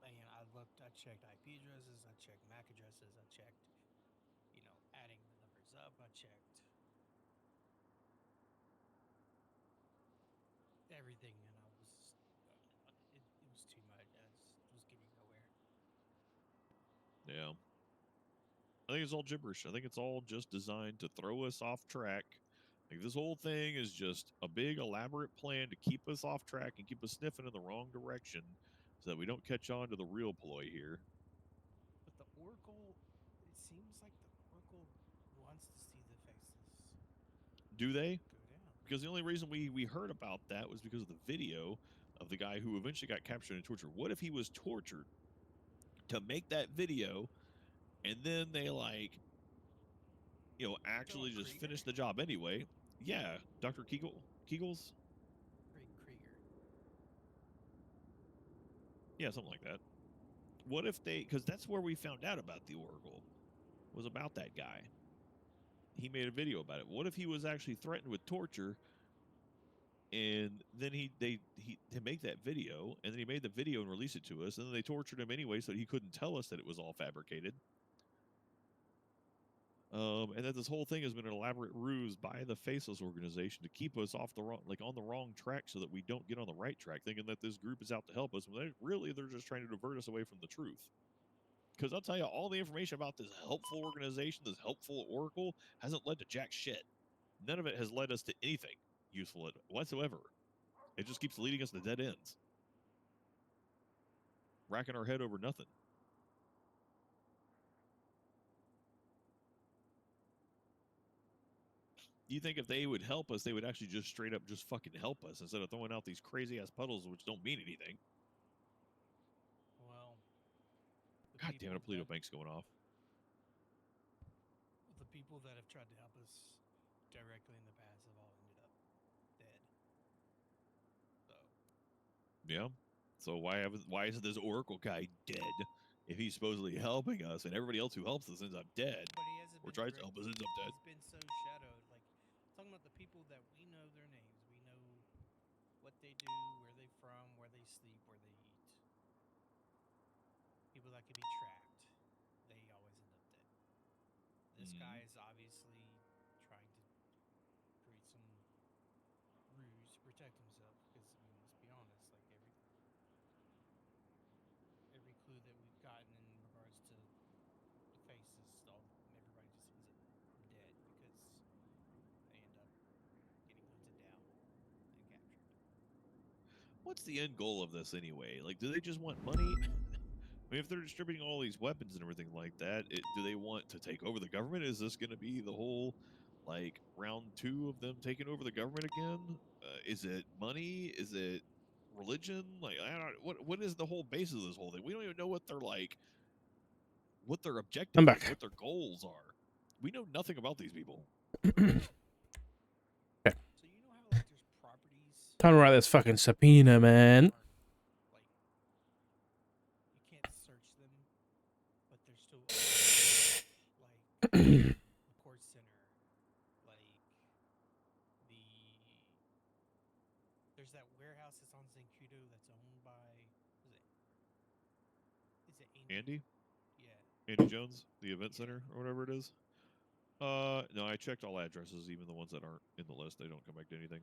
Speaker 6: I looked, I checked IP addresses, I checked MAC addresses, I checked, adding the numbers up, I checked everything, and it was too much. I just was getting nowhere.
Speaker 2: Yeah. I think it's all gibberish. I think it's all just designed to throw us off track. Like this whole thing is just a big elaborate plan to keep us off track and keep us sniffing in the wrong direction so that we don't catch on to the real ploy here.
Speaker 6: But the Oracle, it seems like the Oracle wants to see the Faceless
Speaker 2: Do they?
Speaker 6: go down.
Speaker 2: Because the only reason we heard about that was because of the video of the guy who eventually got captured and tortured. What if he was tortured to make that video and then they actually just finish the job anyway? Yeah, Dr. Kegels?
Speaker 6: Krieger.
Speaker 2: Yeah, something like that. What if because that's where we found out about the Oracle, was about that guy. He made a video about it. What if he was actually threatened with torture, and then he make that video, and then he made the video and released it to us, and then they tortured him anyway, so he couldn't tell us that it was all fabricated. And that this whole thing has been an elaborate ruse by the Faceless organization to keep us off the wrong, on the wrong track, so that we don't get on the right track, thinking that this group is out to help us. When they're just trying to divert us away from the truth. Because I'll tell you, all the information about this helpful organization, this helpful Oracle, hasn't led to jack shit. None of it has led us to anything useful whatsoever. It just keeps leading us to dead ends, racking our head over nothing. You think if they would help us, they would actually just straight up just fucking help us instead of throwing out these crazy ass puddles which don't mean anything.
Speaker 6: Well,
Speaker 2: God damn it, a Polito Bank's going off.
Speaker 6: The people that have tried to help us directly in the past have all ended up dead. So.
Speaker 2: Yeah. So why isn't this Oracle guy dead if he's supposedly helping us, and everybody else who helps us ends up dead?
Speaker 6: But he hasn't
Speaker 2: or tries to help us ends up dead.
Speaker 6: He's been so shadowed. Like, talking about the people that we know their names, we know what they do, where they from, where they sleep, where they eat. People that could be tracked, they always end up dead. This guy is obviously trying to create some ruse to protect himself, because, I mean, let's be honest, like every clue that we've gotten in regards to the Faces, everybody just ends up dead because they end up getting hunted down and captured.
Speaker 2: What's the end goal of this anyway? Like, do they just want money? I mean, if they're distributing all these weapons and everything like that, do they want to take over the government? Is this going to be the whole, round 2 of them taking over the government again? Is it money? Is it religion? Like, I don't. What is the whole basis of this whole thing? We don't even know what what their objectives, what their goals are. We know nothing about these people.
Speaker 1: Okay.
Speaker 6: So you know how there's properties.
Speaker 1: Time to write this fucking subpoena, man.
Speaker 6: You can't search them, but they're still the court center, there's that warehouse that's on Zancudo that's owned by is it
Speaker 2: Andy?
Speaker 6: Yeah.
Speaker 2: Andy Jones, the event center or whatever it is. No, I checked all addresses, even the ones that aren't in the list. They don't come back to anything.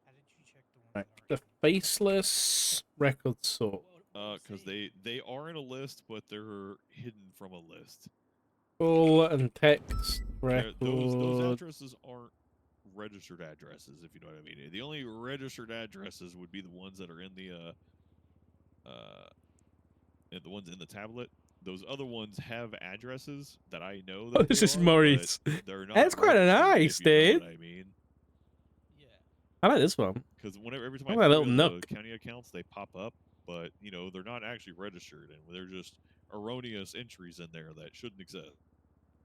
Speaker 6: How did you check the ones
Speaker 1: Right.
Speaker 6: that aren't?
Speaker 1: The Faceless record sort.
Speaker 2: Because they are in a list, but they're hidden from a list.
Speaker 1: Full and text record.
Speaker 2: Those addresses aren't registered addresses, if you know what I mean. The only registered addresses would be the ones that are in the ones in the tablet. Those other ones have addresses that I know that
Speaker 1: Oh, this is Maurice.
Speaker 2: They're not.
Speaker 1: That's quite nice, dude.
Speaker 2: I mean,
Speaker 6: yeah.
Speaker 1: I like this one.
Speaker 2: because every time
Speaker 1: I
Speaker 2: I
Speaker 1: like that
Speaker 2: go
Speaker 1: little
Speaker 2: to
Speaker 1: nook.
Speaker 2: the county accounts, they pop up, but you know they're not actually registered, and they're just erroneous entries in there that shouldn't exist.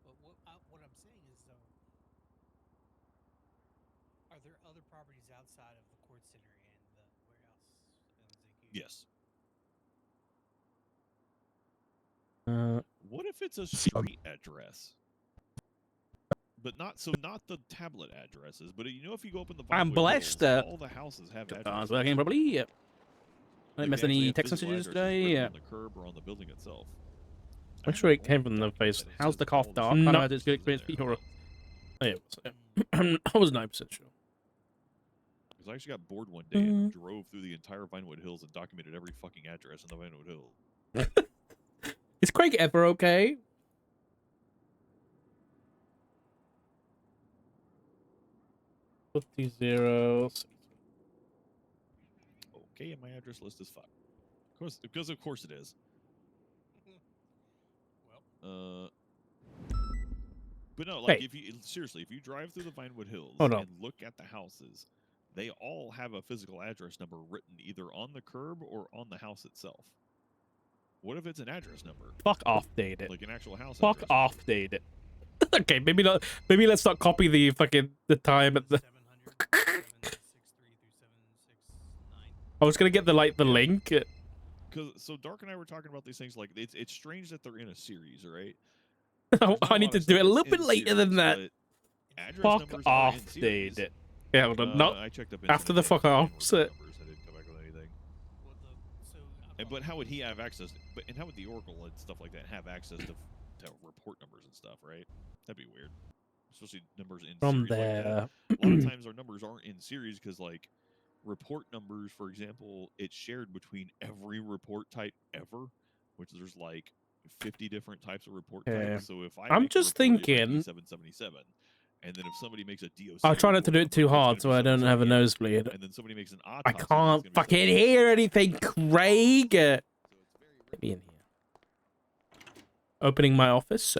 Speaker 6: But what I'm saying is though, are there other properties outside of the court center and the warehouse in ZQ?
Speaker 2: Yes.
Speaker 1: Uh,
Speaker 2: What if it's a street address? But not the tablet addresses, but you know if you go up in the
Speaker 1: I'm
Speaker 2: Vinewood
Speaker 1: blessed.
Speaker 2: Hills, all the houses have addresses.
Speaker 1: working properly. Yep. I
Speaker 2: Like,
Speaker 1: didn't miss
Speaker 2: they actually
Speaker 1: any
Speaker 2: have
Speaker 1: text
Speaker 2: physical
Speaker 1: messages
Speaker 2: addresses
Speaker 1: today.
Speaker 2: written
Speaker 1: Yeah.
Speaker 2: on the curb or on the building itself.
Speaker 1: I'm sure it came from the face. How's the cough, Dark? No, it's good experience for your. Oh, yeah, I was 9% sure.
Speaker 2: Because I actually got bored one day and drove through the entire Vinewood Hills and documented every fucking address in the Vinewood Hills.
Speaker 1: Is Craig ever okay?
Speaker 2: Okay, and my address list is 5. Of course, because of course it is.
Speaker 6: Well,
Speaker 2: But no, like
Speaker 1: Hey.
Speaker 2: if you seriously, if you drive through the Vinewood Hills
Speaker 1: Hold on.
Speaker 2: and look at the houses, they all have a physical address number written either on the curb or on the house itself. What if it's an address number?
Speaker 1: Fuck off, David.
Speaker 2: Like an actual house
Speaker 1: Fuck
Speaker 2: address
Speaker 1: off,
Speaker 2: number.
Speaker 1: David. Okay, maybe not. Maybe let's not copy the fucking the time at the.
Speaker 6: 700, 763 through 769.
Speaker 1: I was gonna get the
Speaker 2: Yeah.
Speaker 1: link.
Speaker 2: So Dark and I were talking about these things like it's strange that they're in a series, right?
Speaker 1: I need to do it a little bit later than that.
Speaker 2: Address
Speaker 1: Fuck
Speaker 2: numbers are in
Speaker 1: off,
Speaker 2: series.
Speaker 1: David. Yeah, hold on. No,
Speaker 2: I checked up
Speaker 1: after the
Speaker 2: incident
Speaker 1: fuck off.
Speaker 2: numbers.
Speaker 1: So,
Speaker 2: I didn't come back with anything.
Speaker 6: Well, so
Speaker 2: But how would he have access? And how would the Oracle and stuff like that have access to report numbers and stuff? Right? That'd be weird. Especially numbers in
Speaker 1: from
Speaker 2: series like that.
Speaker 1: there.
Speaker 2: A lot of times our numbers aren't in series because like report numbers, for example, it's shared between every report type ever, which there's like 50 different types of report
Speaker 1: Okay.
Speaker 2: types. So if I
Speaker 1: I'm
Speaker 2: make a
Speaker 1: just
Speaker 2: report, it might be
Speaker 1: thinking-
Speaker 2: 777, and then if somebody makes a DOC,
Speaker 1: I'll try not to do it
Speaker 2: report
Speaker 1: too
Speaker 2: number, it's
Speaker 1: hard
Speaker 2: gonna
Speaker 1: so
Speaker 2: be
Speaker 1: I don't have a
Speaker 2: 778,
Speaker 1: nosebleed.
Speaker 2: and then somebody makes an
Speaker 1: I
Speaker 2: autopsy,
Speaker 1: can't
Speaker 2: it's gonna be
Speaker 1: fucking
Speaker 2: 777.
Speaker 1: hear anything, Craig. Get me in here. Opening my office.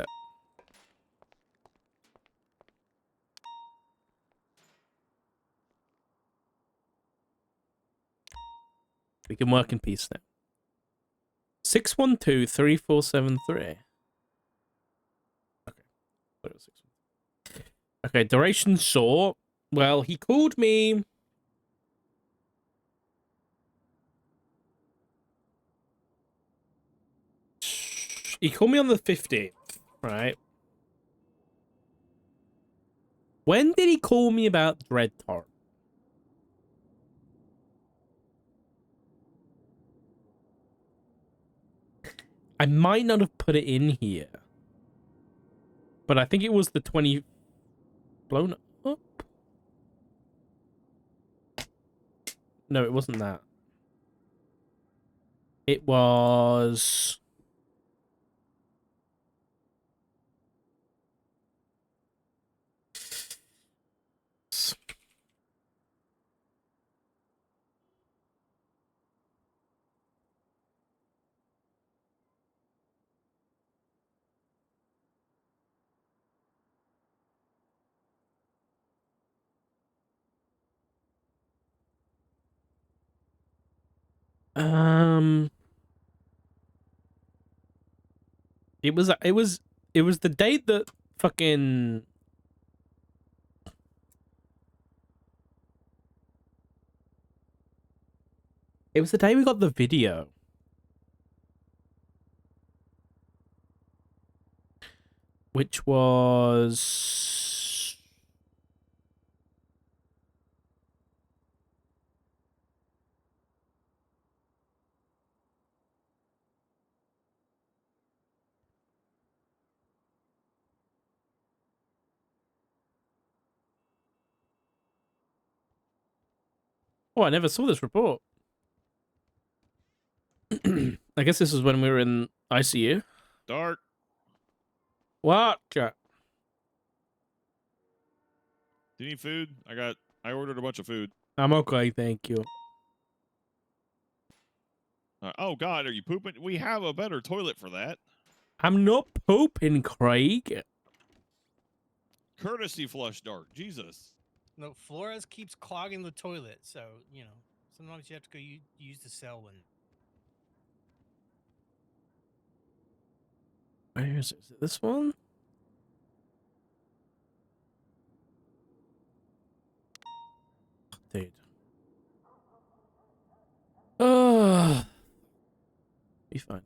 Speaker 1: We can work in peace now. 612-3473. Okay. Okay, duration saw. Well, he called me. He called me on the 15th, right? When did he call me about Dread Torrent? I might not have put it in here. But I think it was the 20... Blown up? No, it wasn't that. It was... It was the date that fucking... It was the day we got the video. Which was... Oh, I never saw this report. I guess this is when we were in ICU.
Speaker 2: Dark.
Speaker 1: What? Chat?
Speaker 2: Do you need food? I ordered a bunch of food.
Speaker 1: I'm okay, thank you.
Speaker 2: Oh God, are you pooping? We have a better toilet for that.
Speaker 1: I'm not pooping, Craig.
Speaker 2: Courtesy flush, Dark. Jesus.
Speaker 6: No, Flores keeps clogging the toilet, so you know sometimes you have to go use the cell one.
Speaker 1: Where is it? Is it this one? Dude. Oh, be fine.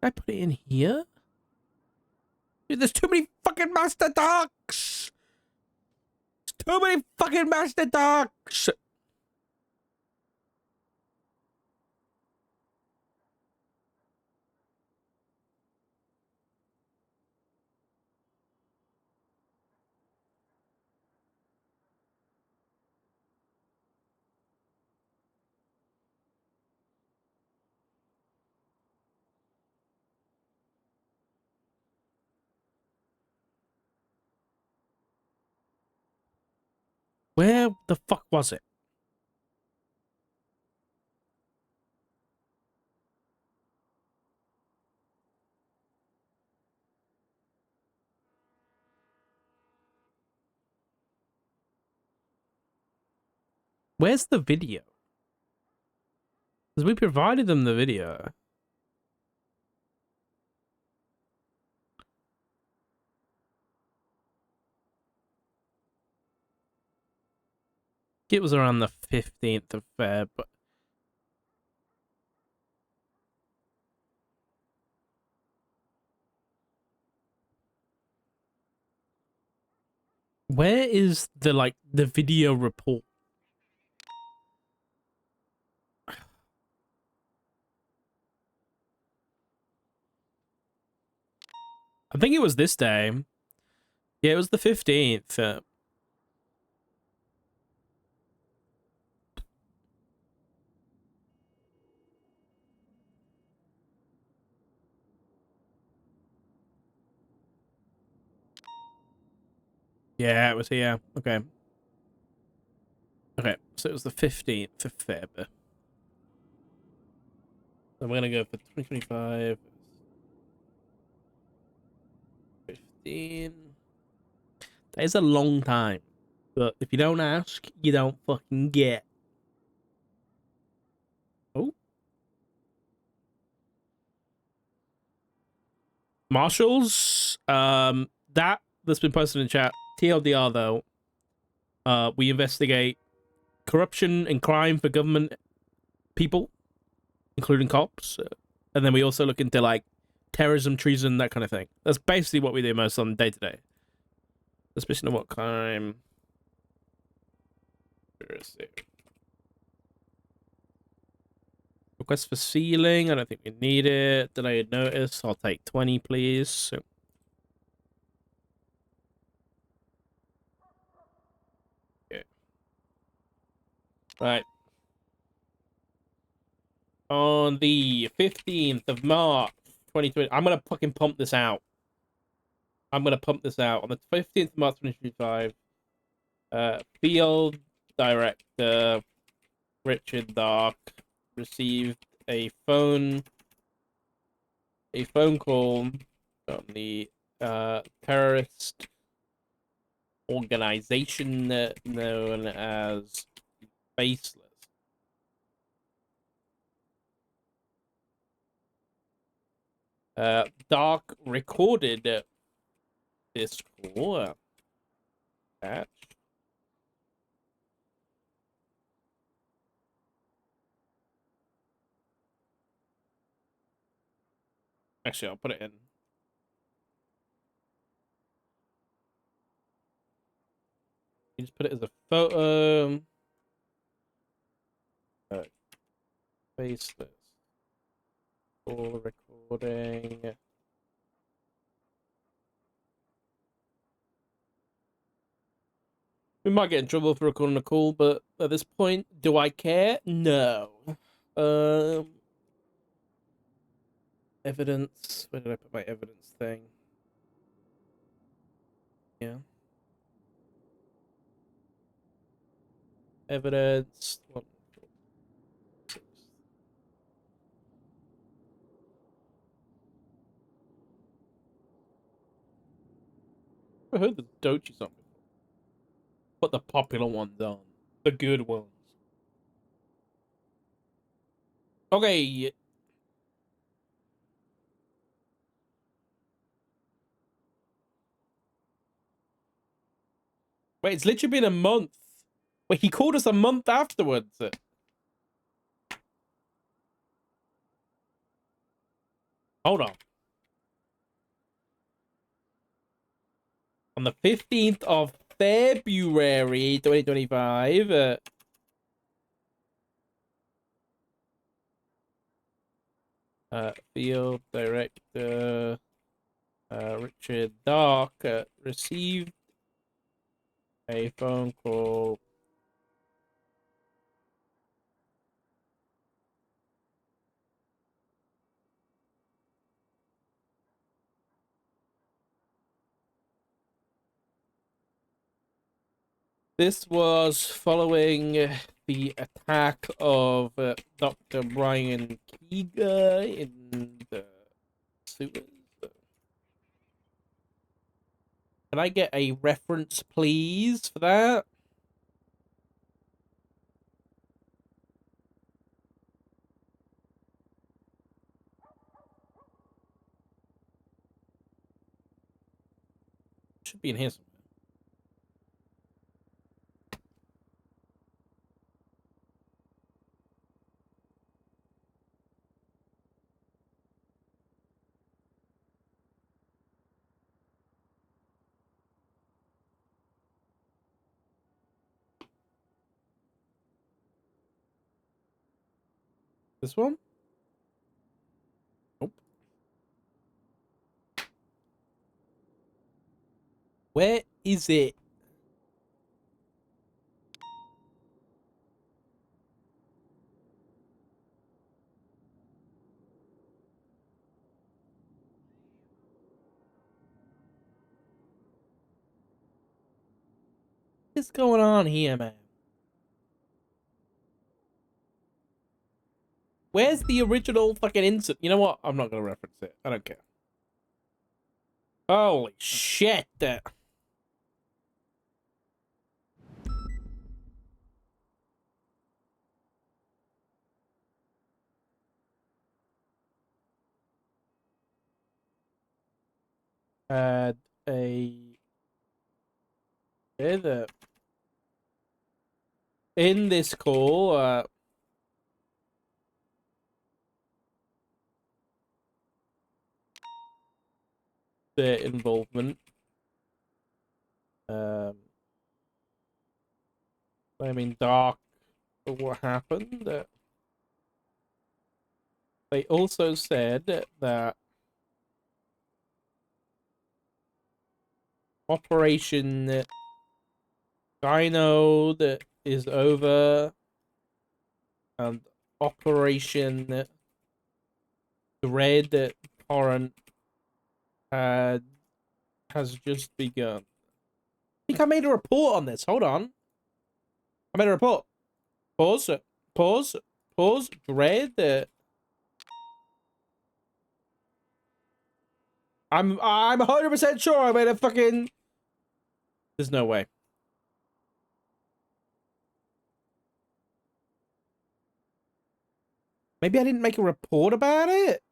Speaker 1: Did I put it in here? Dude, there's too many fucking master docs. There's too many fucking master docs. Where the fuck was it? Where's the video? Because we provided them the video. It was around the 15th of Feb. Where is the, like, the video report? I think it was this day. Yeah, it was the 15th. Yeah, it was here. Okay. Okay, so it was the 15th of Feb. So we're going to go for 2025. 15. That is a long time. But if you don't ask, you don't fucking get. Oh. Marshals. That's been posted in chat. TLDR though. We investigate corruption and crime for government people, including cops. And then we also look into like terrorism, treason, that kind of thing. That's basically what we do most on day to day. Suspicion of what crime? Where is it? Request for sealing. I don't think we need it. Delayed notice. I'll take 20, please. Okay. Right. On the 15th of March, 2020. I'm going to fucking pump this out. I'm going to pump this out. On the 15th of March, 2025, Field Director Richard Dark received a phone call from the terrorist organization known as Faceless. Dark recorded this call. Patch. Actually, I'll put it in. You just put it as a photo. Faceless. Call recording. We might get in trouble for recording a call, but at this point, do I care? No. Evidence. Where did I put my evidence thing? Yeah. Evidence. One, four, six. I heard the Dochi song before. Put the popular ones on. The good ones. Okay. Wait, it's literally been a month. Wait, he called us a month afterwards. Hold on. On the 15th of February 2025. Field Director Richard Dark received a phone call. This was following the attack of Dr. Brian Keeger in the sewers. Can I get a reference, please, for that? Should be in here somewhere. This one? Nope. Where is it? What's going on here, man? Where's the original fucking incident? You know what? I'm not gonna reference it. I don't care. Holy shit. Had a in this call, their involvement. I mean, dark for what happened. They also said that Operation Dino that is over and Operation Dread Torrent has just begun. I think I made a report on this. Hold on. I made a report. Pause. Pause. Pause. Dread. I'm 100% sure I made a fucking. There's no way. Maybe I didn't make a report about it,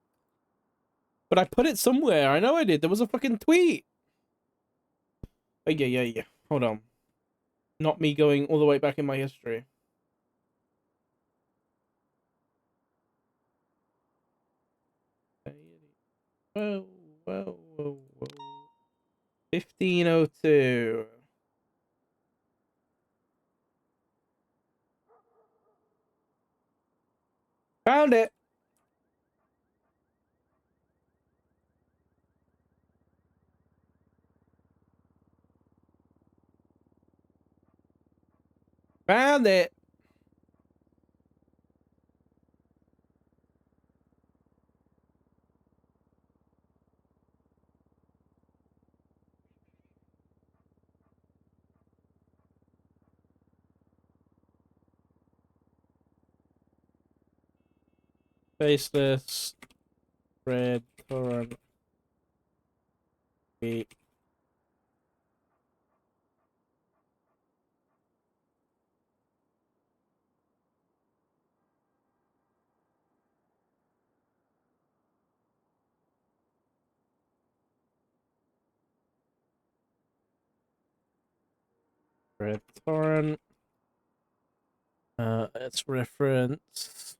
Speaker 1: but I put it somewhere. I know I did. There was a fucking tweet. Oh, yeah. Hold on. Not me going all the way back in my history. Whoa. 1502. Found it. Found it. Faceless. Red. Torrent. Red torrent. Let's reference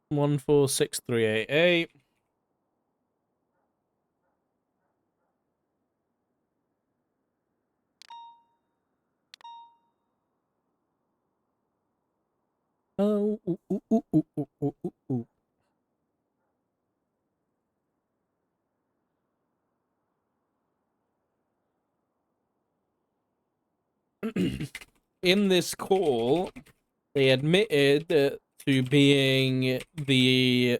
Speaker 1: 146388. Oh, ooh, ooh, ooh, ooh, ooh, ooh, ooh, ooh. In this call, they admitted to being the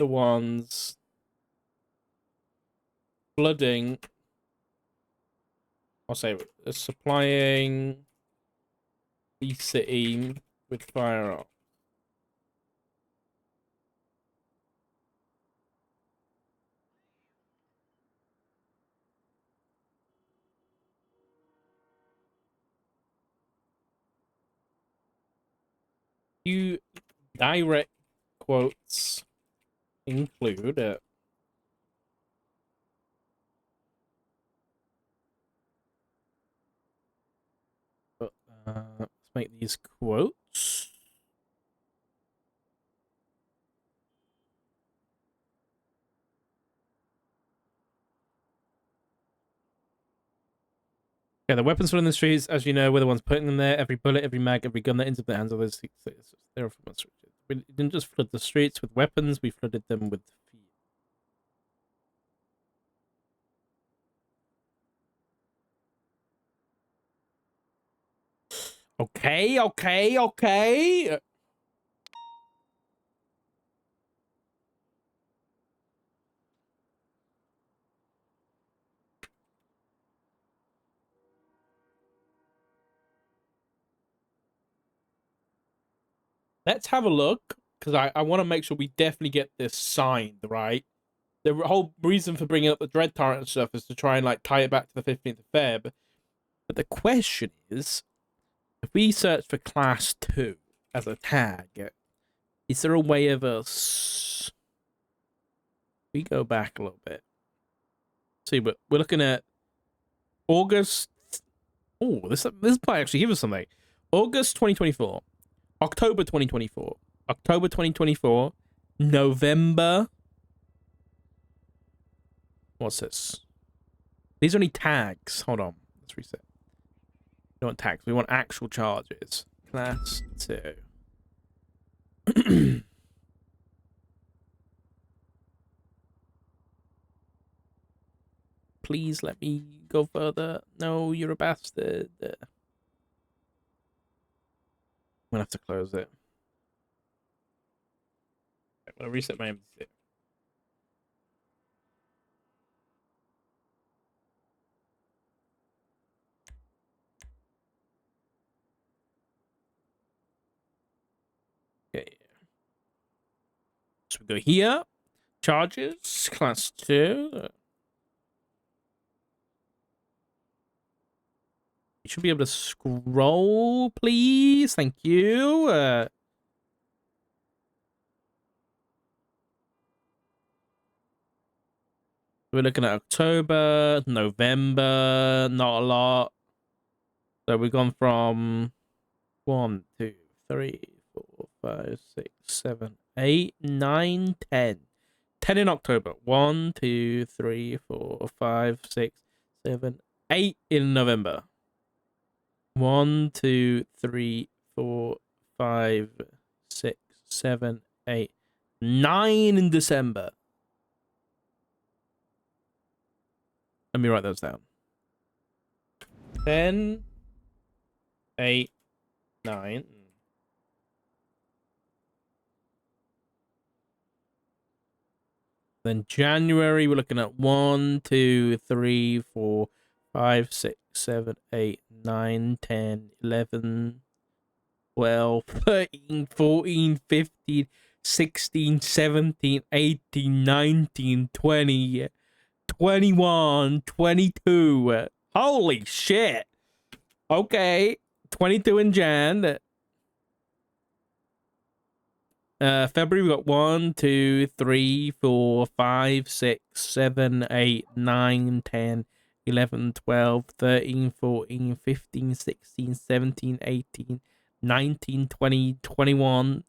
Speaker 1: ones flooding, I'll say, supplying the city with firearms. You direct quotes include let's make these quotes. Yeah, the weapons from the streets, as you know, we're the ones putting them there. Every bullet, every mag, every gun that enters the hands of those they're from us. We didn't just flood the streets with weapons, we flooded them with fear. Okay, okay, okay. Let's have a look, because I want to make sure we definitely get this signed, right? The whole reason for bringing up the Dread Turret and stuff is to try and like tie it back to the 15th of Feb. But the question is, if we search for Class 2 as a tag, is there a way of us... We go back a little bit. See, but we're looking at August... Oh, this might actually give us something. August 2024. October 2024. October 2024. November... What's this? These are only tags. Hold on. Let's reset. We don't want tags. We want actual charges. Class 2. Please let me go further. No, you're a bastard. I'm gonna have to close it. I'm gonna reset my MDC. Okay. So we go here. Charges. Class 2. You should be able to scroll, please. Thank you. We're looking at October, November, not a lot. So we've gone from 1, 2, 3, 4, 5, 6, 7, 8, 9, 10. 10 in October. 1, 2, 3, 4, 5, 6, 7, 8 in November. 1, 2, 3, 4, 5, 6, 7, 8, 9 in December. Let me write those down. 10, 8, 9. Then January, we're looking at 1, 2, 3, 4, 5, 6, 7, 8, 9, 10, 11, 12, 13, 14, 15, 16, 17, 18, 19, 20, 21, 22. Holy shit. Okay. 22 in Jan. February we got 1, 2, 3, 4, 5, 6, 7, 8, 9, 10, 11, 12, 13, 14, 15, 16, 17, 18, 19, 20, 21.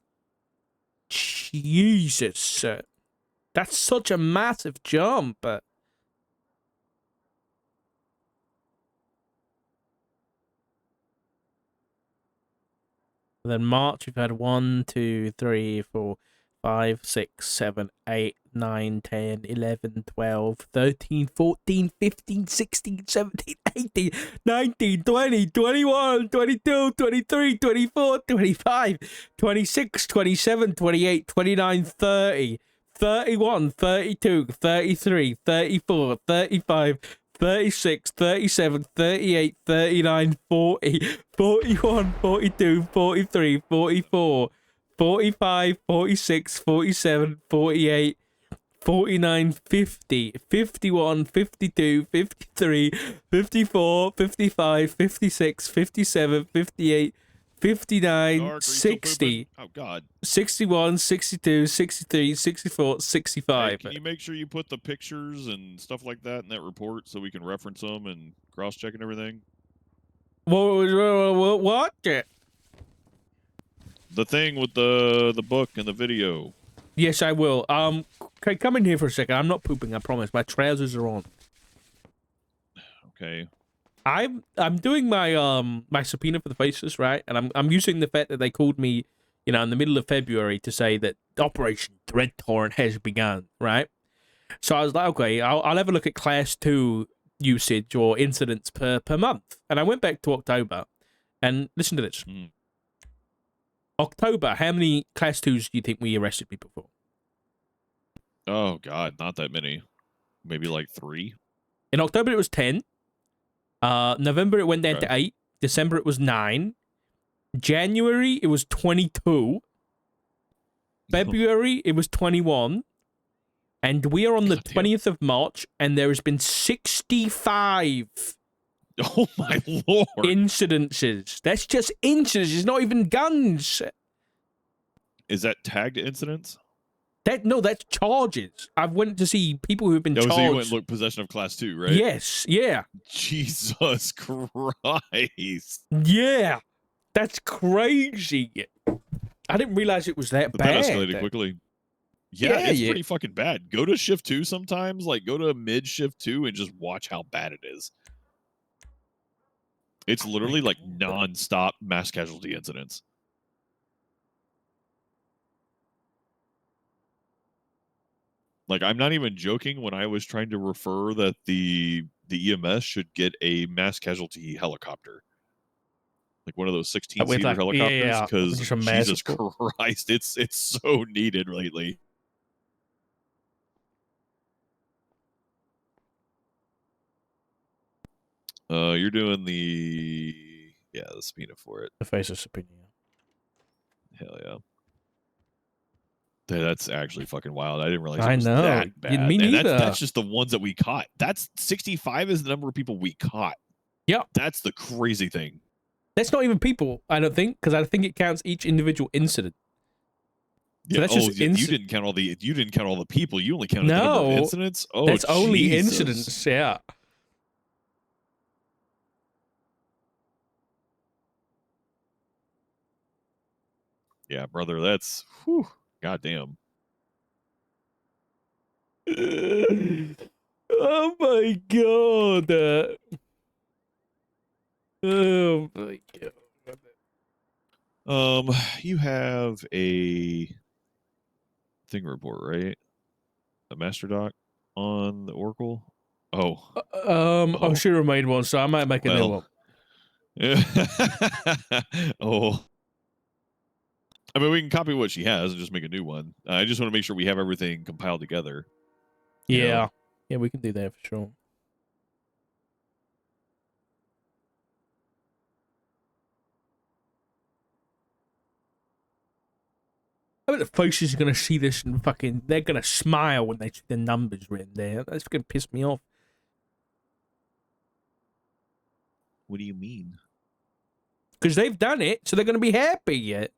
Speaker 1: Jesus. That's such a massive jump. Then March, we've had 1, 2, 3, 4, 5, 6, 7, 8, 9, 10, 11, 12, 13, 14, 15, 16, 17, 18, 19, 20, 21, 22, 23, 24, 25, 26, 27, 28, 29, 30, 31, 32, 33, 34, 35, 36, 37, 38, 39, 40, 41, 42, 43, 44, 45, 46, 47, 48, 49, 50, 51, 52, 53, 54, 55, 56, 57, 58, 59,
Speaker 2: Dark, are you still
Speaker 1: 60,
Speaker 2: pooping? Oh God.
Speaker 1: 61, 62, 63, 64,
Speaker 2: Hey,
Speaker 1: 65.
Speaker 2: can you make sure you put the pictures and stuff like that in that report so we can reference them and cross-check and everything?
Speaker 1: What?
Speaker 2: The thing with the book and the video.
Speaker 1: Yes, I will. Okay, come in here for a second. I'm not pooping, I promise. My trousers are on.
Speaker 2: Okay.
Speaker 1: I'm doing my my subpoena for the Faceless, right? And I'm using the fact that they called me, you know, in the middle of February to say that Operation Threat Torrent has begun, right? So I was like, okay, I'll have a look at Class 2 usage or incidents per month. And I went back to October, and listen to this.
Speaker 2: Mm.
Speaker 1: October, how many Class 2s do you think we arrested people for?
Speaker 2: Oh God, not that many. Maybe like 3.
Speaker 1: In October, it was 10. November, it went down
Speaker 2: Okay.
Speaker 1: to 8. December, it was 9. January, it was 22. February, it was 21. And we are on the
Speaker 2: Goddamn.
Speaker 1: 20th of March, and there has been 65
Speaker 2: Oh my Lord.
Speaker 1: incidences. That's just incidents. It's not even guns.
Speaker 2: Is that tagged incidents?
Speaker 1: No, that's charges. I've went to see people who have been
Speaker 2: Oh,
Speaker 1: charged.
Speaker 2: so you went and looked possession of class 2, right?
Speaker 1: Yes, yeah.
Speaker 2: Jesus Christ.
Speaker 1: Yeah. That's crazy. I didn't realize it was that
Speaker 2: But
Speaker 1: bad.
Speaker 2: that escalated quickly. Yeah,
Speaker 1: Yeah,
Speaker 2: it's
Speaker 1: yeah.
Speaker 2: pretty fucking bad. Go to shift 2 sometimes, like go to mid shift 2 and just watch how bad it is. It's literally like non-stop mass casualty incidents. Like, I'm not even joking when I was trying to refer that the EMS should get a mass casualty helicopter. Like one of those 16-seater
Speaker 1: Like,
Speaker 2: helicopters,
Speaker 1: yeah,
Speaker 2: because
Speaker 1: just a
Speaker 2: Jesus
Speaker 1: massive-
Speaker 2: Christ, it's so needed lately. You're doing the subpoena for it.
Speaker 1: The Faceless opinion.
Speaker 2: Hell yeah. That's actually fucking wild. I didn't realize
Speaker 1: I
Speaker 2: it was
Speaker 1: know.
Speaker 2: that bad.
Speaker 1: Me
Speaker 2: And
Speaker 1: neither.
Speaker 2: that's just the ones that we caught. That's 65 is the number of people we caught.
Speaker 1: Yep.
Speaker 2: That's the crazy thing.
Speaker 1: That's not even people, I don't think, because I think it counts each individual incident. So
Speaker 2: Yeah.
Speaker 1: that's just
Speaker 2: you didn't count all the people. You only counted the number
Speaker 1: No,
Speaker 2: of incidents. Oh,
Speaker 1: that's only
Speaker 2: Jesus.
Speaker 1: incidents. Yeah.
Speaker 2: Yeah, brother. That's whew, goddamn.
Speaker 1: Oh my god. Oh my god.
Speaker 2: You have a thing report, right? A master doc on the Oracle. Oh,
Speaker 1: I should have made one, so I might make a new one.
Speaker 2: Yeah. Oh. I mean, we can copy what she has and just make a new one. I just want to make sure we have everything compiled together. you know?
Speaker 1: Yeah. Yeah, we can do that for sure. I bet the Faces are going to see this and fucking, they're going to smile when they see the numbers written there. That's going to piss me off.
Speaker 2: What do you mean?
Speaker 1: Because they've done it, so they're going to be happy.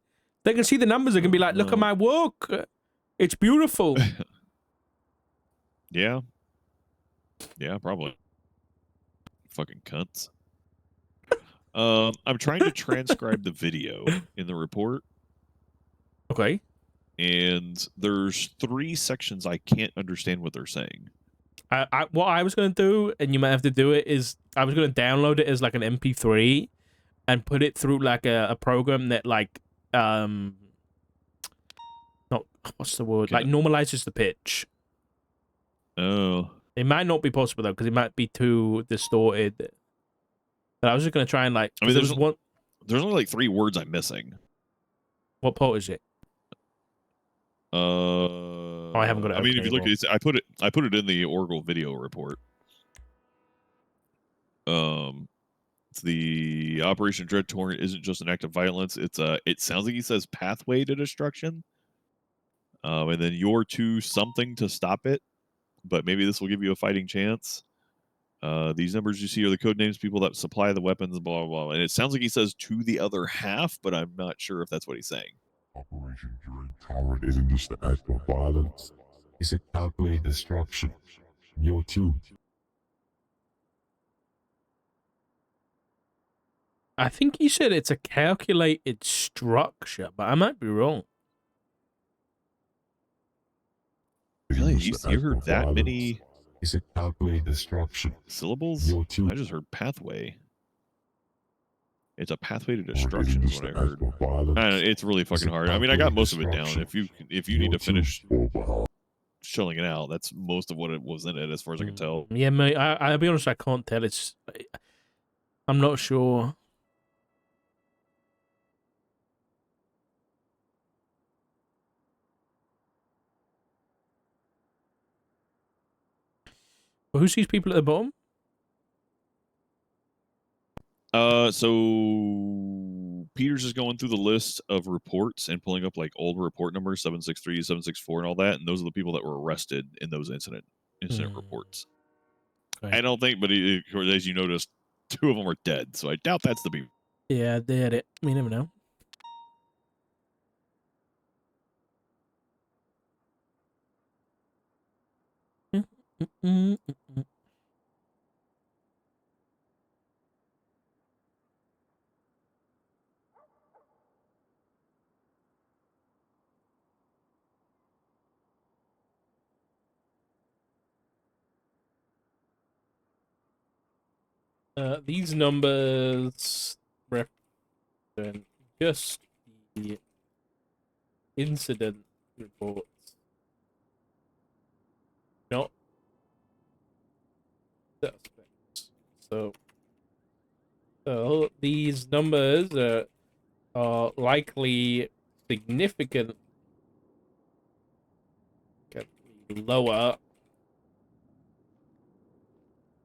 Speaker 1: They can see the numbers. They can be like, look at my work. It's beautiful.
Speaker 2: Yeah. Yeah, probably. Fucking cunts. I'm trying to transcribe the video in the report,
Speaker 1: Okay.
Speaker 2: and there's 3 sections I can't understand what they're saying.
Speaker 1: What I was going to do, and you might have to do it, is I was going to download it as like an MP3 and put it through like a program that like, not, what's the word? Like normalizes the pitch.
Speaker 2: Oh.
Speaker 1: It might not be possible though, because it might be too distorted. But I was just going to try and like,
Speaker 2: I mean,
Speaker 1: there's
Speaker 2: only like 3 words I'm missing.
Speaker 1: What port is it? I haven't got it.
Speaker 2: I mean, if you look
Speaker 1: anymore.
Speaker 2: at it, I put it in the Oracle video report. It's the Operation Dread Torrent isn't just an act of violence. It sounds like he says pathway to destruction. And then you're to something to stop it, but maybe this will give you a fighting chance. These numbers you see are the code names, people that supply the weapons, blah, blah, blah. And it sounds like he says to the other half, but I'm not sure if that's what he's saying.
Speaker 4: Operation Dread Torrent isn't just an act of violence. It's a calculated destruction. You're too.
Speaker 1: I think he said it's a calculated structure, but I might be wrong.
Speaker 2: Really? You heard that many
Speaker 4: It's a calculated destruction.
Speaker 2: syllables?
Speaker 4: You're too.
Speaker 2: I just heard pathway. It's a pathway to destruction is what I heard. I don't know, it's really fucking hard. I mean, I got most of it down. If you need to finish shilling it out, that's most of what it was in it, as far as I can tell.
Speaker 1: Yeah, mate. I'll be honest. I can't tell. I'm not sure. Well, who's these people at the bottom?
Speaker 2: So Peters is going through the list of reports and pulling up like old report numbers 763, 764, and all that, and those are the people that were arrested in those incident reports. Okay. I don't think, but as you noticed, 2 of them are dead, so I doubt that's the people.
Speaker 1: Yeah, they had it. You never know. These numbers represent just the incident reports, not suspects. So these numbers are likely significantly lower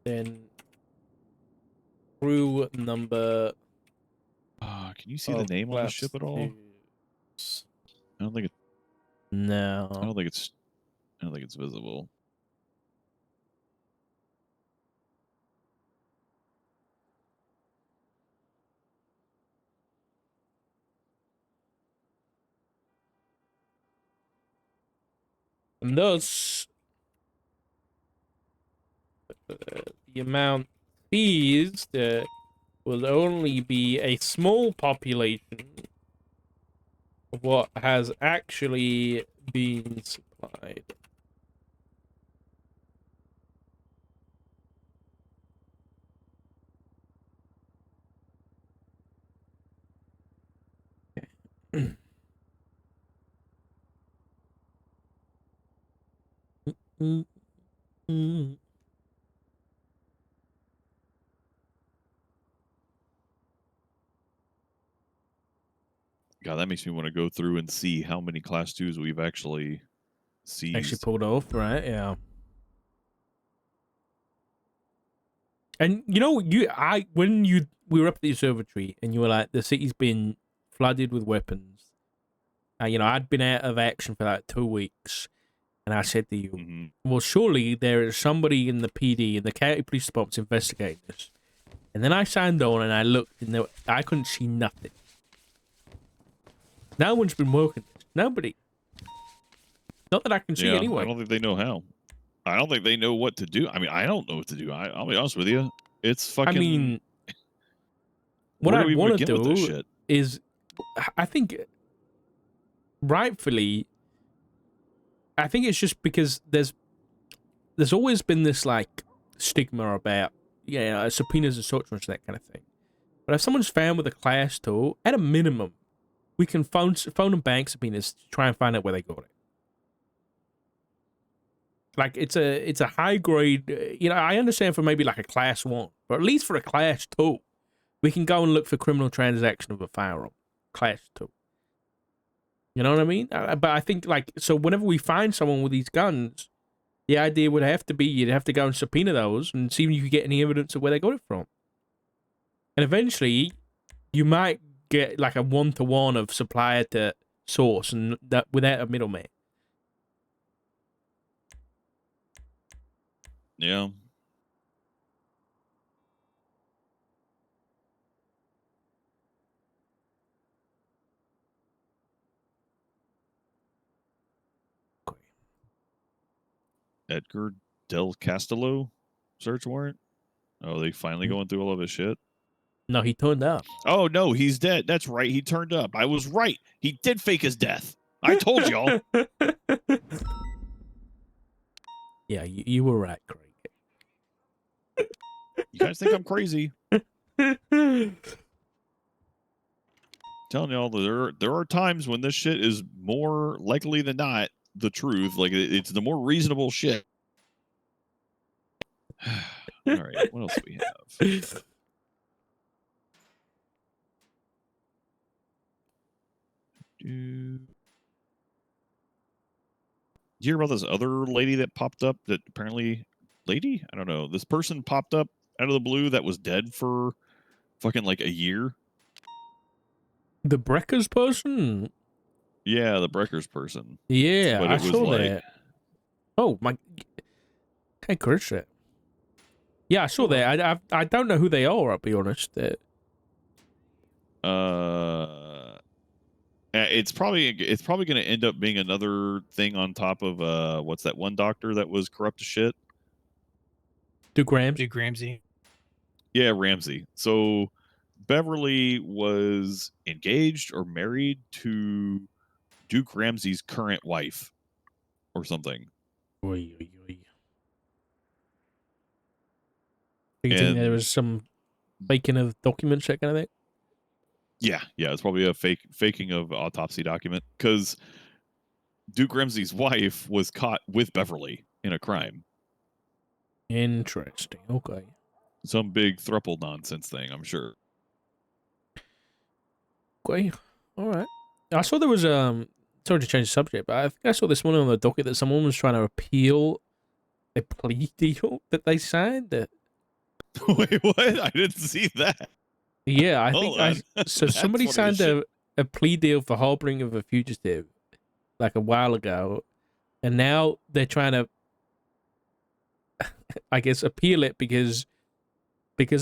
Speaker 1: than crew number.
Speaker 2: Can you see the name on the ship at all? I don't think it.
Speaker 1: No.
Speaker 2: I don't think it's visible.
Speaker 1: And thus, the amount seized will only be a small population of what has actually been supplied.
Speaker 2: God, that makes me want to go through and see how many Class 2s we've actually seized.
Speaker 1: Actually pulled off, right? Yeah. And you know, when we were up at the observatory and you were like, the city's been flooded with weapons. You know, I'd been out of action for like 2 weeks, and I said to you, well, surely there is somebody in the PD and the county police department's investigating this. And then I signed on and I looked, and I couldn't see nothing. No one's been working this. Nobody. Not that I can see
Speaker 2: Yeah,
Speaker 1: anyway.
Speaker 2: I don't think they know how. I don't think they know what to do. I mean, I don't know what to do. I'll be honest with you. It's fucking.
Speaker 1: I mean, what
Speaker 2: where do
Speaker 1: I'd
Speaker 2: we
Speaker 1: want to
Speaker 2: begin with this
Speaker 1: do
Speaker 2: shit?
Speaker 1: is, I think, rightfully, I think it's just because there's always been this like stigma about subpoenas and such and that kind of thing. But if someone's found with a class tool, at a minimum, we can phone and bank subpoenas to try and find out where they got it. Like it's a high grade. I understand for maybe like a class 1, but at least for a class 2, we can go and look for criminal transaction of a firearm, class 2. You know what I mean? But I think so whenever we find someone with these guns, the idea would have to be you'd have to go and subpoena those and see if you could get any evidence of where they got it from. And eventually, you might get like a 1-to-1 of supplier to source, and that without a middleman.
Speaker 2: Yeah. Edgar Del Castillo search warrant. Oh, they finally going through all of his shit.
Speaker 1: No, he turned up.
Speaker 2: Oh no, he's dead. That's right. He turned up. I was right. He did fake his death. I told y'all.
Speaker 1: Yeah, you were right, Craig.
Speaker 2: You guys think I'm crazy? Telling y'all there are times when this shit is more likely than not the truth. Like it's the more reasonable shit. All right, what else do we have? Did you hear about this other lady that popped up? That apparently, lady, I don't know. This person popped up out of the blue that was dead for fucking like a year.
Speaker 1: The Breckers person?
Speaker 2: Yeah, the Breckers person.
Speaker 1: Yeah,
Speaker 2: But
Speaker 1: I
Speaker 2: it was
Speaker 1: saw
Speaker 2: like,
Speaker 1: that. Oh my! Can't curse that. Yeah, I saw that. I don't know who they are. I'll be honest.
Speaker 2: it's probably going to end up being another thing on top of what's that one doctor that was corrupt as shit?
Speaker 1: Duke Ramsey.
Speaker 6: Duke Ramsey.
Speaker 2: Yeah, Ramsey. So Beverly was engaged or married to Duke Ramsey's current wife or something.
Speaker 1: Oy, oy, oy. Do you think there was some faking of documents, that kind of thing?
Speaker 2: Yeah, it's probably a faking of autopsy document because Duke Ramsey's wife was caught with Beverly in a crime.
Speaker 1: Interesting. Okay.
Speaker 2: Some big thruple nonsense thing, I'm sure.
Speaker 1: Okay. All right. I saw there was sorry to change the subject, but I think I saw this one on the docket that someone was trying to appeal a plea deal that they signed.
Speaker 2: Wait, what? I didn't see that.
Speaker 1: Yeah, I
Speaker 2: Hold
Speaker 1: think
Speaker 2: on.
Speaker 1: so.
Speaker 2: That's
Speaker 1: Somebody
Speaker 2: funny as
Speaker 1: signed a plea deal for harboring of a fugitive like a while ago, and now they're trying to, I guess, appeal it because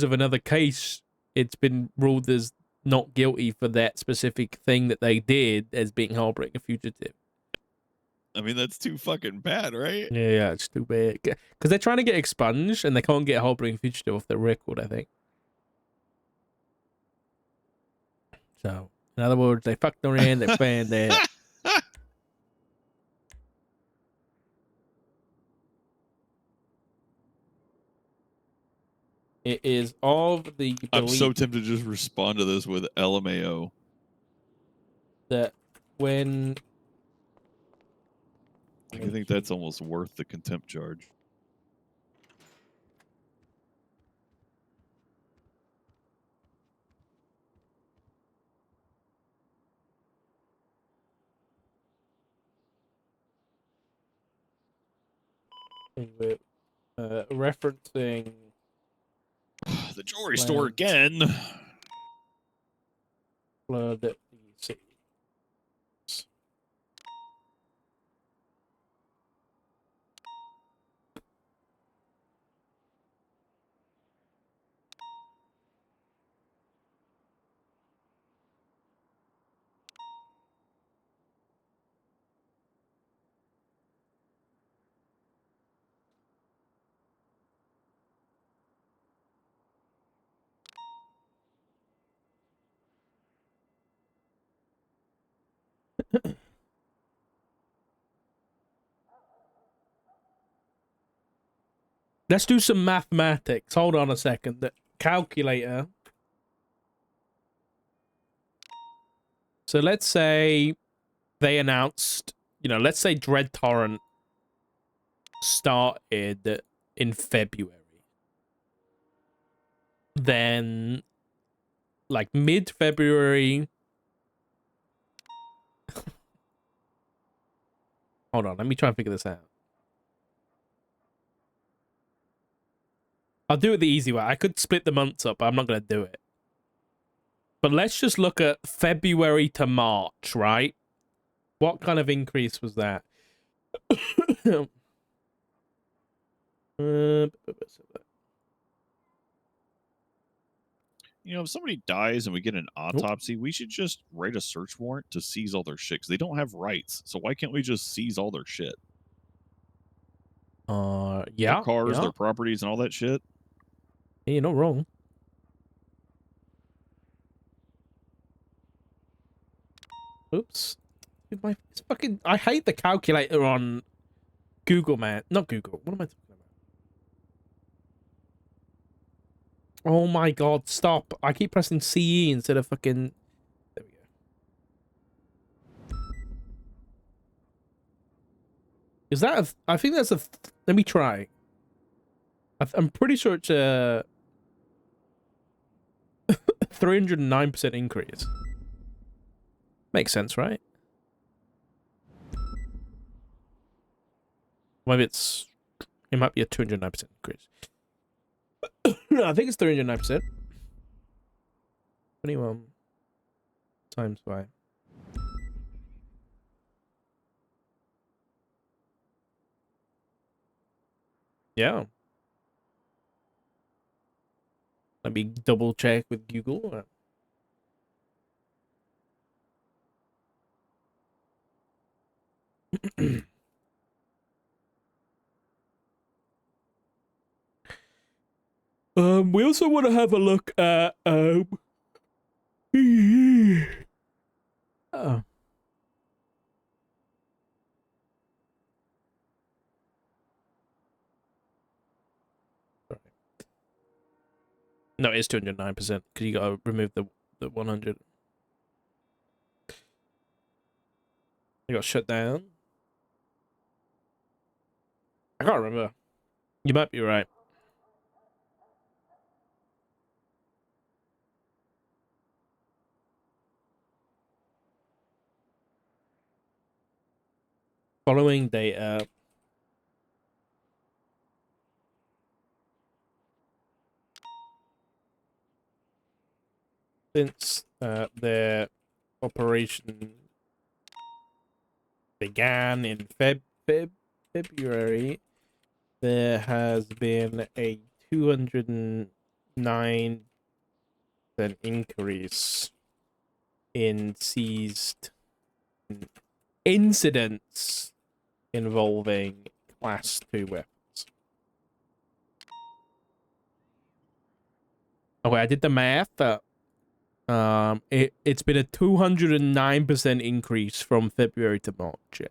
Speaker 1: of another case. It's been ruled as not guilty for that specific thing that they did as being harboring a fugitive.
Speaker 2: I mean, that's too fucking bad, right?
Speaker 1: Yeah, it's too bad because they're trying to get expunged and they can't get harboring a fugitive off their record, I think. So, in other words, they fucked around, they found that. It is of the belief
Speaker 2: I'm so tempted to just respond to this with LMAO.
Speaker 1: that when...
Speaker 2: I think that's almost worth the contempt charge.
Speaker 1: referencing
Speaker 2: The jewelry store again.
Speaker 1: flood the city. Let's do some mathematics. Hold on a second. The calculator. So let's say they announced, let's say Dread Torrent started in February. Then, like mid-February. Hold on, let me try and figure this out. I'll do it the easy way. I could split the months up, but I'm not going to do it. But let's just look at February to March, right? What kind of increase was that?
Speaker 2: If somebody dies and we get an autopsy, we should just write a search warrant to seize all their shit, because they don't have rights. So why can't we just seize all their shit?
Speaker 1: Yeah.
Speaker 2: Their cars,
Speaker 1: yeah.
Speaker 2: their properties, and all that shit.
Speaker 1: Hey, you're not wrong. Oops. Dude, it's fucking... I hate the calculator on Google, man. Not Google. What am I talking about? Oh my god, stop. I keep pressing CE instead of fucking... There we go. Is that a... I think that's a... Let me try. I'm pretty sure it's a... 309% increase. Makes sense, right? Maybe it's... It might be a 209% increase. No, I think it's 309%. 21 times 5. Yeah. Let me double check with Google. We also want to have a look at oh. Sorry. No, it's 209% because you got to remove the 100. It got shut down. I can't remember. You might be right. Following data. Since their operation began in February, there has been a 209% increase in seized incidents involving Class 2 weapons. Okay, I did the math. It's been a 209% increase from February to March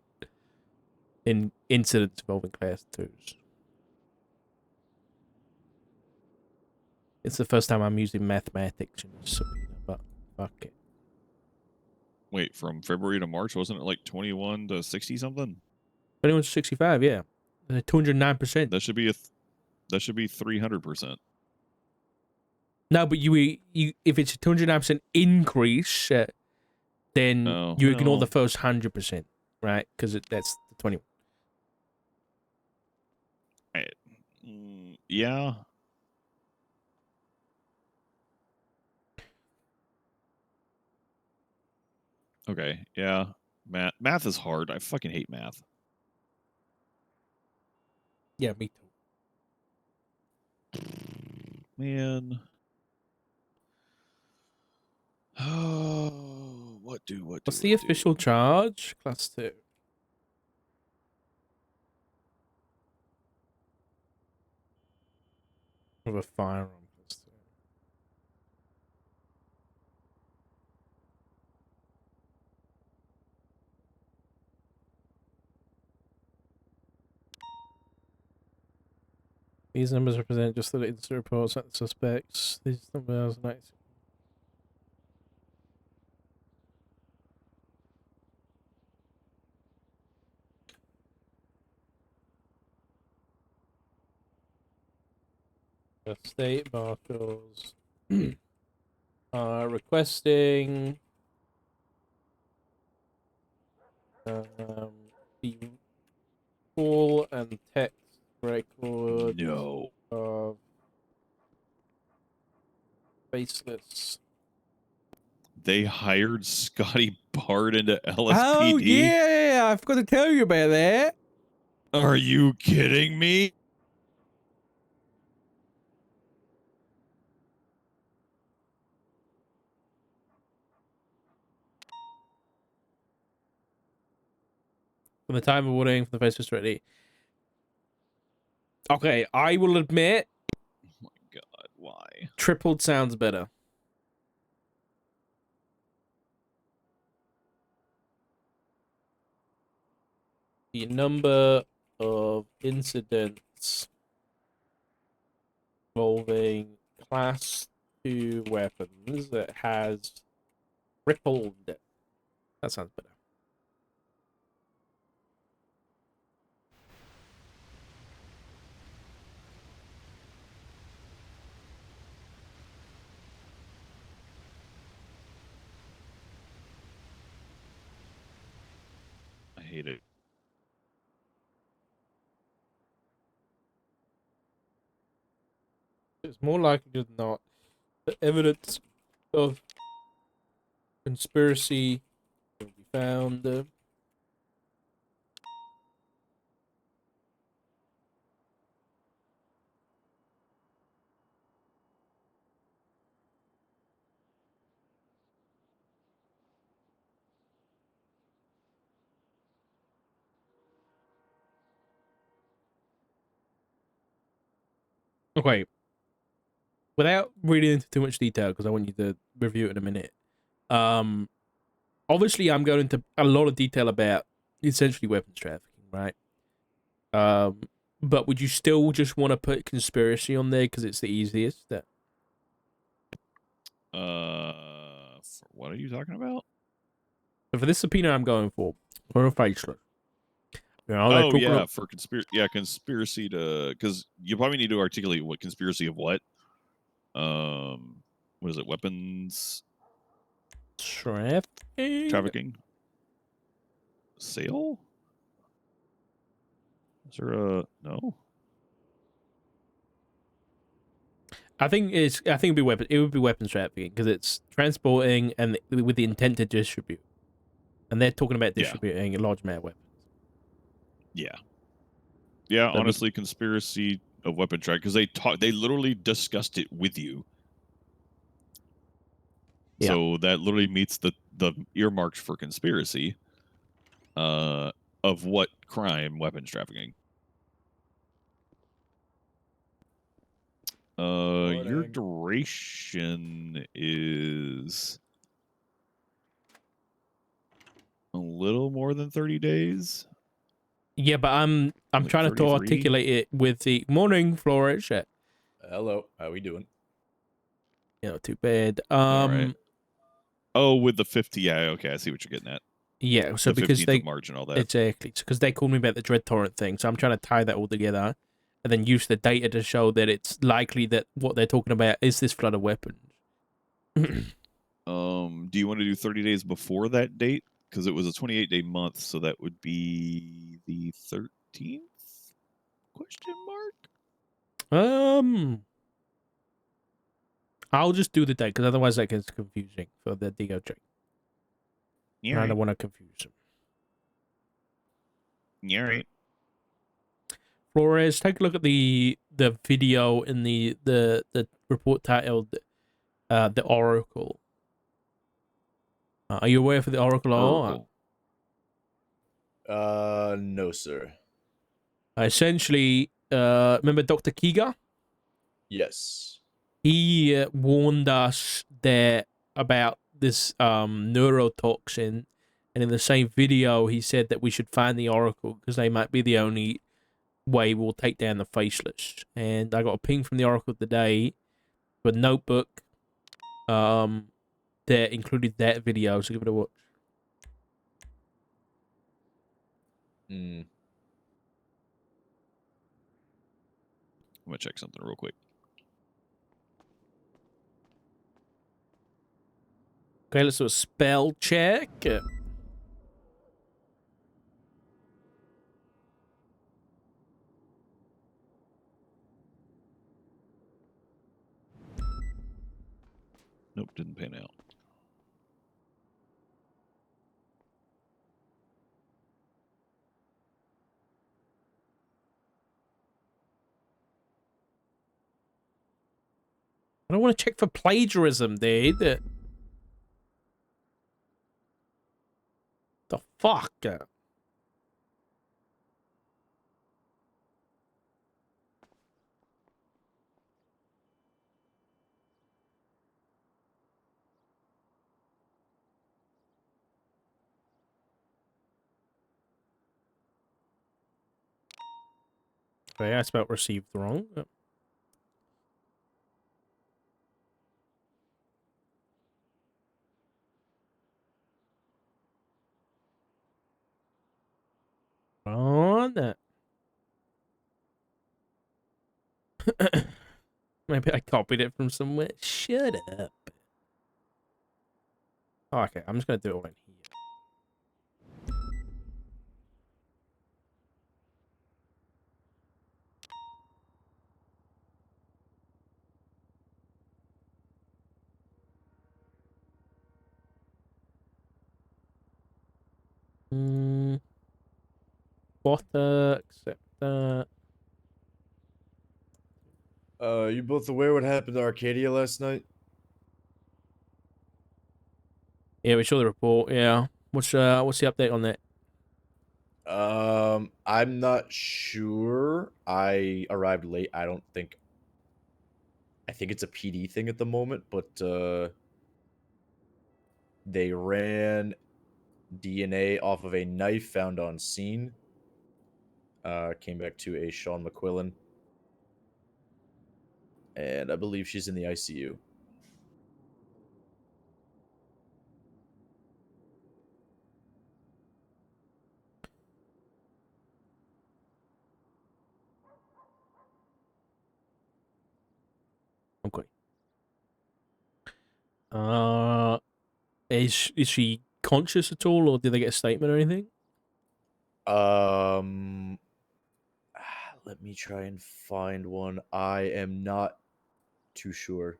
Speaker 1: in incidents involving Class 2s. It's the first time I'm using mathematics in this subpoena, but fuck it.
Speaker 2: Wait, from February to March, wasn't it like 21 to 60 something?
Speaker 1: 21 to 65, yeah. 209%.
Speaker 2: That should be that should be 300%.
Speaker 1: No, but you if it's a 209% increase, then you ignore the first 100%, right? Because that's the 21.
Speaker 2: Yeah. Okay. Yeah. Math is hard. I fucking hate math.
Speaker 1: Yeah, me too.
Speaker 2: Man. Oh,
Speaker 1: What's the official charge? Class 2. Of a firearm. Class 2. These numbers represent just the latest reports at the suspects. These numbers are nice. The state marshals are requesting the full and text record
Speaker 2: No.
Speaker 1: of Faceless.
Speaker 2: They hired Scotty Bard into LSPD.
Speaker 1: Oh yeah, I've got to tell you about that.
Speaker 2: Are you kidding me?
Speaker 1: From the time of ordering for the Faceless ready. Okay, I will admit.
Speaker 2: Oh my god, why?
Speaker 1: Tripled sounds better. The number of incidents involving class 2 weapons that has tripled. That sounds better.
Speaker 2: I hate it.
Speaker 1: It's more likely than not the evidence of conspiracy will be found. Okay. Without reading into too much detail, because I want you to review it in a minute. Obviously, I'm going into a lot of detail about essentially weapons trafficking, right? But would you still just want to put conspiracy on there because it's the easiest?
Speaker 2: What are you talking about?
Speaker 1: So for this subpoena, I'm going for a Faceless. You know,
Speaker 2: Oh yeah, for conspiracy to, because you probably need to articulate what conspiracy of what. What is it? Weapons trafficking, sale. Is there a no?
Speaker 1: I think it'd be weapon. It would be weapons trafficking because it's transporting and with the intent to distribute, and they're talking about distributing a large amount of weapons.
Speaker 2: Yeah. Yeah, honestly, conspiracy of weapon trafficking, because they literally discussed it with you.
Speaker 1: Yeah.
Speaker 2: So that literally meets the earmarks for conspiracy. Of what crime? Weapons trafficking. Your duration is a little more than 30 days.
Speaker 1: Yeah, but I'm
Speaker 2: Like
Speaker 1: trying to
Speaker 2: 33?
Speaker 1: articulate it with the morning Flores.
Speaker 7: Hello, how we doing?
Speaker 1: You know, too bad.
Speaker 2: All right. Oh, with the 50. Yeah, okay, I see what you're getting at.
Speaker 1: Yeah, so
Speaker 2: The
Speaker 1: because
Speaker 2: 15th
Speaker 1: they
Speaker 2: of March and all that.
Speaker 1: exactly because they called me about the Dread Torrent thing, so I'm trying to tie that all together, and then use the data to show that it's likely that what they're talking about is this flood of weapons.
Speaker 2: Do you want to do 30 days before that date? Because it was a 28-day month, so that would be the 13th? Question mark?
Speaker 1: I'll just do the date because otherwise that gets confusing for the DOJ.
Speaker 2: Yeah,
Speaker 1: I don't want to confuse them.
Speaker 2: Yeah, right.
Speaker 1: Flores, take a look at the video in the report titled "The Oracle." Are you aware for the Oracle?
Speaker 2: Oracle.
Speaker 7: No, sir.
Speaker 1: Essentially, remember Dr. Kiga?
Speaker 7: Yes.
Speaker 1: He warned us that about this neurotoxin, and in the same video, he said that we should find the Oracle because they might be the only way will take down the Faceless. And I got a ping from the Oracle today with a notebook that included that video, so give it a watch.
Speaker 7: Mm.
Speaker 2: I'm gonna check something real quick.
Speaker 1: Okay, let's do a spell check.
Speaker 2: Nope, didn't pan out.
Speaker 1: I don't want to check for plagiarism, dude. The fuck? Okay, I spelled received wrong. On that. Maybe I copied it from somewhere. Shut up. Oh, okay, I'm just gonna do it right here. What accept that.
Speaker 7: You both aware what happened to Arcadia last night?
Speaker 1: Yeah, we saw the report. Yeah, what's the update on that?
Speaker 7: I'm not sure. I arrived late. I think it's a PD thing at the moment, but they ran DNA off of a knife found on scene. Came back to a Sean McQuillan, and I believe she's in the ICU.
Speaker 1: Okay. Is she conscious at all, or did they get a statement or anything?
Speaker 7: Let me try and find one. I am not too sure.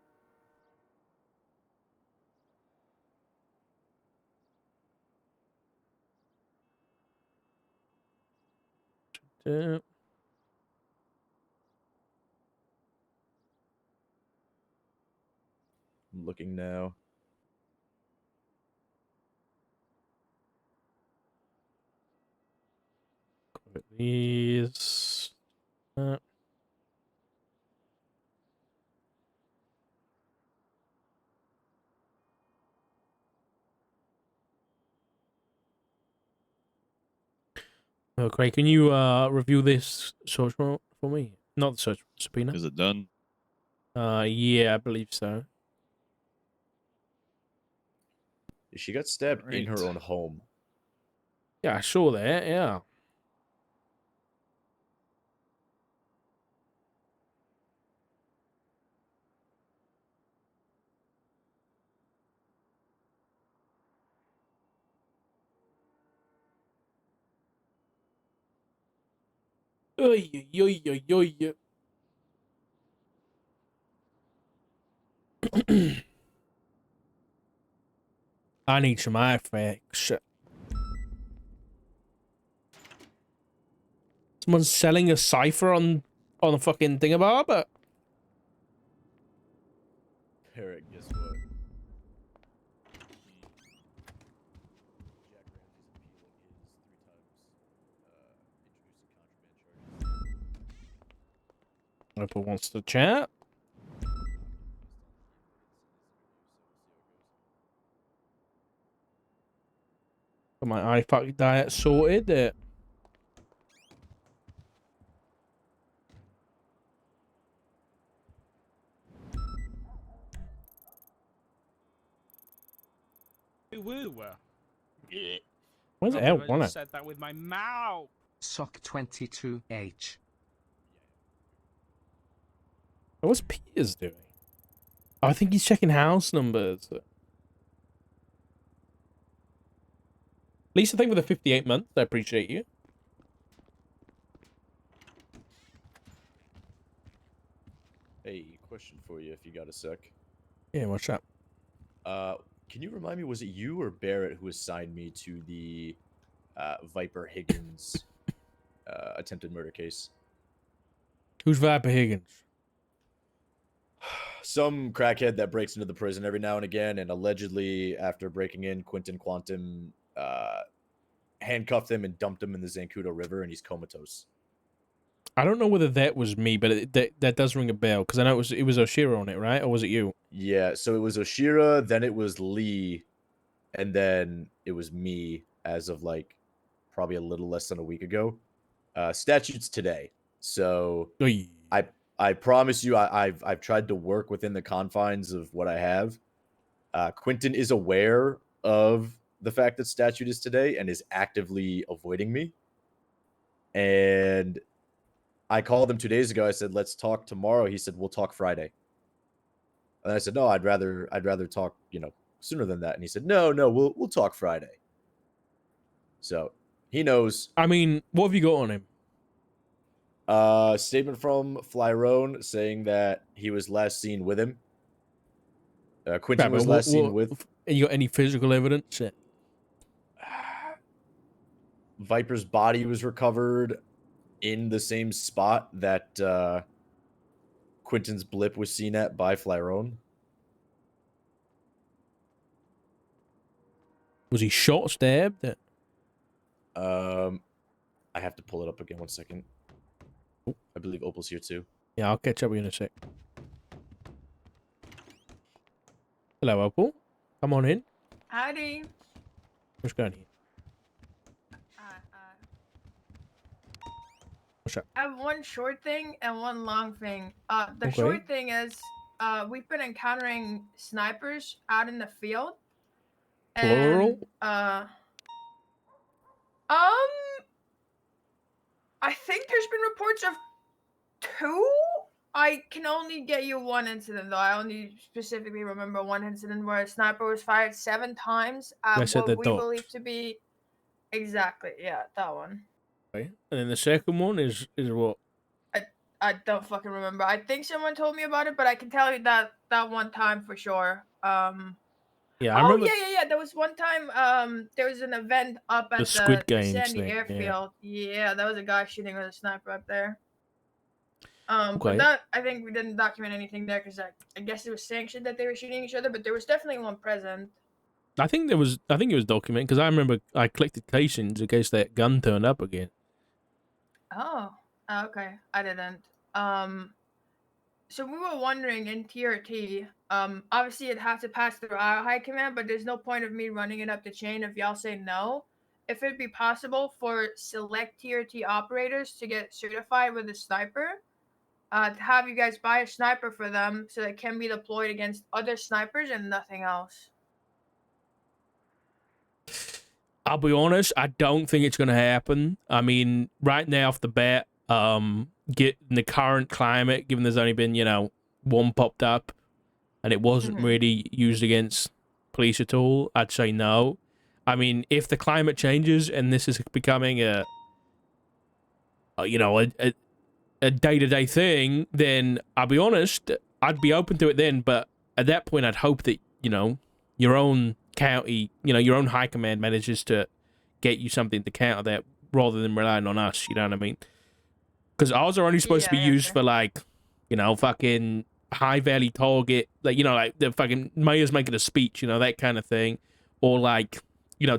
Speaker 1: Yeah.
Speaker 7: I'm looking now.
Speaker 1: These. Okay, can you review this search warrant for me? Not the search subpoena.
Speaker 2: Is it done?
Speaker 1: Yeah, I believe so.
Speaker 7: She got stabbed in her
Speaker 2: Right.
Speaker 7: own home.
Speaker 1: Yeah, I saw that. Yeah. Oy, oy, oy, oy, oy. I need some effects. Someone's selling a cipher on a fucking thingamabob.
Speaker 7: Eric, guess what? Jack Ramsey's appealing his 3 times introducing contraband charges.
Speaker 1: Ripple wants to chat. Got my iFuck diet sorted.
Speaker 8: woo.
Speaker 1: Where's
Speaker 8: I
Speaker 1: L1?
Speaker 8: said that with my mouth.
Speaker 9: Sock 22H.
Speaker 1: What's Piers doing? Oh, I think he's checking house numbers. Lisa, thank you for the 58 months. I appreciate you.
Speaker 7: Hey, question for you if you got a sec.
Speaker 1: Yeah, what's up?
Speaker 7: Can you remind me, was it you or Barrett who assigned me to the Viper Higgins attempted murder case?
Speaker 1: Who's Viper Higgins?
Speaker 7: Some crackhead that breaks into the prison every now and again, and allegedly after breaking in, Quentin Quantum handcuffed him and dumped him in the Zancudo River, and he's comatose.
Speaker 1: I don't know whether that was me, but that does ring a bell because I know it was Oshira on it, right? Or was it you?
Speaker 7: Yeah, so it was Oshira, then it was Lee, and then it was me as of like probably a little less than a week ago. Statutes today. So
Speaker 1: Oy.
Speaker 7: I promise you, I've tried to work within the confines of what I have. Quentin is aware of the fact that statute is today and is actively avoiding me. And I called him 2 days ago. I said, let's talk tomorrow. He said, we'll talk Friday. And I said, no, I'd rather talk, sooner than that. And he said, no, we'll talk Friday. So he knows.
Speaker 1: I mean, what have you got on him?
Speaker 7: Statement from Flyrone saying that he was last seen with him. Quentin was last seen with.
Speaker 1: You got any physical evidence?
Speaker 7: Viper's body was recovered in the same spot that Quentin's blip was seen at by Flyrone.
Speaker 1: Was he shot, stabbed?
Speaker 7: I have to pull it up again. 1 second. I believe Opal's here too.
Speaker 1: Yeah, I'll catch up with you in a sec. Hello, Opal. Come on in.
Speaker 10: Howdy.
Speaker 1: What's going on here? What's up?
Speaker 10: I have one short thing and one long thing. The
Speaker 1: Okay.
Speaker 10: short thing is, we've been encountering snipers out in the field.
Speaker 1: Plural?
Speaker 10: And, I think there's been reports of 2. I can only get you one incident though. I only specifically remember one incident where a sniper was fired 7 times at what we believe to be exactly, yeah, that one.
Speaker 1: Okay. And then the second one is what?
Speaker 10: I don't fucking remember. I think someone told me about it, but I can tell you that one time for sure.
Speaker 1: Yeah, I remember.
Speaker 10: Yeah. There was one time. There was an event up at the
Speaker 1: Squid Games
Speaker 10: Sandy
Speaker 1: thing,
Speaker 10: Airfield. Yeah, that was a guy shooting with a sniper up there.
Speaker 1: Okay.
Speaker 10: But that I think we didn't document anything there because I guess it was sanctioned that they were shooting each other, but there was definitely one present.
Speaker 1: I think it was documented because I remember I collected cations in case that gun turned up again.
Speaker 10: Oh, okay. I didn't. So we were wondering in TRT, obviously it'd have to pass through our high command, but there's no point of me running it up the chain if y'all say no. If it'd be possible for select TRT operators to get certified with a sniper, to have you guys buy a sniper for them so that it can be deployed against other snipers and nothing else.
Speaker 1: I'll be honest, I don't think it's going to happen. I mean, right now off the bat, in the current climate, given there's only been, one popped up and it wasn't really used against police at all, I'd say no. I mean, if the climate changes and this is becoming a day-to-day thing, then I'll be honest, I'd be open to it then, but at that point, I'd hope that, your own county, your own high command manages to get you something to counter that rather than relying on us, you know what I mean? Because ours are only supposed to be used for, fucking high-value target, like the fucking mayor's making a speech, that kind of thing, or,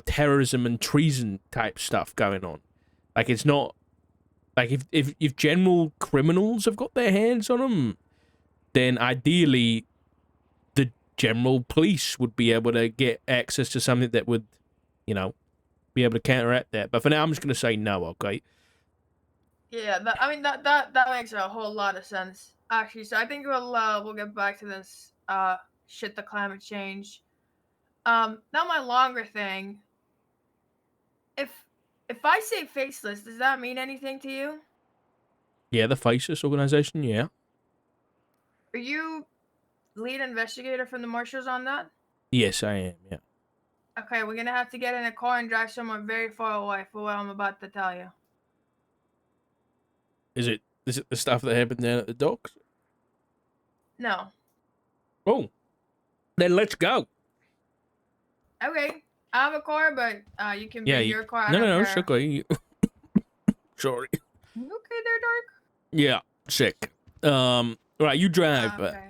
Speaker 1: terrorism and treason type stuff going on. Like, it's not, if general criminals have got their hands on them, then ideally the general police would be able to get access to something that would, be able to counteract that. But for now, I'm just going to say no, okay?
Speaker 10: Yeah, that makes a whole lot of sense, actually. So I think we'll get back to this, the climate change. Now my longer thing. If I say Faceless, does that mean anything to you?
Speaker 1: Yeah, the Faceless organization. Yeah.
Speaker 10: Are you lead investigator from the marshals on that?
Speaker 1: Yes, I am. Yeah.
Speaker 10: Okay, we're gonna have to get in a car and drive somewhere very far away for what I'm about to tell you.
Speaker 1: Is it the stuff that happened down at the docks?
Speaker 10: No.
Speaker 1: Oh, then let's go.
Speaker 10: Okay, I have a car, but you can
Speaker 1: Yeah.
Speaker 10: bring your car. I
Speaker 1: No,
Speaker 10: don't
Speaker 1: no,
Speaker 10: care.
Speaker 1: it's okay. Sorry.
Speaker 10: You okay there, Dark?
Speaker 1: Yeah, sick. Right, you drive.
Speaker 10: Okay.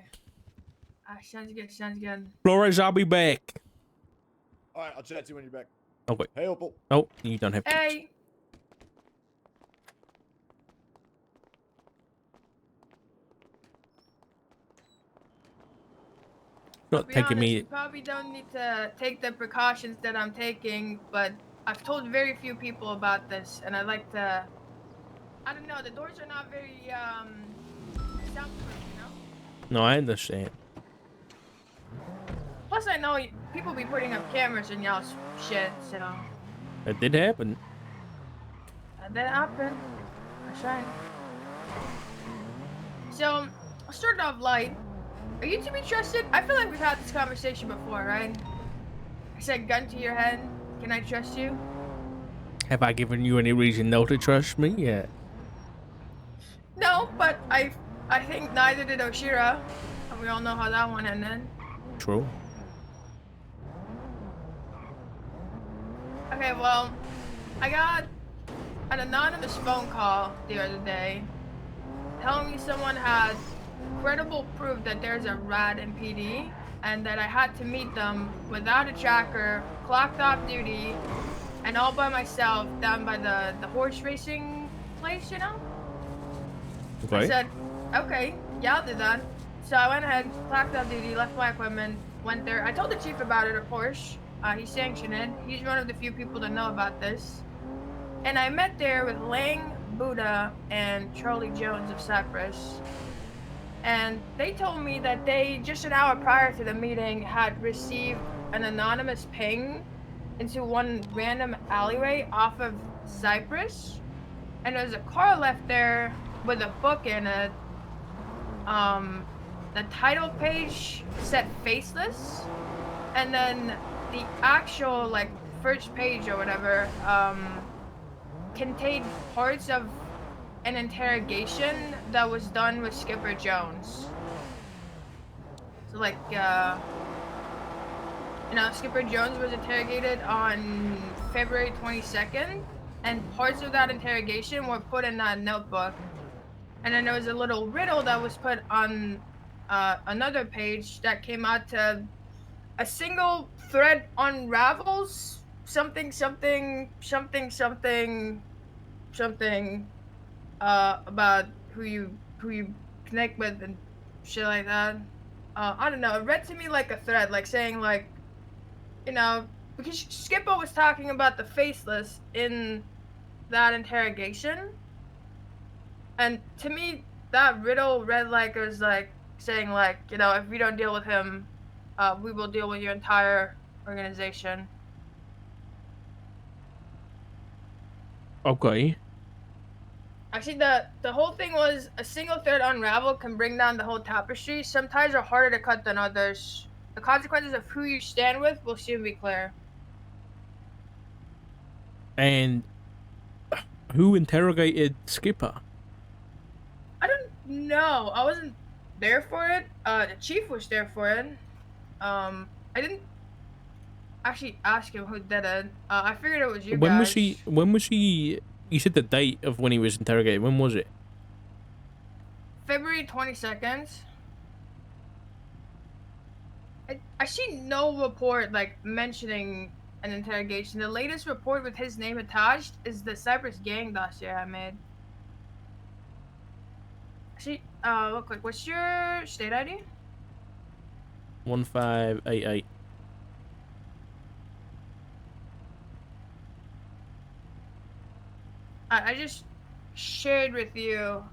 Speaker 10: Sounds good. Sounds good.
Speaker 1: Flores, I'll be back.
Speaker 7: All right, I'll chat to you when you're back.
Speaker 1: Okay.
Speaker 7: Hey, Opal.
Speaker 1: Oh, you don't have to.
Speaker 10: Hey.
Speaker 1: Not
Speaker 10: I'll be
Speaker 1: taking
Speaker 10: honest,
Speaker 1: me.
Speaker 10: you probably don't need to take the precautions that I'm taking, but I've told very few people about this, and I'd like to. I don't know. The doors are not very soundproof, you know.
Speaker 1: No, I understand.
Speaker 10: Plus, I know people be putting up cameras in y'all's shit, so
Speaker 1: That did happen.
Speaker 10: that happened. That's right. So, I'll start off light. Are you to be trusted? I feel like we've had this conversation before, right? I said, gun to your head. Can I trust you?
Speaker 1: Have I given you any reason not to trust me? Yeah.
Speaker 10: No, but I think neither did Oshira. And we all know how that one ended.
Speaker 1: True.
Speaker 10: Okay, well, I got an anonymous phone call the other day telling me someone had credible proof that there's a rat in PD and that I had to meet them without a tracker, clocked off duty, and all by myself down by the horse racing place, you know?
Speaker 1: Okay.
Speaker 10: I said, okay, yeah, I'll do that. So I went ahead, clocked off duty, left my equipment, went there. I told the chief about it, of course. He sanctioned it. He's one of the few people that know about this. And I met there with Lang, Buddha, and Charlie Jones of Cyprus. And they told me that they, just an hour prior to the meeting, had received an anonymous ping into one random alleyway off of Cyprus. And there's a car left there with a book in it. The title page said Faceless. And then the actual, like, first page or whatever, contained parts of an interrogation that was done with Skipper Jones. So, like, Skipper Jones was interrogated on February 22nd, and parts of that interrogation were put in that notebook. And then there was a little riddle that was put on another page that came out to a single thread unravels something about who you connect with and shit like that. I don't know. It read to me like a thread, like saying like, because Skipper was talking about the Faceless in that interrogation, and to me that riddle read like it was like saying like, if we don't deal with him, we will deal with your entire organization.
Speaker 1: Okay.
Speaker 10: Actually, the whole thing was a single thread unravel can bring down the whole tapestry. Some ties are harder to cut than others. The consequences of who you stand with will soon be clear.
Speaker 1: And who interrogated Skipper?
Speaker 10: I don't know. I wasn't there for it. The chief was there for it. I didn't actually ask him who did it. I figured it was you guys.
Speaker 1: When was he? You said the date of when he was interrogated. When was it?
Speaker 10: February 22nd. I see no report like mentioning an interrogation. The latest report with his name attached is the Cyprus gang dossier I made. Actually, real quick, what's your state ID?
Speaker 1: 1588.
Speaker 10: I just shared with you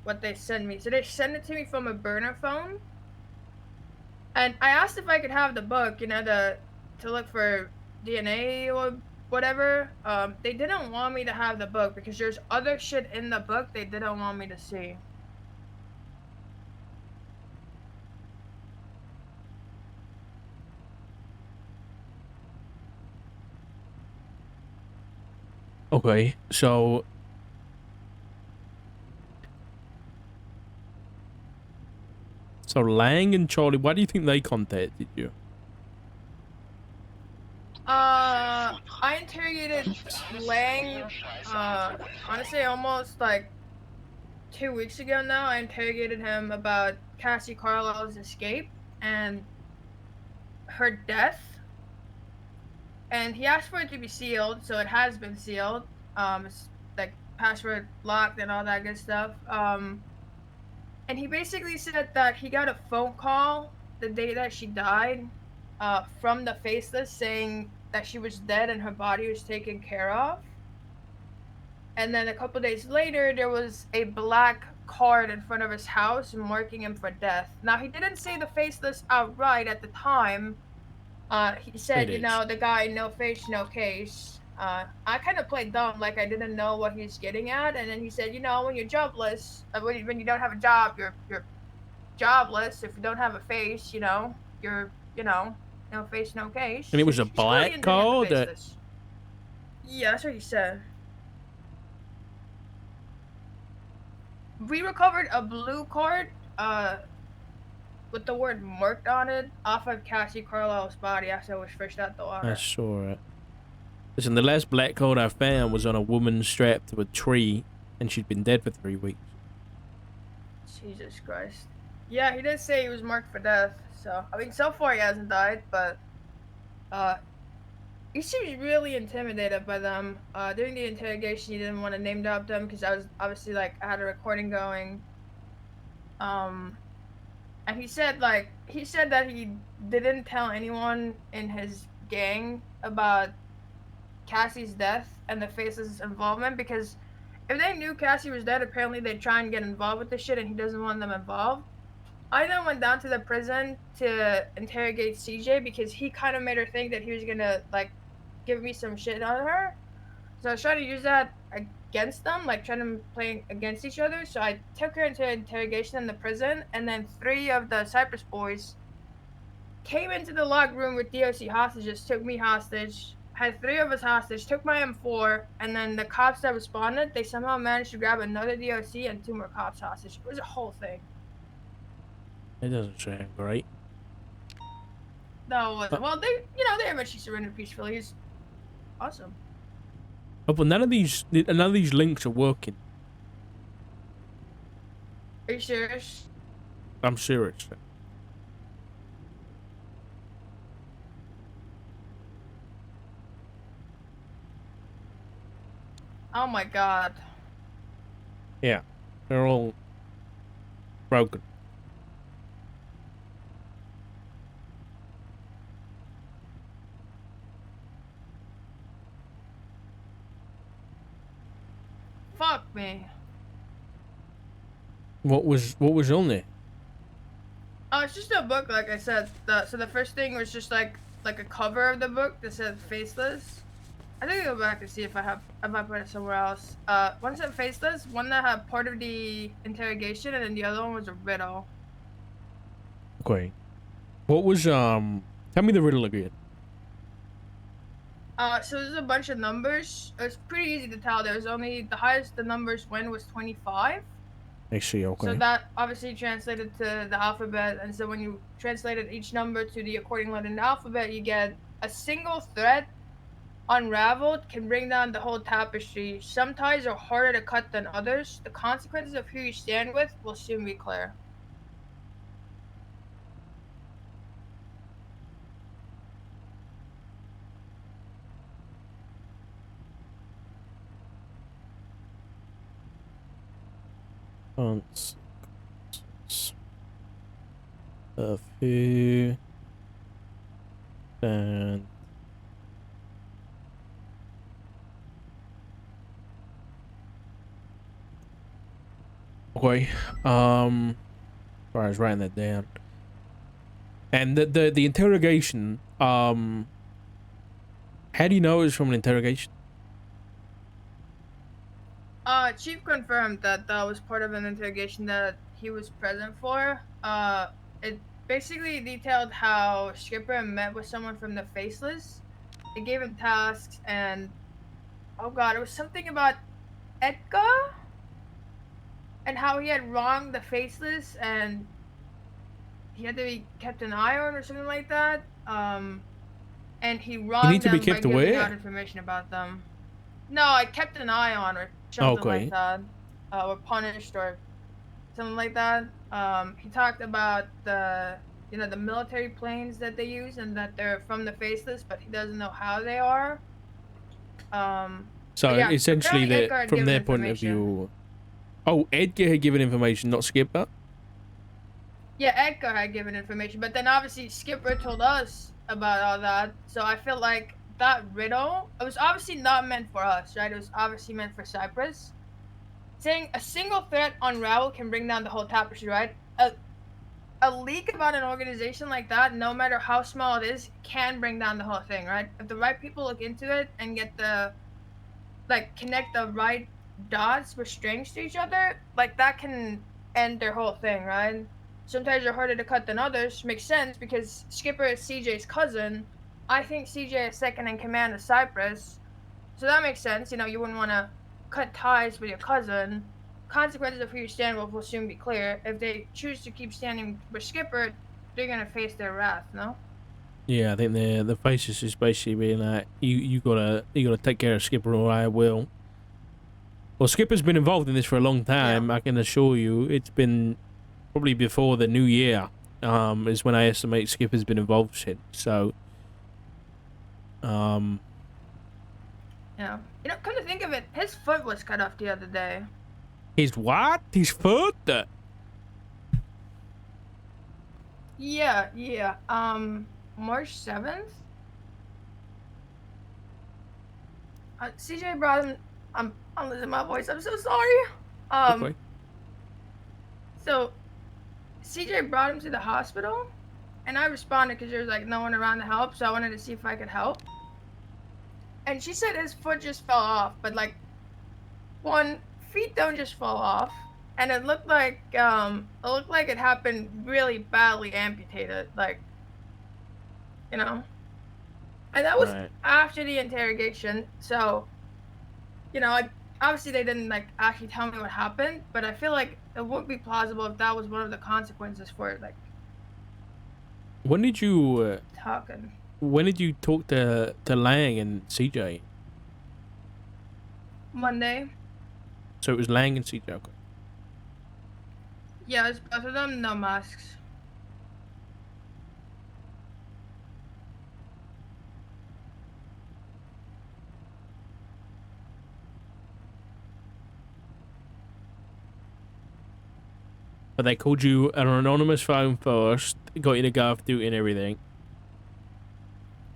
Speaker 10: what they sent me. So they sent it to me from a burner phone. And I asked if I could have the book, the to look for DNA or whatever, they didn't want me to have the book because there's other shit in the book they didn't want me to see.
Speaker 1: Okay, so Lang and Charlie, why do you think they contacted you?
Speaker 10: I interrogated Lang, honestly, almost like 2 weeks ago now. I interrogated him about Cassie Carlisle's escape and her death. And he asked for it to be sealed, so it has been sealed. It's like password locked and all that good stuff. And he basically said that he got a phone call the day that she died, from the Faceless saying that she was dead and her body was taken care of. And then a couple days later, there was a black card in front of his house marking him for death. Now, he didn't say the Faceless outright at the time. He said, you know, the guy, no face, no case. I kind of played dumb, like I didn't know what he was getting at. And then he said, you know, when you're jobless, when you don't have a job, you're jobless. If you don't have a face, you know, you're, you know, no face, no case.
Speaker 1: And it was a black card?
Speaker 10: Yeah, that's what he said. We recovered a blue card, with the word marked on it off of Cassie Carlisle's body after it was fished out the water.
Speaker 1: I saw it. Listen, the last black card I found was on a woman strapped to a tree, and she'd been dead for 3 weeks.
Speaker 10: Jesus Christ. Yeah, he did say he was marked for death, so, I mean, so far he hasn't died, but, he seems really intimidated by them. During the interrogation, he didn't want to name drop them, because I was, obviously, like, I had a recording going. And he said that he didn't tell anyone in his gang about Cassie's death and the Faceless' involvement, because if they knew Cassie was dead, apparently they'd try and get involved with this shit, and he doesn't want them involved. I then went down to the prison to interrogate CJ because he kind of made her think that he was gonna, like, give me some shit on her. So I was trying to use that against them, like trying to play against each other. So I took her into interrogation in the prison, and then 3 of the Cypress boys came into the locked room with DOC hostages, took me hostage, had 3 of us hostage, took my M4, and then the cops that responded, they somehow managed to grab another DOC and 2 more cops hostage. It was a whole thing.
Speaker 1: It doesn't sound great.
Speaker 10: No, well, they eventually surrendered peacefully. It's awesome.
Speaker 1: Oh, but none of these links are working.
Speaker 10: Are you serious?
Speaker 1: I'm serious.
Speaker 10: Oh my god.
Speaker 1: Yeah, they're all broken.
Speaker 10: Fuck me.
Speaker 1: What was on there?
Speaker 10: Oh, it's just a book, like I said. So the first thing was just like a cover of the book that said Faceless. I think I'll go back and see if I put it somewhere else. One said Faceless, one that had part of the interrogation, and then the other one was a riddle.
Speaker 1: Okay. What was tell me the riddle again.
Speaker 10: So there's a bunch of numbers. It was pretty easy to tell. There was only the highest the numbers went was 25.
Speaker 1: I see, okay.
Speaker 10: So that obviously translated to the alphabet, and so when you translated each number to the according letter in the alphabet, you get a single thread unraveled can bring down the whole tapestry. Some ties are harder to cut than others. The consequences of who you stand with will soon be clear.
Speaker 1: Of who and okay, sorry, I was writing that down. And the interrogation, How do you know it was from an interrogation?
Speaker 10: Chief confirmed that that was part of an interrogation that he was present for. It basically detailed how Skipper met with someone from the Faceless. They gave him tasks, and oh god, it was something about Edgar and how he had wronged the Faceless, and he had to be kept an eye on or something like that. And he wronged
Speaker 1: to be
Speaker 10: them by
Speaker 1: kept
Speaker 10: giving out
Speaker 1: aware?
Speaker 10: information about them. No, I kept an eye on or something
Speaker 1: Okay.
Speaker 10: like that, or punished or something like that. He talked about the the military planes that they use and that they're from the Faceless, but he doesn't know how they are.
Speaker 1: So
Speaker 10: But yeah,
Speaker 1: essentially,
Speaker 10: apparently Edgar had
Speaker 1: from
Speaker 10: given
Speaker 1: their point of
Speaker 10: information.
Speaker 1: view. Oh, Edgar had given information, not Skipper.
Speaker 10: Yeah, Edgar had given information, but then obviously Skipper told us about all that. So I feel like that riddle, it was obviously not meant for us, right? It was obviously meant for Cyprus. Saying a single threat on Raoul can bring down the whole tapestry, right? A leak about an organization like that, no matter how small it is, can bring down the whole thing, right? If the right people look into it and get connect the right dots with strings to each other, like that can end their whole thing, right? Sometimes they're harder to cut than others. Makes sense because Skipper is CJ's cousin. I think CJ is second in command of Cyprus. So that makes sense. You wouldn't want to cut ties with your cousin. Consequences of who you stand with will soon be clear. If they choose to keep standing with Skipper, they're gonna face their wrath, no?
Speaker 1: Yeah, I think the Faceless is basically being like, you gotta take care of Skipper, or I will. Well, Skipper's been involved in this for a long time.
Speaker 10: Yeah.
Speaker 1: I can assure you, it's been probably before the new year. Is when I estimate Skipper's been involved since. So,
Speaker 10: Yeah. Come to think of it, his foot was cut off the other day.
Speaker 1: his what? His foot?
Speaker 10: Yeah. March 7th? CJ brought him. I'm losing my voice. I'm so sorry.
Speaker 1: Okay.
Speaker 10: So CJ brought him to the hospital, and I responded because there was no one around to help, so I wanted to see if I could help. And she said his foot just fell off, but feet don't just fall off, and it looked like it happened really badly amputated, and that was
Speaker 1: Right.
Speaker 10: after the interrogation. So, obviously they didn't actually tell me what happened, but I feel like it would be plausible if that was one of the consequences for it,
Speaker 1: When did you
Speaker 10: talking.
Speaker 1: when did you talk to Lang and CJ?
Speaker 10: Monday.
Speaker 1: So it was Lang and CJ. Okay.
Speaker 10: Yeah, it's both of them, no masks.
Speaker 1: But they called you an anonymous phone first, got you to go off duty and everything.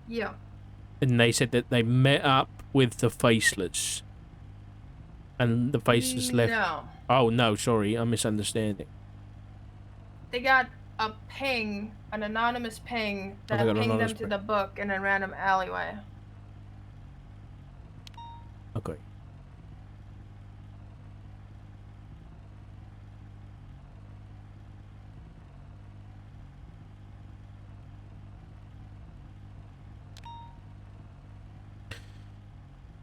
Speaker 10: Yeah.
Speaker 1: And they said that they met up with the Faceless. And the Faceless left.
Speaker 10: No.
Speaker 1: Oh, no, sorry, I'm misunderstanding.
Speaker 10: They got a ping, an anonymous ping,
Speaker 1: they
Speaker 10: that
Speaker 1: got an
Speaker 10: pinged them
Speaker 1: anonymous
Speaker 10: to
Speaker 1: ping.
Speaker 10: the book in a random alleyway.
Speaker 1: Okay.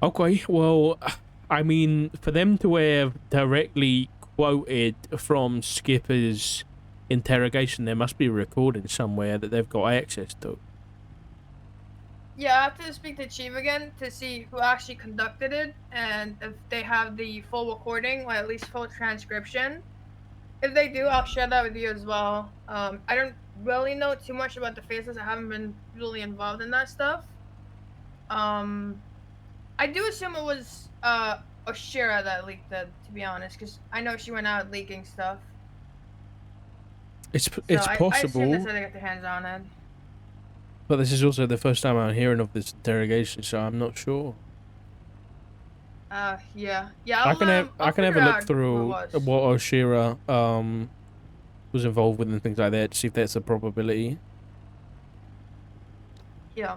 Speaker 1: Okay, well, I mean, for them to have directly quoted from Skipper's interrogation, there must be a recording somewhere that they've got access to.
Speaker 10: Yeah, I have to speak to Chief again to see who actually conducted it and if they have the full recording or at least full transcription. If they do, I'll share that with you as well. I don't really know too much about the Faceless. I haven't been really involved in that stuff. I do assume it was Oshira that leaked it, to be honest, because I know she went out leaking stuff.
Speaker 1: It's
Speaker 10: So
Speaker 1: possible,
Speaker 10: I assume that's how they got their hands on it.
Speaker 1: but this is also the first time I'm hearing of this interrogation, so I'm not sure.
Speaker 10: Yeah.
Speaker 1: I can have a
Speaker 10: figure
Speaker 1: look
Speaker 10: out
Speaker 1: through
Speaker 10: who it was.
Speaker 1: what Oshira was involved with and things like that to see if that's a probability.
Speaker 10: Yeah.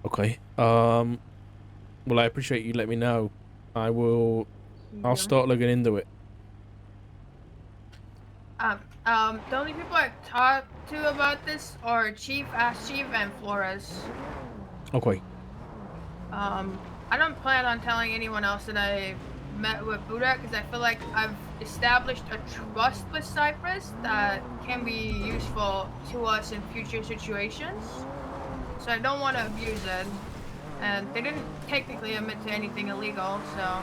Speaker 1: Okay. Well, I appreciate you letting me know. I'll
Speaker 10: Yeah.
Speaker 1: start looking into it.
Speaker 10: The only people I've talked to about this are Chief, Ask Chief, and Flores.
Speaker 1: Okay.
Speaker 10: I don't plan on telling anyone else that I met with Buddha because I feel like I've established a trust with Cypress that can be useful to us in future situations. So I don't want to abuse it. And they didn't technically admit to anything illegal, so.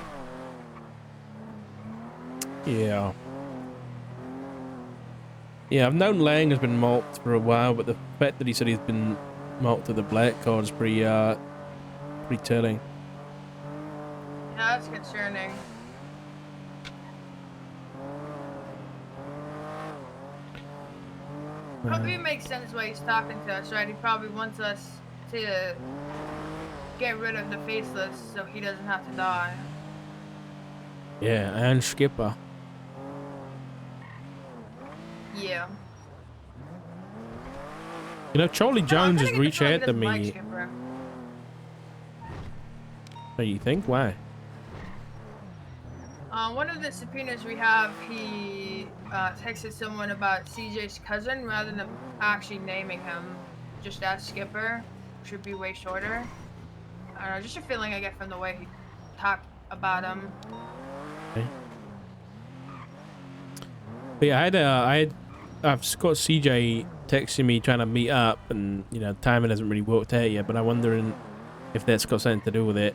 Speaker 1: Yeah. Yeah, I've known Lang has been marked for a while, but the fact that he said he's been marked to the black card is pretty telling.
Speaker 10: Yeah, that's concerning. Probably makes sense why he's talking to us, right? He probably wants us to get rid of the Faceless so he doesn't have to die.
Speaker 1: Yeah, and Skipper.
Speaker 10: Yeah.
Speaker 1: You know, Charlie Jones has reached out to me.
Speaker 10: Like Skipper.
Speaker 1: What do you think? Why?
Speaker 10: One of the subpoenas we have, he texted someone about CJ's cousin rather than actually naming him. Just as Skipper, should be way shorter. I don't know, just a feeling I get from the way he talked about him.
Speaker 1: Okay. But yeah, I've got CJ texting me trying to meet up, and you know, timing hasn't really worked out yet. But I'm wondering if that's got something to do with it.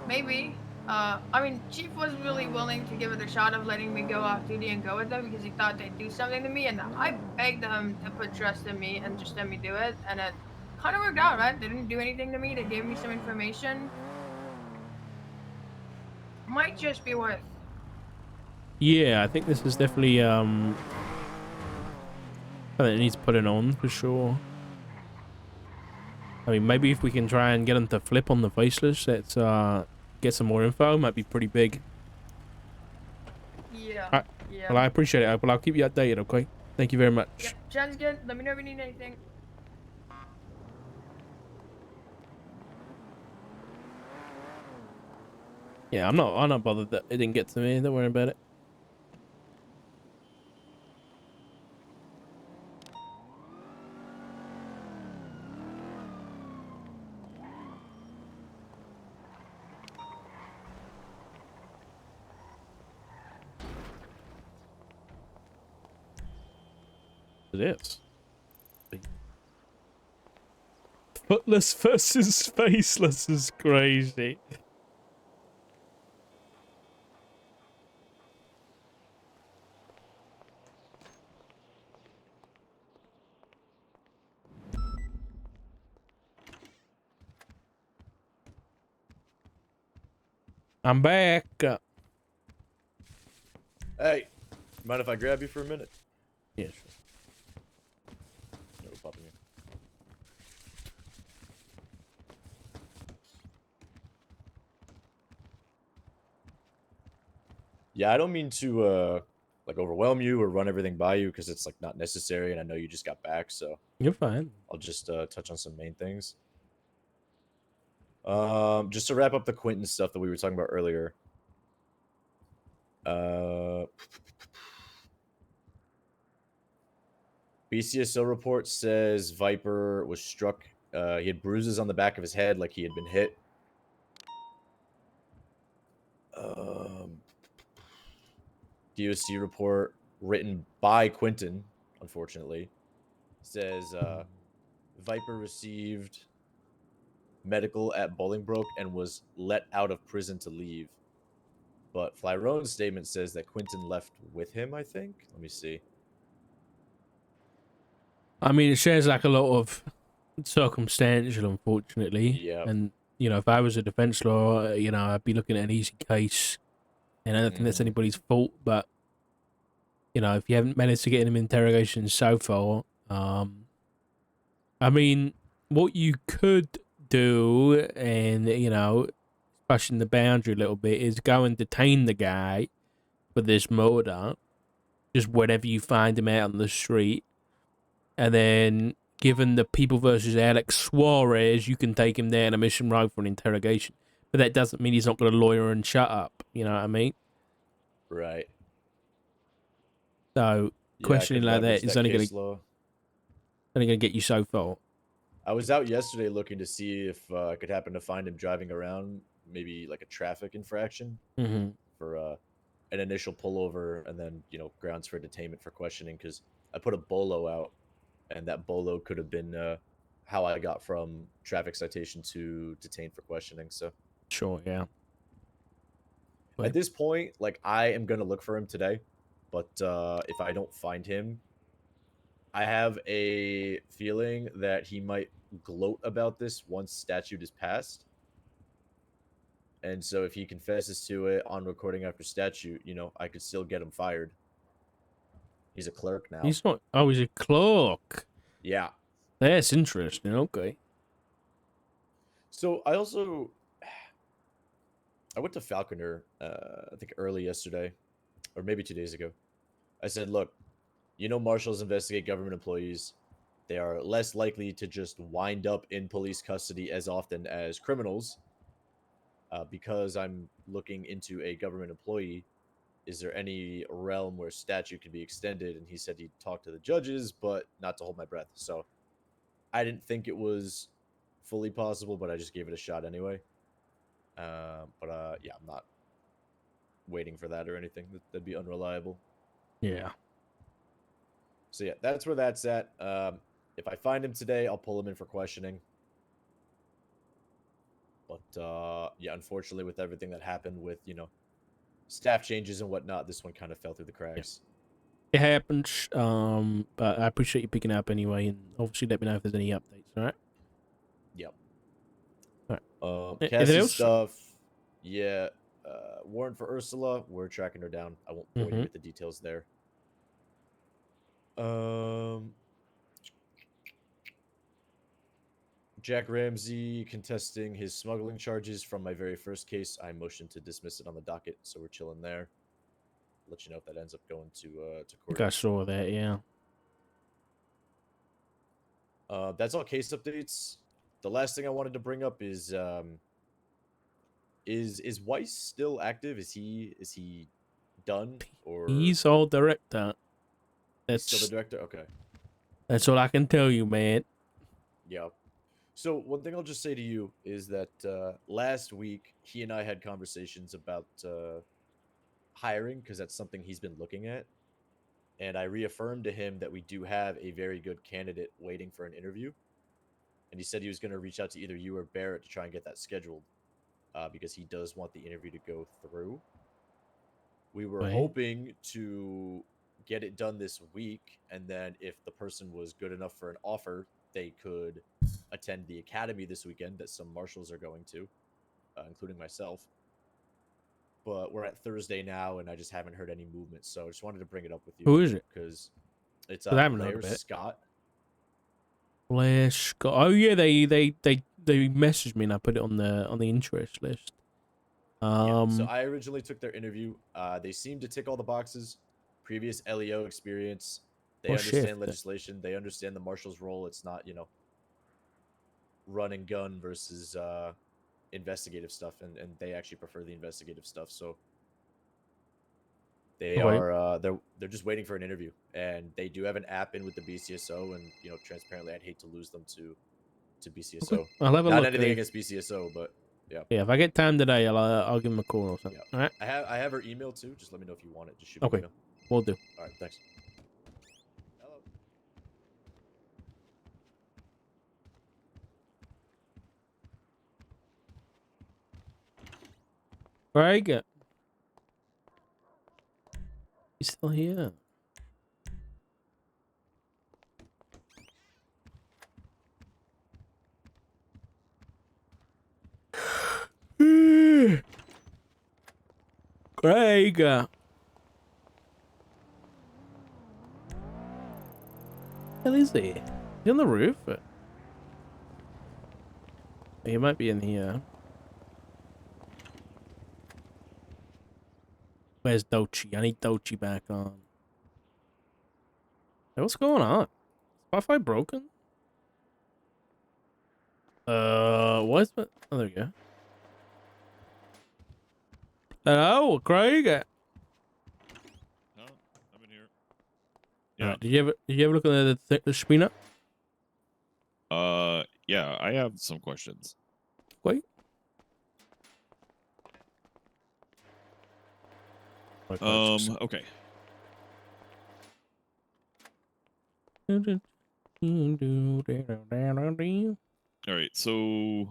Speaker 10: Maybe. I mean, Chief was really willing to give it a shot of letting me go off duty and go with them because he thought they'd do something to me, and I begged them to put trust in me and just let me do it, and it kind of worked out, right? They didn't do anything to me. They gave me some information. Might just be worth.
Speaker 1: Yeah, I think this is definitely something that needs putting on for sure. I mean, maybe if we can try and get them to flip on the Faceless, let's get some more info. Might be pretty big.
Speaker 10: Yeah. Yeah.
Speaker 1: Well, I appreciate it. Well, I'll keep you updated. Okay. Thank you very much.
Speaker 10: Yep, sounds good. Let me know if you need anything.
Speaker 1: Yeah, I'm not bothered that it didn't get to me. Don't worry about it. It is. Footless versus Faceless is crazy. I'm back.
Speaker 7: Hey, mind if I grab you for a minute?
Speaker 1: Yeah, sure.
Speaker 7: No, popping in. Yeah, I don't mean to like overwhelm you or run everything by you because it's like not necessary, and I know you just got back, so
Speaker 1: You're fine.
Speaker 7: I'll just touch on some main things. Just to wrap up the Quentin stuff that we were talking about earlier. BCSO report says Viper was struck. He had bruises on the back of his head, like he had been hit. DOC report written by Quentin, unfortunately, says Viper received medical at Bolingbroke and was let out of prison to leave. But Flyrone's statement says that Quentin left with him, I think. Let me see.
Speaker 1: I mean, it shares like a lot of circumstantial, unfortunately.
Speaker 7: Yeah.
Speaker 1: And, you know, if I was a defense lawyer, you know, I'd be looking at an easy case. And I don't think that's anybody's fault. But, you know, if you haven't managed to get him interrogation so far, I mean, what you could do, and, you know, pushing the boundary a little bit, is go and detain the guy for this murder, just whenever you find him out on the street. And then given the People versus Alex Suarez, you can take him there in a mission road for an interrogation. But that doesn't mean he's not going to lawyer and shut up. You know what I mean?
Speaker 7: Right.
Speaker 1: So
Speaker 7: Yeah, I
Speaker 1: questioning
Speaker 7: could
Speaker 1: like
Speaker 7: leverage
Speaker 1: that is
Speaker 7: that
Speaker 1: only
Speaker 7: case law.
Speaker 1: going to get you so far.
Speaker 7: I was out yesterday looking to see if I could happen to find him driving around, maybe like a traffic infraction
Speaker 1: Mm-hmm.
Speaker 7: for an initial pullover, and then grounds for detainment for questioning. Because I put a bolo out, and that bolo could have been how I got from traffic citation to detained for questioning. So
Speaker 1: Sure, yeah.
Speaker 7: at this point, like, I am gonna look for him today, but if I don't find him, I have a feeling that he might gloat about this once statute is passed. And so if he confesses to it on recording after statute, I could still get him fired. He's a clerk now.
Speaker 1: He's not. Oh, he's a clerk.
Speaker 7: Yeah.
Speaker 1: That's interesting. Okay.
Speaker 7: So I went to Falconer, I think early yesterday, or maybe 2 days ago. I said, look, marshals investigate government employees. They are less likely to just wind up in police custody as often as criminals. Because I'm looking into a government employee, is there any realm where statute can be extended? And he said he'd talk to the judges, but not to hold my breath. So I didn't think it was fully possible, but I just gave it a shot anyway. Yeah, I'm not waiting for that or anything. That'd be unreliable.
Speaker 1: Yeah.
Speaker 7: So yeah, that's where that's at. If I find him today, I'll pull him in for questioning. But yeah, unfortunately, with everything that happened with staff changes and whatnot, this one kind of fell through the cracks.
Speaker 1: It happens. But I appreciate you picking up anyway, and obviously let me know if there's any updates. All right.
Speaker 7: Yep.
Speaker 1: All right.
Speaker 7: Cassie
Speaker 1: else?
Speaker 7: stuff. Yeah. Warrant for Ursula. We're tracking her down. I won't bore you with the details there. Jack Ramsey contesting his smuggling charges from my very first case. I motioned to dismiss it on the docket, so we're chilling there. Let you know if that ends up going to
Speaker 1: I
Speaker 7: court.
Speaker 1: think I saw that. Yeah.
Speaker 7: That's all case updates. The last thing I wanted to bring up is Weiss still active? Is he done, or
Speaker 1: He's all director. That's
Speaker 7: still the director? Okay.
Speaker 1: That's all I can tell you, man.
Speaker 7: Yeah. So one thing I'll just say to you is that last week he and I had conversations about hiring, because that's something he's been looking at. And I reaffirmed to him that we do have a very good candidate waiting for an interview. And he said he was going to reach out to either you or Barrett to try and get that scheduled, because he does want the interview to go through. We were hoping to get it done this week, and then if the person was good enough for an offer, they could attend the academy this weekend that some marshals are going to, including myself. But we're at Thursday now, and I just haven't heard any movement, so I just wanted to bring it up with you.
Speaker 1: Who is it?
Speaker 7: Because it's
Speaker 1: Blair
Speaker 7: Scott.
Speaker 1: Blair Scott. Oh yeah, they messaged me and I put it on the interest list.
Speaker 7: So I originally took their interview. They seem to tick all the boxes. Previous LEO experience. They understand legislation. They understand the marshal's role. It's not, run and gun versus investigative stuff, and they actually prefer the investigative stuff. So they are they're just waiting for an interview, and they do have an app in with the BCSO, and transparently, I'd hate to lose them to BCSO.
Speaker 1: Okay. I'll have a
Speaker 7: Not
Speaker 1: look.
Speaker 7: anything against BCSO, but yeah.
Speaker 1: Yeah, if I get time today, I'll give him a call or something.
Speaker 7: Yeah.
Speaker 1: All right.
Speaker 7: I have her email too. Just let me know if you want it. Just shoot me an email.
Speaker 1: We'll do.
Speaker 7: All right. Thanks. Hello.
Speaker 1: Craig. He's still here. Craig. Hell is he? Is he on the roof? He might be in here. Where's Dochi? I need Dochi back on. Hey, what's going on? Is Wi-Fi broken? What's the? Oh, there we go. Hello, Craig.
Speaker 2: No, I'm in here. Yeah.
Speaker 1: Did you ever look at the subpoena?
Speaker 2: Yeah, I have some questions.
Speaker 1: Wait.
Speaker 2: Okay. All right. So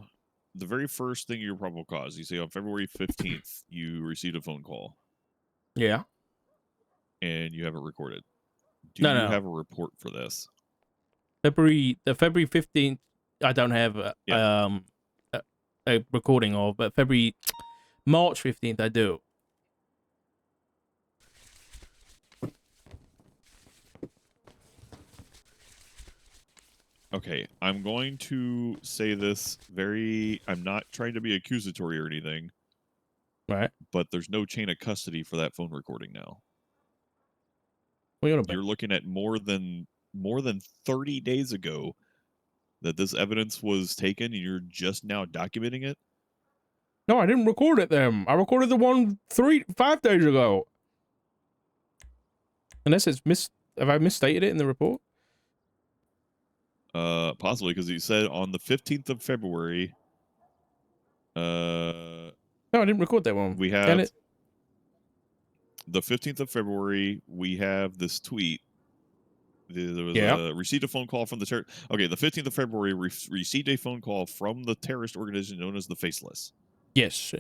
Speaker 2: the very first thing your probable cause, you say on February 15th, you received a phone call
Speaker 1: Yeah.
Speaker 2: and you have it recorded. Do
Speaker 1: No,
Speaker 2: you
Speaker 1: no.
Speaker 2: have a report for this?
Speaker 1: February 15th. I don't have
Speaker 2: Yeah.
Speaker 1: a recording of, but March 15th I do.
Speaker 2: Okay, I'm going to say this I'm not trying to be accusatory or anything,
Speaker 1: Right.
Speaker 2: but there's no chain of custody for that phone recording now.
Speaker 1: What are you on
Speaker 2: You're
Speaker 1: about?
Speaker 2: looking at more than 30 days ago that this evidence was taken and you're just now documenting it.
Speaker 1: No, I didn't record it then. I recorded the one 5 days ago. Unless have I misstated it in the report?
Speaker 2: Possibly because you said on the 15th of February,
Speaker 1: No, I didn't record that one.
Speaker 2: we
Speaker 1: Damn
Speaker 2: have
Speaker 1: it.
Speaker 2: the 15th of February, we have this tweet. There was
Speaker 1: Yeah.
Speaker 2: received a phone call from the Okay, the 15th of February, received a phone call from the terrorist organization known as the Faceless.
Speaker 1: Yes.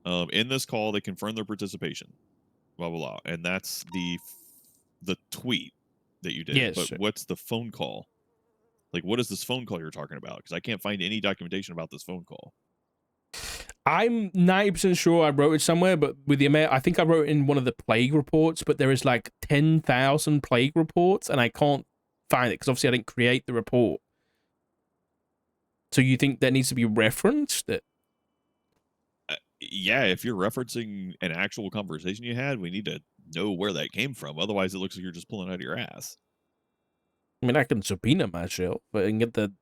Speaker 2: In this call, they confirmed their participation. Blah blah blah, and that's the tweet that you did.
Speaker 1: Yes.
Speaker 2: But what's the phone call? Like, what is this phone call you're talking about? Because I can't find any documentation about this phone call.
Speaker 1: I'm 90% sure I wrote it somewhere, but with the amount, I think I wrote it in one of the plague reports, but there is like 10,000 plague reports, and I can't find it because obviously I didn't create the report. So you think that needs to be referenced?
Speaker 2: Yeah, if you're referencing an actual conversation you had, we need to know where that came from. Otherwise, it looks like you're just pulling out of your ass.
Speaker 1: I mean, I can subpoena myself, but I can get the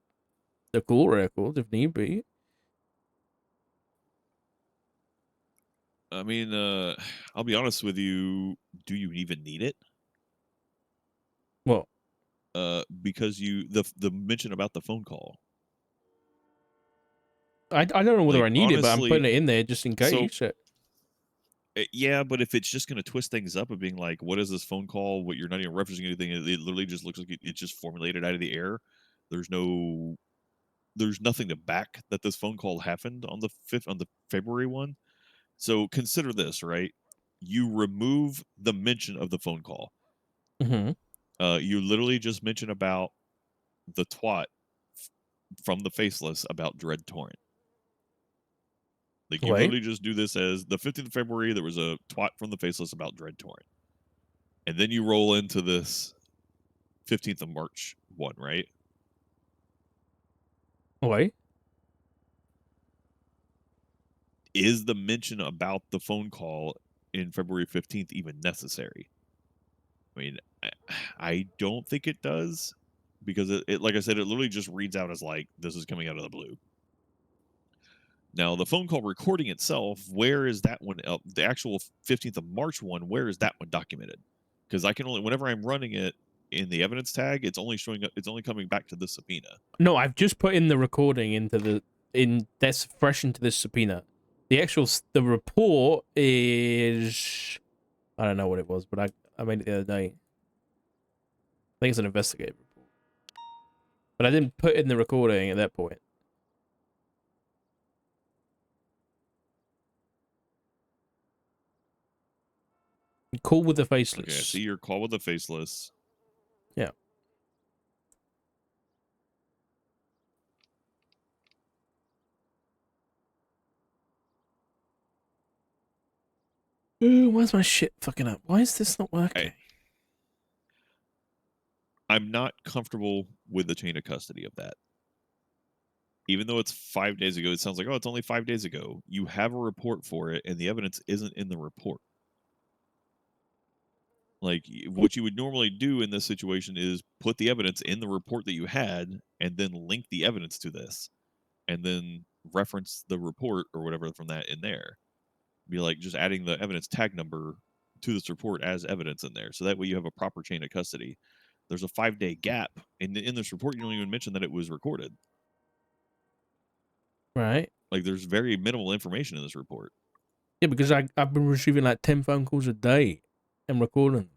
Speaker 1: call records if need be.
Speaker 2: I mean, I'll be honest with you. Do you even need it?
Speaker 1: Well,
Speaker 2: because the mention about the phone call.
Speaker 1: I don't know whether
Speaker 2: Like,
Speaker 1: I need it, but I'm
Speaker 2: honestly,
Speaker 1: putting it in there just in case.
Speaker 2: Yeah, but if it's just going to twist things up and being like, what is this phone call? What, you're not even referencing anything. It literally just looks like it's just formulated out of the air. There's nothing to back that this phone call happened on the February one. So consider this, right? You remove the mention of the phone call.
Speaker 1: Mm-hmm.
Speaker 2: You literally just mention about the twat from the Faceless about Dread Torrent. Like, you literally just do this as the 15th of February, there was a twat from the Faceless about Dread Torrent. And then you roll into this 15th of March one, right?
Speaker 1: Wait.
Speaker 2: Is the mention about the phone call in February 15th even necessary? I mean, I don't think it does, because it like I said, it literally just reads out as like, this is coming out of the blue. Now, the phone call recording itself, where is that one? The actual 15th of March one, where is that one documented? Because I can only, whenever I'm running it in the evidence tag, it's only showing up, it's only coming back to the subpoena.
Speaker 1: No, I've just put in the recording that's fresh into this subpoena. The report is, I don't know what it was, but I made it the other day. I think it's an investigative report. But I didn't put in the recording at that point. Call with the Faceless.
Speaker 2: Okay, I see your call with the Faceless.
Speaker 1: Yeah. Ooh, why's my shit fucking up? Why is this not working?
Speaker 2: I'm not comfortable with the chain of custody of that. Even though it's 5 days ago, it sounds like, oh, it's only 5 days ago. You have a report for it, and the evidence isn't in the report. Like, what you would normally do in this situation is put the evidence in the report that you had and then link the evidence to this. and then reference the report or whatever from that in there. Be like just adding the evidence tag number to this report as evidence in there, so that way you have a proper chain of custody. There's a 5-day gap in this report. You don't even mention that it was recorded.
Speaker 1: Right.
Speaker 2: Like there's very minimal information in this report.
Speaker 1: Yeah, because I've been receiving like 10 phone calls a day and recording them.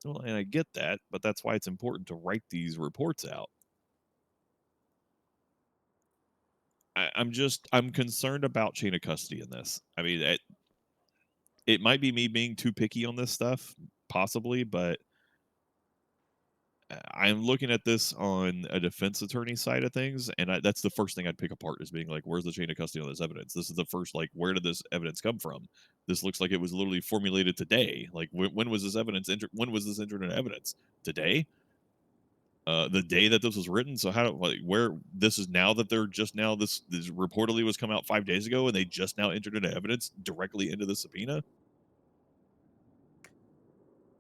Speaker 2: Well, and I get that, but that's why it's important to write these reports out. I'm concerned about chain of custody in this. I mean, it might be me being too picky on this stuff, possibly, but I'm looking at this on a defense attorney side of things, and that's the first thing I'd pick apart is being like, where's the chain of custody on this evidence? This is the first, like, where did this evidence come from? This looks like it was literally formulated today. Like, when was this evidence entered? When was this entered into evidence? Today? The day that this was written. So where this is now that they're just now this reportedly was come out 5 days ago, and they just now entered into evidence directly into the subpoena.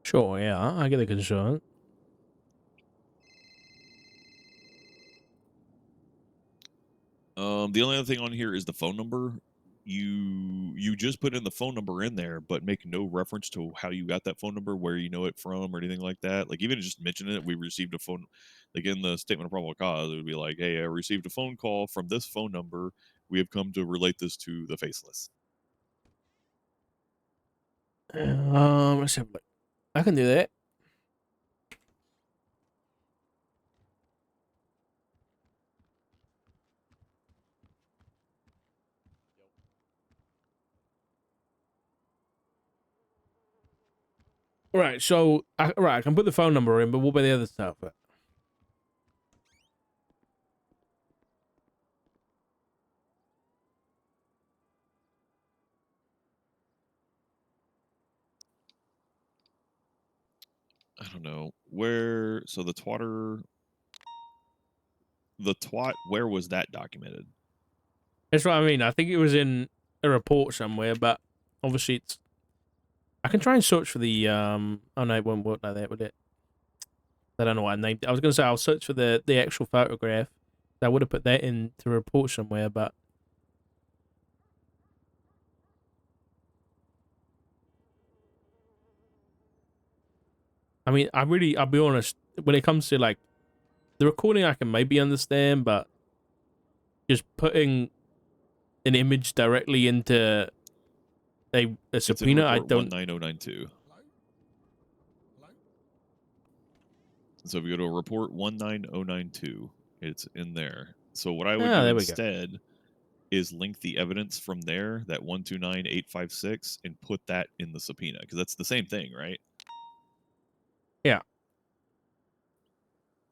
Speaker 1: Sure, yeah, I get the concern.
Speaker 2: The only other thing on here is the phone number. You just put in the phone number in there, but make no reference to how you got that phone number, where you know it from, or anything like that. Like even just mentioning it, we received a phone. Like in the statement of probable cause, it would be like, "Hey, I received a phone call from this phone number. We have come to relate this to the Faceless."
Speaker 1: Let's have a look. I can do that. Right, so I can put the phone number in, but what about the other stuff?
Speaker 2: I don't know where. So the twat. Where was that documented?
Speaker 1: That's what I mean. I think it was in a report somewhere, but obviously it's. I can try and search for the Oh no, it won't work like that, would it? I don't know what I named it. I was gonna say I'll search for the actual photograph. I would have put that into a report somewhere, but I mean, I'll be honest. When it comes to like the recording, I can maybe understand, but just putting an image directly into a subpoena, I don't.
Speaker 2: 19092. So if you go to report 19092, it's in there. So what I would do
Speaker 1: There we go.
Speaker 2: instead is link the evidence from there, that 129856, and put that in the subpoena, because that's the same thing, right?
Speaker 1: Yeah.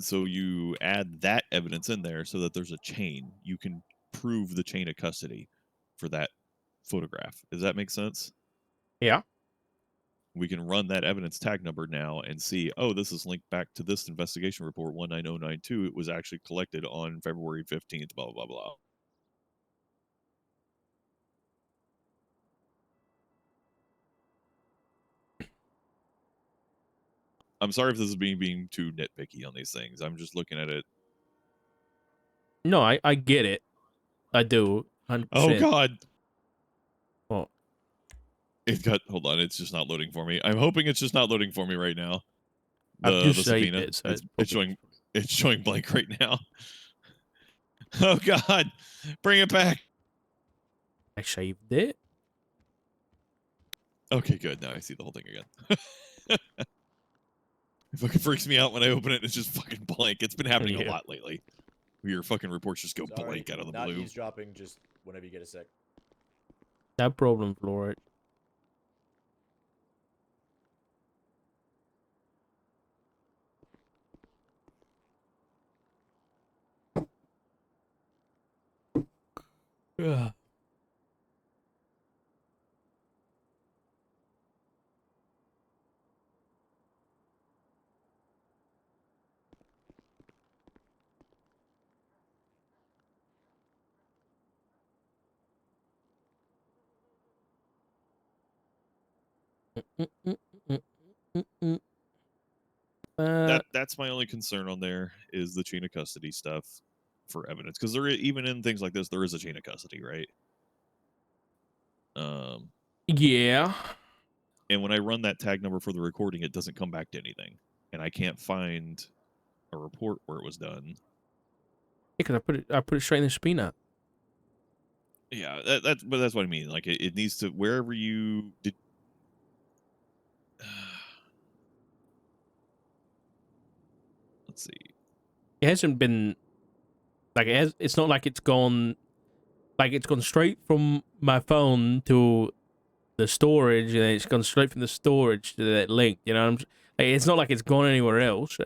Speaker 2: So you add that evidence in there so that there's a chain. You can prove the chain of custody for that photograph. Does that make sense?
Speaker 1: Yeah.
Speaker 2: We can run that evidence tag number now and see, oh, this is linked back to this investigation report 19092. It was actually collected on February 15th, blah, blah, blah. I'm sorry if this is being too nitpicky on these things. I'm just looking at it.
Speaker 1: No, I get it. I do. 100%.
Speaker 2: Oh, God.
Speaker 1: Well,
Speaker 2: Hold on. It's just not loading for me. I'm hoping it's just not loading for me right now.
Speaker 1: I've
Speaker 2: The
Speaker 1: just saved
Speaker 2: subpoena.
Speaker 1: it, so
Speaker 2: It's showing blank right now. Oh, God. Bring it back.
Speaker 1: I saved it.
Speaker 2: Okay, good. Now I see the whole thing again. It fucking freaks me out when I open it. It's just fucking blank. It's been happening a lot lately. Your fucking reports just go
Speaker 7: Sorry,
Speaker 2: blank out of the
Speaker 7: not
Speaker 2: blue.
Speaker 7: eavesdropping, just whenever you get a sec.
Speaker 1: No problem, Floyd. Yeah.
Speaker 2: That's my only concern on there is the chain of custody stuff. for evidence, because even in things like this, there is a chain of custody, right?
Speaker 1: Yeah.
Speaker 2: And when I run that tag number for the recording, it doesn't come back to anything, and I can't find a report where it was done.
Speaker 1: Yeah, because I put it straight in the subpoena.
Speaker 2: Yeah, but that's what I mean. Like it needs to, wherever you did. Let's see.
Speaker 1: It hasn't been like it's not like it's gone straight from my phone to the storage, and it's gone straight from the storage to that link. You know, it's not like it's gone anywhere else.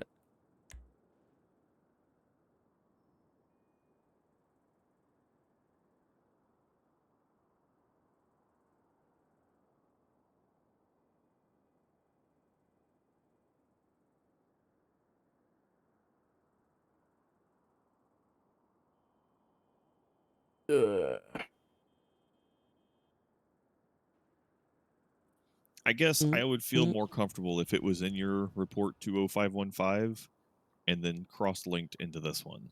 Speaker 2: I guess I would feel more comfortable if it was in your report 20515 and then cross-linked into this one.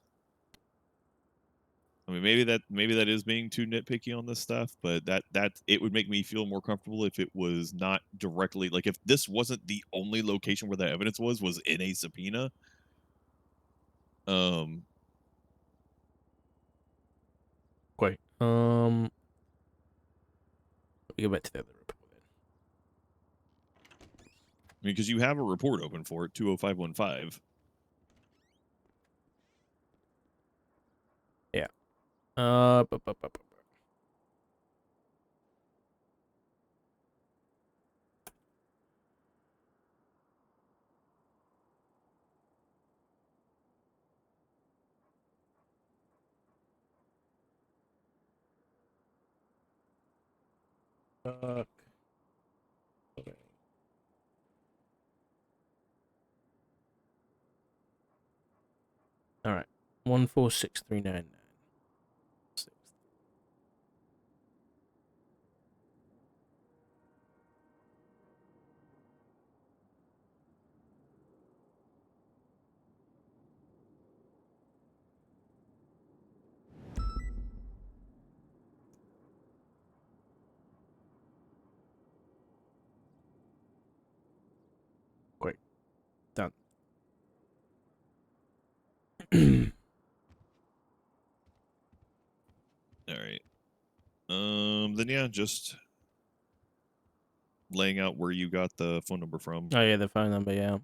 Speaker 2: I mean, maybe that is being too nitpicky on this stuff, but that it would make me feel more comfortable if it was not directly, like if this wasn't the only location where the evidence was in a subpoena.
Speaker 1: Wait. Let me go back to the other report then.
Speaker 2: I mean, because you have a report open for it, 20515.
Speaker 1: Yeah. Okay. All right. 146399. Great. Done.
Speaker 2: All right. Then yeah, just laying out where you got the phone number from.
Speaker 1: Oh yeah, the phone number. Yeah.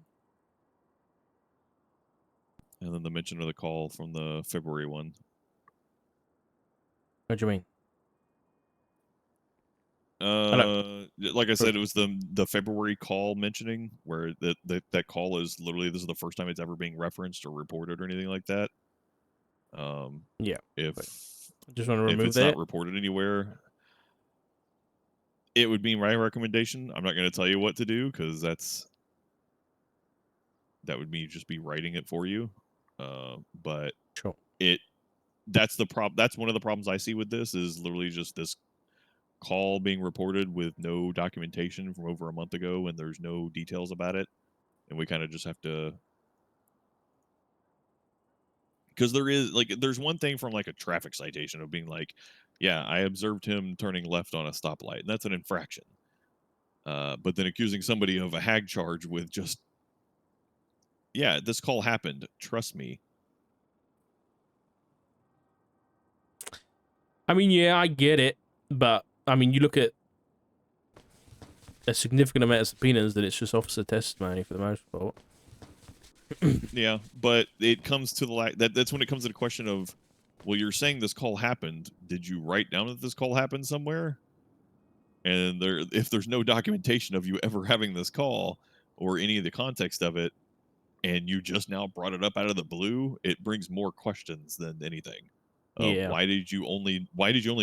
Speaker 2: And then the mention of the call from the February one.
Speaker 1: What do you mean?
Speaker 2: Like I said, it was the February call mentioning where that call is literally, this is the first time it's ever being referenced or reported or anything like that.
Speaker 1: Yeah.
Speaker 2: If
Speaker 1: I just want to
Speaker 2: if
Speaker 1: remove
Speaker 2: it's
Speaker 1: that.
Speaker 2: not reported anywhere, it would be my recommendation. I'm not going to tell you what to do because that would be writing it for you. But
Speaker 1: Sure.
Speaker 2: that's the problem. That's one of the problems I see with this, is literally just this call being reported with no documentation from over a month ago, and there's no details about it, and we kind of just have to, because there's one thing from like a traffic citation of being like, yeah, I observed him turning left on a stoplight, and that's an infraction. But then accusing somebody of a hag charge with just, yeah, this call happened, trust me.
Speaker 1: I mean, yeah, I get it, but I mean, you look at a significant amount of subpoenas that it's just officer testimony for the most part.
Speaker 2: Yeah, but it comes to that's when it comes to the question of, well, you're saying this call happened. Did you write down that this call happened somewhere? And if there's no documentation of you ever having this call or any of the context of it, and you just now brought it up out of the blue, it brings more questions than anything.
Speaker 1: Yeah.
Speaker 2: Why did you only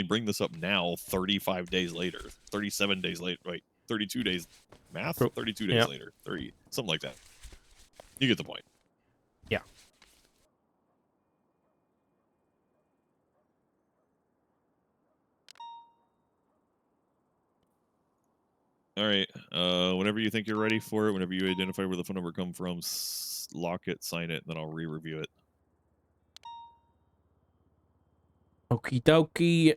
Speaker 2: bring this up now, 35 days later, 37 days later, wait, 32 days, math, 32 days later, 30, something like that. You get the point.
Speaker 1: Yeah.
Speaker 2: All right. Whenever you think you're ready for it, whenever you identify where the phone number come from, lock it, sign it, and then I'll re-review it.
Speaker 1: Okie dokie.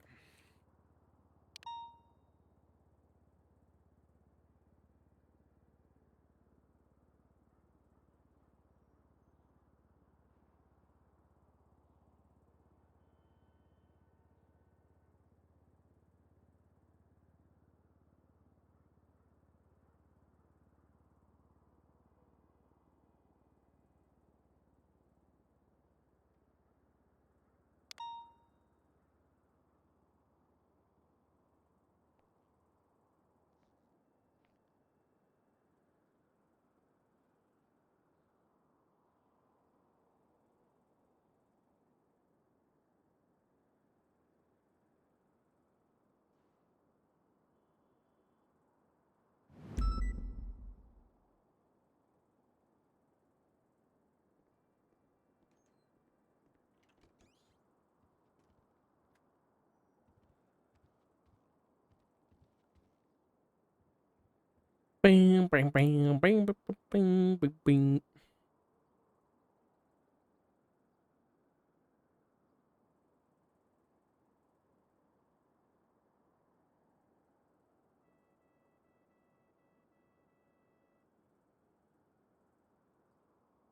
Speaker 1: Bing, bing, bing, bing, bing, bing, bing, bing.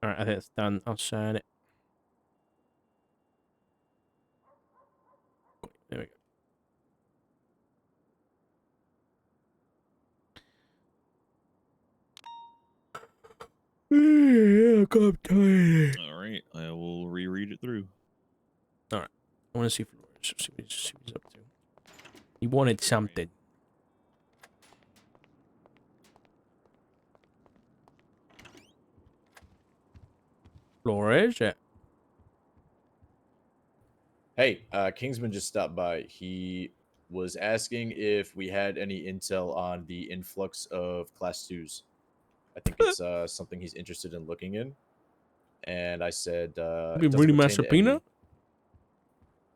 Speaker 1: All right, I think it's done. I'll share it. There we go. Yeah, I'm tired.
Speaker 2: All right, I will reread it through.
Speaker 1: All right, I want to see what he's up to. He wanted something. Flores, yeah.
Speaker 7: Hey, Kingsman just stopped by. He was asking if we had any intel on the influx of Class 2s. I think it's something he's interested in looking in. And I said,
Speaker 1: Be
Speaker 7: it doesn't
Speaker 1: reading my
Speaker 7: pertain to
Speaker 1: subpoena.
Speaker 7: any...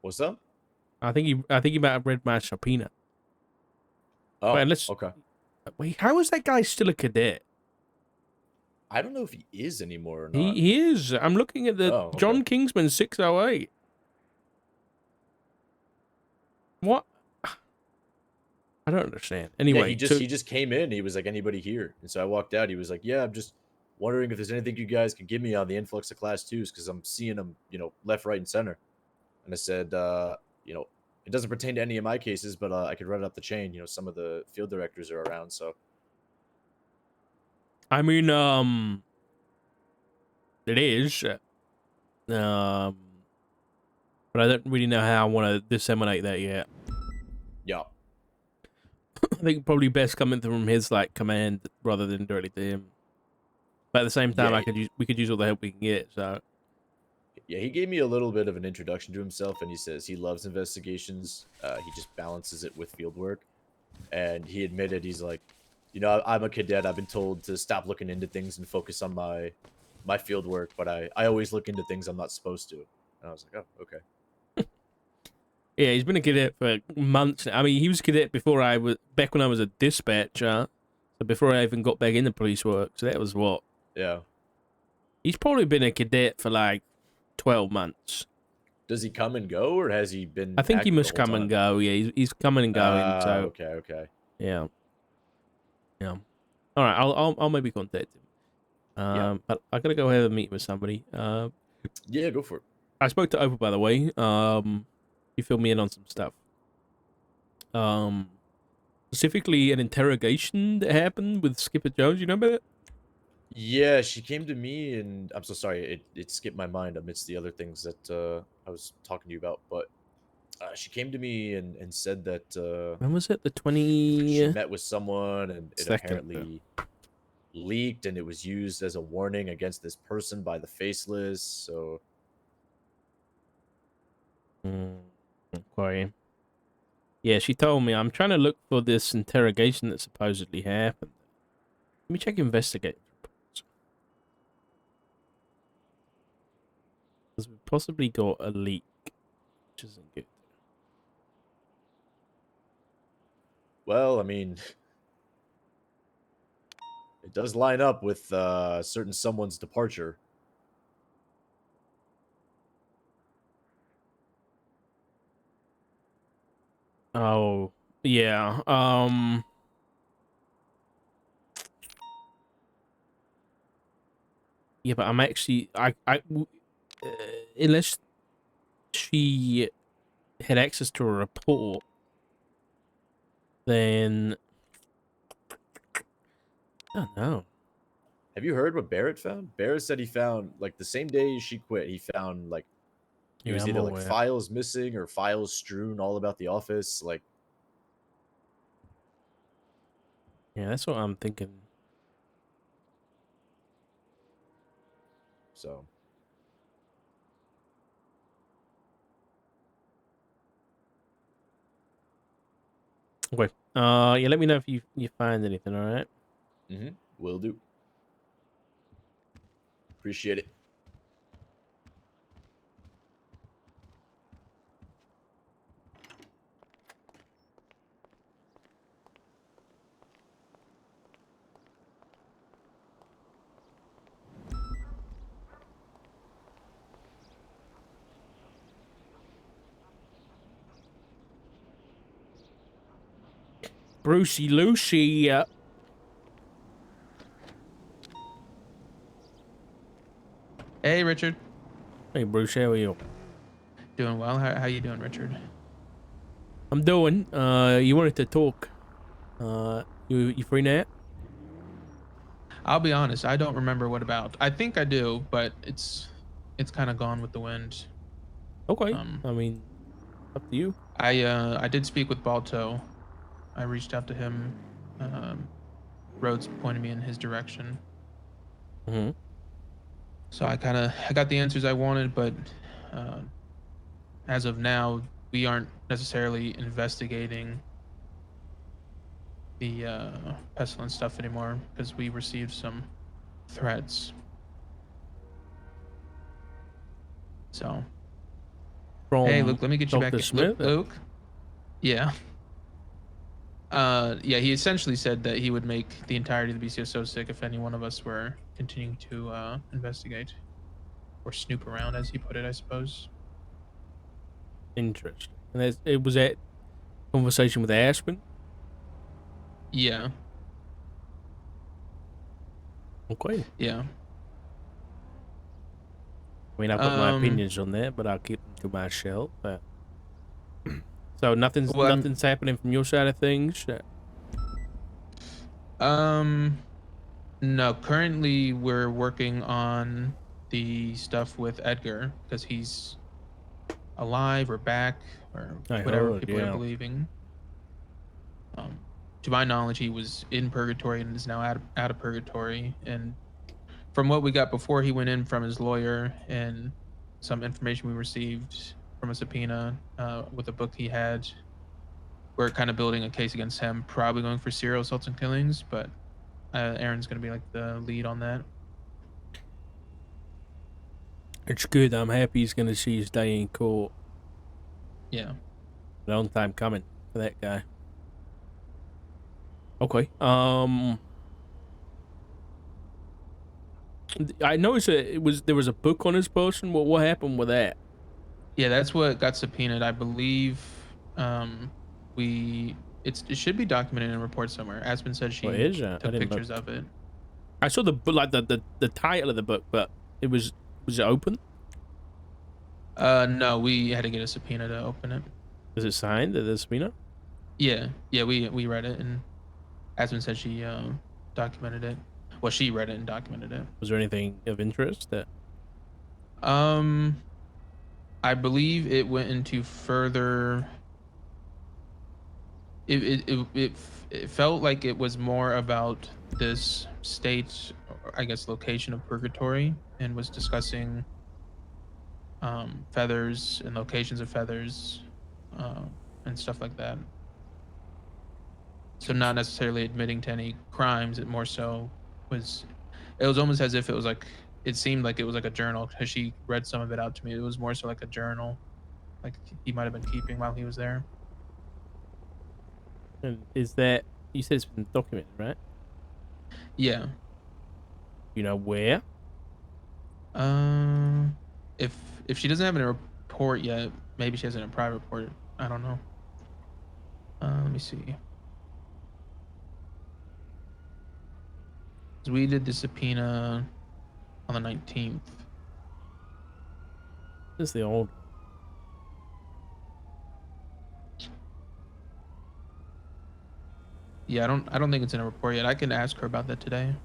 Speaker 7: What's up?
Speaker 1: I think you might have read my subpoena.
Speaker 7: Oh,
Speaker 1: Wait, let's
Speaker 7: okay.
Speaker 1: wait. How is that guy still a cadet?
Speaker 7: I don't know if he is anymore or
Speaker 1: He
Speaker 7: not.
Speaker 1: he is. I'm looking at the
Speaker 7: Oh, okay.
Speaker 1: John Kingsman 608. What? I don't understand. Anyway,
Speaker 7: Yeah, he just came in. He was like, anybody here? And so I walked out. He was like, yeah, I'm just wondering if there's anything you guys can give me on the influx of Class 2s because I'm seeing them, left, right, and center. And I said, it doesn't pertain to any of my cases, but I could run it up the chain. Some of the field directors are around, so.
Speaker 1: I mean, it is. But I don't really know how I want to disseminate that yet.
Speaker 7: Yeah.
Speaker 1: I think probably best coming from his command rather than directly to him. But at the same time,
Speaker 7: Yeah,
Speaker 1: we could use all the help we can get. So
Speaker 7: Yeah, he gave me a little bit of an introduction to himself, and he says he loves investigations. He just balances it with field work. And he admitted, he's like, I'm a cadet. I've been told to stop looking into things and focus on my field work, but I always look into things I'm not supposed to. And I was like, oh, okay.
Speaker 1: yeah, he's been a cadet for months now. I mean, he was a cadet back when I was a dispatcher. So before I even got back into police work. So that was what?
Speaker 7: Yeah.
Speaker 1: He's probably been a cadet for 12 months.
Speaker 7: Does he come and go, or has he been?
Speaker 1: I think he
Speaker 7: active
Speaker 1: must
Speaker 7: the whole
Speaker 1: come and
Speaker 7: time?
Speaker 1: go. Yeah, he's coming and going. So
Speaker 7: Okay.
Speaker 1: yeah. All right, I'll maybe contact him.
Speaker 7: Yeah.
Speaker 1: But I gotta go ahead and meet with somebody.
Speaker 7: Yeah, go for it.
Speaker 1: I spoke to Opal, by the way. He filled me in on some stuff. Specifically an interrogation that happened with Skipper Jones. You know about it?
Speaker 7: Yeah, she came to me, and I'm so sorry. It skipped my mind amidst the other things that I was talking to you about. But she came to me and said that
Speaker 1: When was it? The
Speaker 7: she
Speaker 1: 22nd.
Speaker 7: met with someone, and it apparently leaked, and it was used as a warning against this person by the Faceless. So,
Speaker 1: Okay. Yeah, she told me. I'm trying to look for this interrogation that supposedly happened. Let me check investigate reports. Because we possibly got a leak, which isn't good.
Speaker 7: well, I mean, it does line up with certain someone's departure.
Speaker 1: Oh, yeah. Yeah, but I'm actually unless she had access to a report, then I don't know.
Speaker 7: Have you heard what Barrett found? Barrett said he found, like, the same day she quit, he found, like, it
Speaker 1: Yeah,
Speaker 7: was
Speaker 1: I'm
Speaker 7: either like
Speaker 1: aware.
Speaker 7: files missing or files strewn all about the office. Like,
Speaker 1: Yeah, that's what I'm thinking.
Speaker 7: so
Speaker 1: Okay. Yeah, let me know if you find anything, all right?
Speaker 7: will do. Appreciate it.
Speaker 1: Brucey Lucy.
Speaker 8: Hey, Richard.
Speaker 1: Hey, Bruce, how are you?
Speaker 8: Doing well. How you doing, Richard?
Speaker 1: I'm doing. You wanted to talk. You free now?
Speaker 8: I'll be honest. I don't remember what about. I think I do, but it's kind of gone with the wind.
Speaker 1: Okay. I mean, up to you.
Speaker 8: I did speak with Balto. I reached out to him. Rhodes pointed me in his direction.
Speaker 1: Mm-hmm.
Speaker 8: So I got the answers I wanted, but as of now, we aren't necessarily investigating the pestilence stuff anymore because we received some threats. So
Speaker 1: From
Speaker 8: hey, Luke, let me get you
Speaker 1: Dr.
Speaker 8: back.
Speaker 1: Smith.
Speaker 8: Luke. Yeah. Yeah, he essentially said that he would make the entirety of the BCSO sick if any one of us were continuing to investigate or snoop around, as he put it, I suppose.
Speaker 1: Interesting. And it was that conversation with Aspen.
Speaker 8: Yeah.
Speaker 1: Okay.
Speaker 8: Yeah.
Speaker 1: I mean, I've got my opinions on that, but I'll keep them to myself. So nothing's happening from your side of things.
Speaker 8: No. Currently, we're working on the stuff with Edgar because he's alive or back or whatever people are believing. To my knowledge, he was in purgatory and is now out of purgatory. And from what we got before he went in from his lawyer and some information we received from a subpoena with a book he had, we're kind of building a case against him, probably going for serial assaults and killings, but Aaron's going to be like the lead on that.
Speaker 1: It's good. I'm happy he's going to see his day in court.
Speaker 8: Yeah.
Speaker 1: A long time coming for that guy. Okay. I noticed there was a book on his person. What happened with that?
Speaker 8: Yeah, that's what got subpoenaed. I believe it should be documented in a report somewhere. Aspen said she took pictures of it.
Speaker 1: I saw the title of the book, but was it open?
Speaker 8: No, we had to get a subpoena to open it.
Speaker 1: Is it signed, the subpoena?
Speaker 8: Yeah, we read it, and Aspen said she documented it. Well, she read it and documented it.
Speaker 1: Was there anything of interest that?
Speaker 8: I believe it went into further. It felt like it was more about this state, I guess, location of purgatory, and was discussing feathers and locations of feathers and stuff like that. So not necessarily admitting to any crimes. It more so was. It was almost as if it was like. It seemed like it was like a journal because she read some of it out to me. It was more so like a journal, like he might have been keeping while he was there.
Speaker 1: And is that, you said it's been documented, right?
Speaker 8: Yeah.
Speaker 1: You know where?
Speaker 8: If she doesn't have a report yet, maybe she has it in a private report. I don't know. me see. 'Cause we did the subpoena on the 19th.
Speaker 1: This is the old.
Speaker 8: Yeah, I don't think it's in a report yet. I can ask her about that today.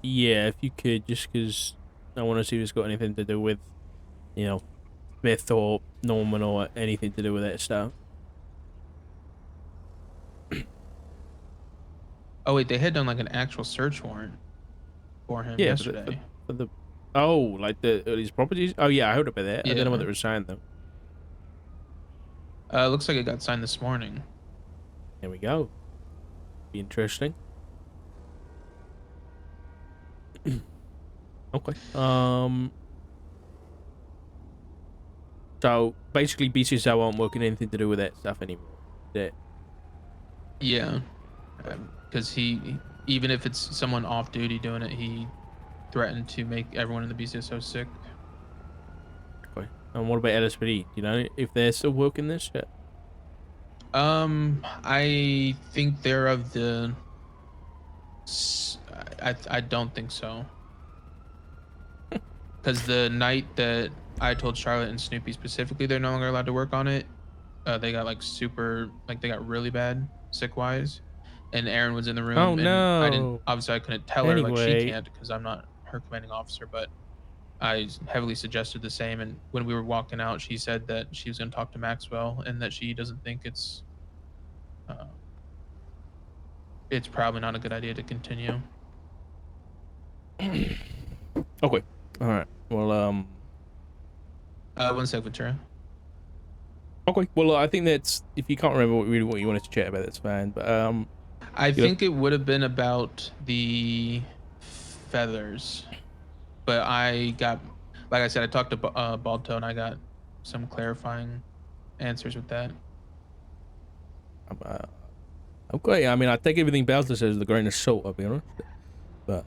Speaker 1: Yeah, if you could, just because I want to see if it's got anything to do with, you know, Smith or Norman or anything to do with that stuff.
Speaker 8: Oh wait, they had done like an actual search warrant for him
Speaker 1: Yeah,
Speaker 8: yesterday.
Speaker 1: for the oh, like these properties. Oh yeah, I heard about that. I don't know what
Speaker 8: Yeah.
Speaker 1: they were saying though.
Speaker 8: Looks like it got signed this morning.
Speaker 1: There we go. Be interesting. Okay. So basically, BCSO aren't working anything to do with that stuff anymore. That.
Speaker 8: Yeah, because he, even if it's someone off duty doing it, he threatened to make everyone in the BCSO sick.
Speaker 1: Okay. And what about LSPD? Do you know if they're still working this shit?
Speaker 8: I think they're of the. I don't think so. Because the night that I told Charlotte and Snoopy specifically they're no longer allowed to work on it, they got like they got really bad sick wise, and Erin was in the room.
Speaker 1: Oh
Speaker 8: and
Speaker 1: no.
Speaker 8: I couldn't tell her like she
Speaker 1: Anyway.
Speaker 8: can't because I'm not her commanding officer, but I heavily suggested the same. And when we were walking out, she said that she was going to talk to Maxwell and that she doesn't think it's probably not a good idea to continue.
Speaker 1: Okay. All right. Well,
Speaker 8: 1 sec, Ventura.
Speaker 1: Okay. Well, I think that's if you can't remember what you wanted to chat about, that's fine. But
Speaker 8: I think it would have been about the feathers, but I got, like I said, I talked to Balto and I got some clarifying answers with that.
Speaker 1: Okay. I mean, I take everything Balto says with a grain of salt. I'll be honest. But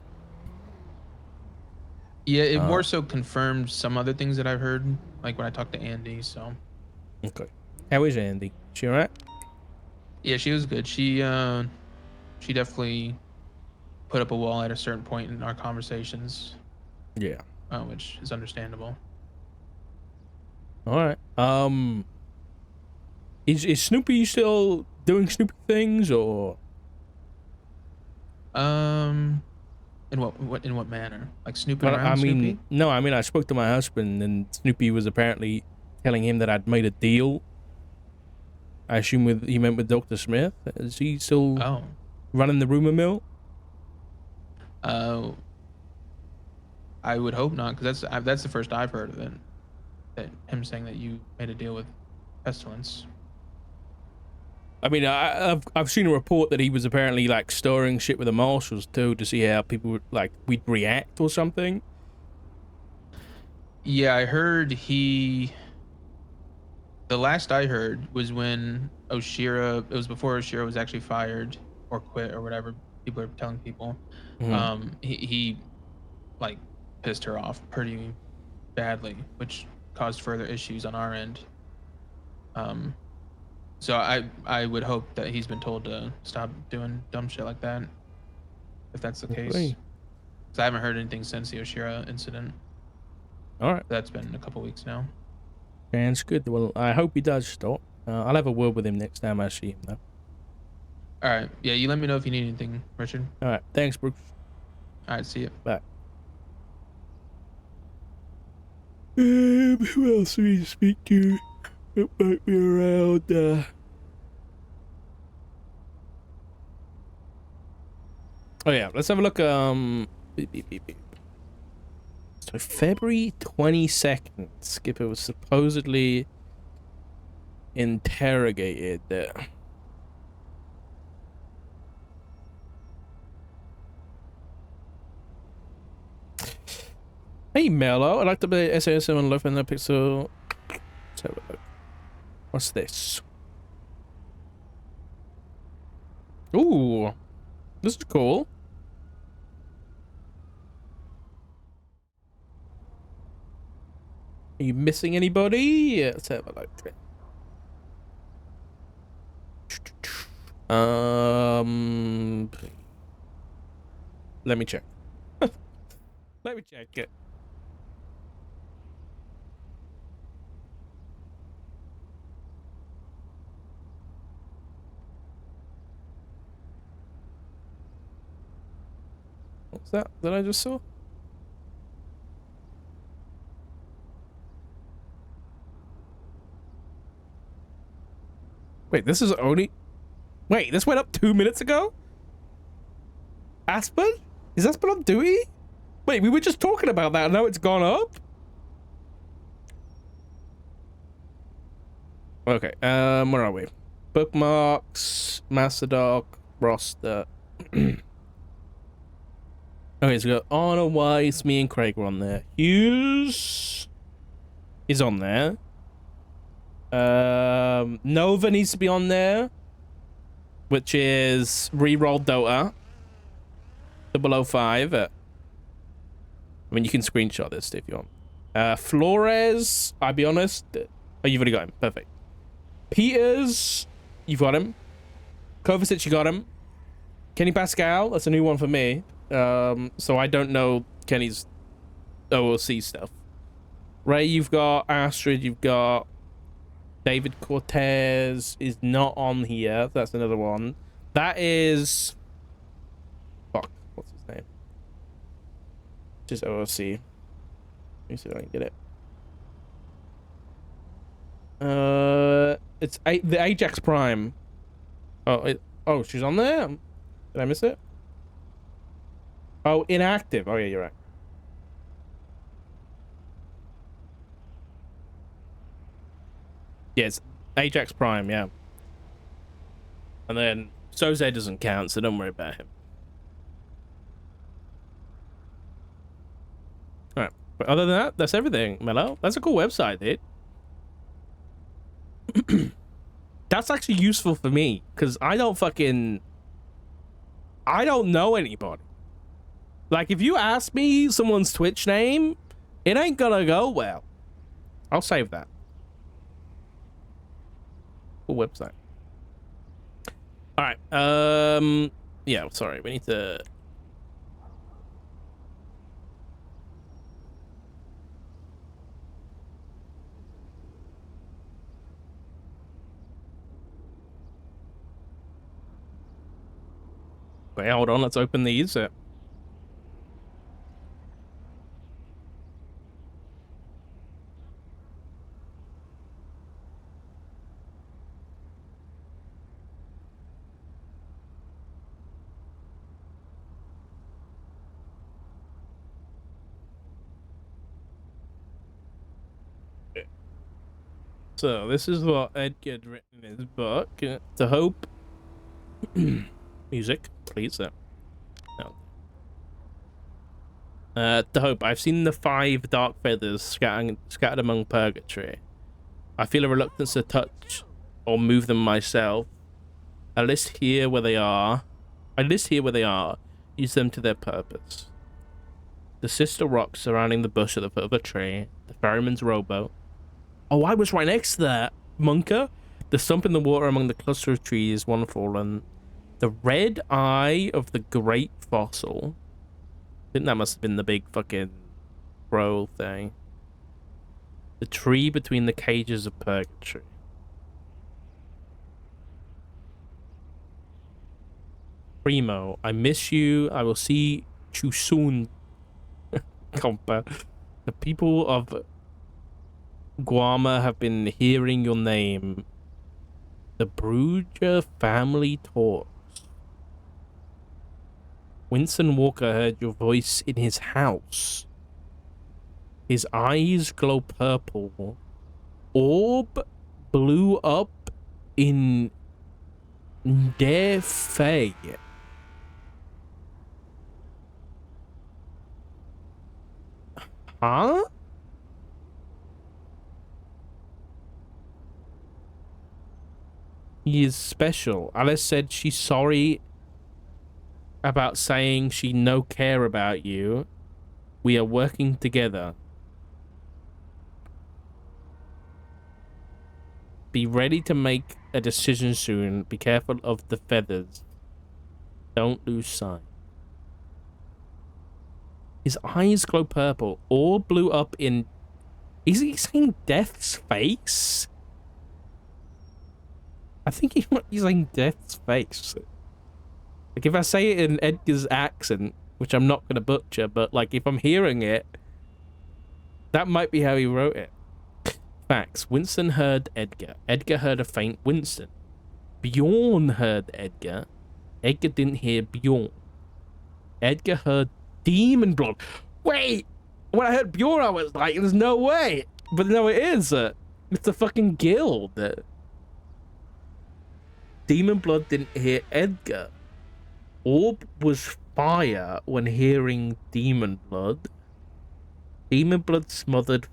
Speaker 8: yeah, it more so confirmed some other things that I've heard, like when I talked to Andy. So
Speaker 1: okay. How is Andy? She alright?
Speaker 8: yeah, she was good. She definitely put up a wall at a certain point in our conversations.
Speaker 1: Yeah.
Speaker 8: Which is understandable.
Speaker 1: All right. Is Snoopy still doing Snoopy things or?
Speaker 8: In what manner? Like snooping
Speaker 1: Well,
Speaker 8: around
Speaker 1: I mean,
Speaker 8: Snoopy?
Speaker 1: no. I mean, I spoke to my husband, and Snoopy was apparently telling him that I'd made a deal. I assume he meant with Dr. Smith. Is he still running the rumor mill?
Speaker 8: I would hope not, because that's the first I've heard of it. That him saying that you made a deal with Pestilence.
Speaker 1: I mean, I've seen a report that he was apparently like stirring shit with the marshals too to see how people we'd react or something.
Speaker 8: Yeah, I heard the last I heard was when Oshira, it was before Oshira was actually fired or quit or whatever people are telling people. He like pissed her off pretty badly, which caused further issues on our end. So I would hope that he's been told to stop doing dumb shit like that, if that's the case. Because I haven't heard anything since the Oshira incident.
Speaker 1: All right.
Speaker 8: That's been a couple weeks now.
Speaker 1: Sounds good. Well, I hope he does stop. I'll have a word with him next time I see him, though.
Speaker 8: All right. Yeah, you let me know if you need anything, Richard.
Speaker 1: All right. Thanks, Brooks.
Speaker 8: All right. See you.
Speaker 1: Bye. Who else do we speak to? It might be around. Oh yeah, let's have a look. So February 22nd, Skipper was supposedly interrogated. Hey Mello, I'd like to be SAS7 and loaf in the pixel. Let's have a look. What's this? Ooh, this is cool. Are you missing anybody? Yeah, let's have a look. Let me check. Let me check it. What's that I just saw? Wait, this is only... Wait, this went up 2 minutes ago? Aspen? Is Aspen on Dewey? Wait, we were just talking about that and now it's gone up? Okay, where are we? Bookmarks, Master Doc, roster. Okay, so we got Anna Weiss, me and Craig were on there. Hughes is on there. Nova needs to be on there, which is reroll Dota 005. I mean, you can screenshot this if you want. Flores, I'll be honest. Oh, you've already got him. Perfect. Peters, you've got him. Kovacic, you got him. Kenny Pascal, that's a new one for me. So I don't know Kenny's OOC stuff. Ray, you've got Astrid, you've got David Cortez is not on here. That's another one. That is... Fuck, what's his name? Just OOC. Let me see if I can get it. It's the Ajax Prime. Oh, she's on there? Did I miss it? Oh, inactive. Oh, yeah, you're right. Yeah, it's Ajax Prime, yeah. And then Soze doesn't count, so don't worry about him. Alright, but other than that, that's everything, Mello. That's a cool website, dude. That's actually useful for me, because I don't know anybody. Like, if you ask me someone's Twitch name, it ain't gonna go well. I'll save that. Cool website. Alright, yeah, sorry, we need to... Wait, hold on, let's open these. So, this is what Edgar had written in his book. To hope... Music, please. No. To hope. I've seen the 5 dark feathers scattered among purgatory. I feel a reluctance to touch or move them myself. I list here where they are. Use them to their purpose. The sister rocks surrounding the bush at the foot of a tree. The ferryman's rowboat. Oh, I was right next to that, Monka. The stump in the water among the cluster of trees, one fallen. The red eye of the great fossil. I think that must have been the big fucking crow thing. The tree between the cages of purgatory. Primo, I miss you. I will see you soon. Compa. The people of Guama have been hearing your name. The Bruger family talks. Winston Walker heard your voice in his house. His eyes glow purple. Orb blew up in Defay. Huh? He is special. Alice said she's sorry about saying she no care about you. We are working together. Be ready to make a decision soon. Be careful of the feathers. Don't lose sight. His eyes glow purple. Orb blew up in... Is he saying Death's face? I think he's saying Death's face. Like, if I say it in Edgar's accent, which I'm not going to butcher, but, like, if I'm hearing it, that might be how he wrote it. Facts. Winston heard Edgar. Edgar heard a faint Winston. Bjorn heard Edgar. Edgar didn't hear Bjorn. Edgar heard Demon Blood. Wait! When I heard Bjorn, I was like, there's no way! But no, it is. It's a fucking guild. Demon Blood didn't hear Edgar. Orb was fire when hearing Demon Blood. Demon Blood smothered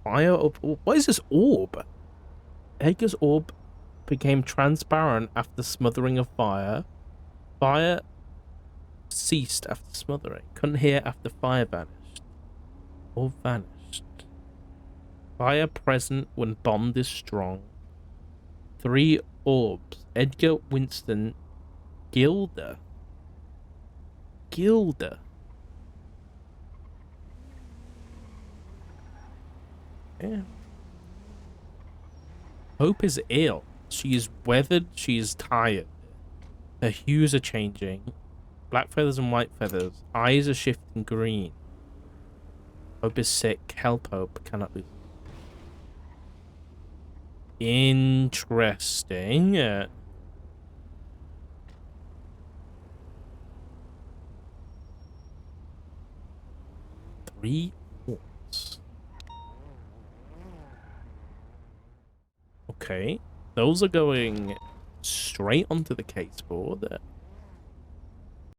Speaker 1: fire up. What is this orb? Edgar's orb became transparent after smothering of fire. Fire ceased after smothering. Couldn't hear after fire vanished. Orb vanished. Fire present when bond is strong. 3 orbs. Edgar, Winston, Gilda. Gilda. Yeah. Hope is ill. She is weathered. She is tired. Her hues are changing. Black feathers and white feathers. Eyes are shifting green. Hope is sick. Help Hope. Cannot lose. Interesting. 3 orbs. Okay, those are going straight onto the case board.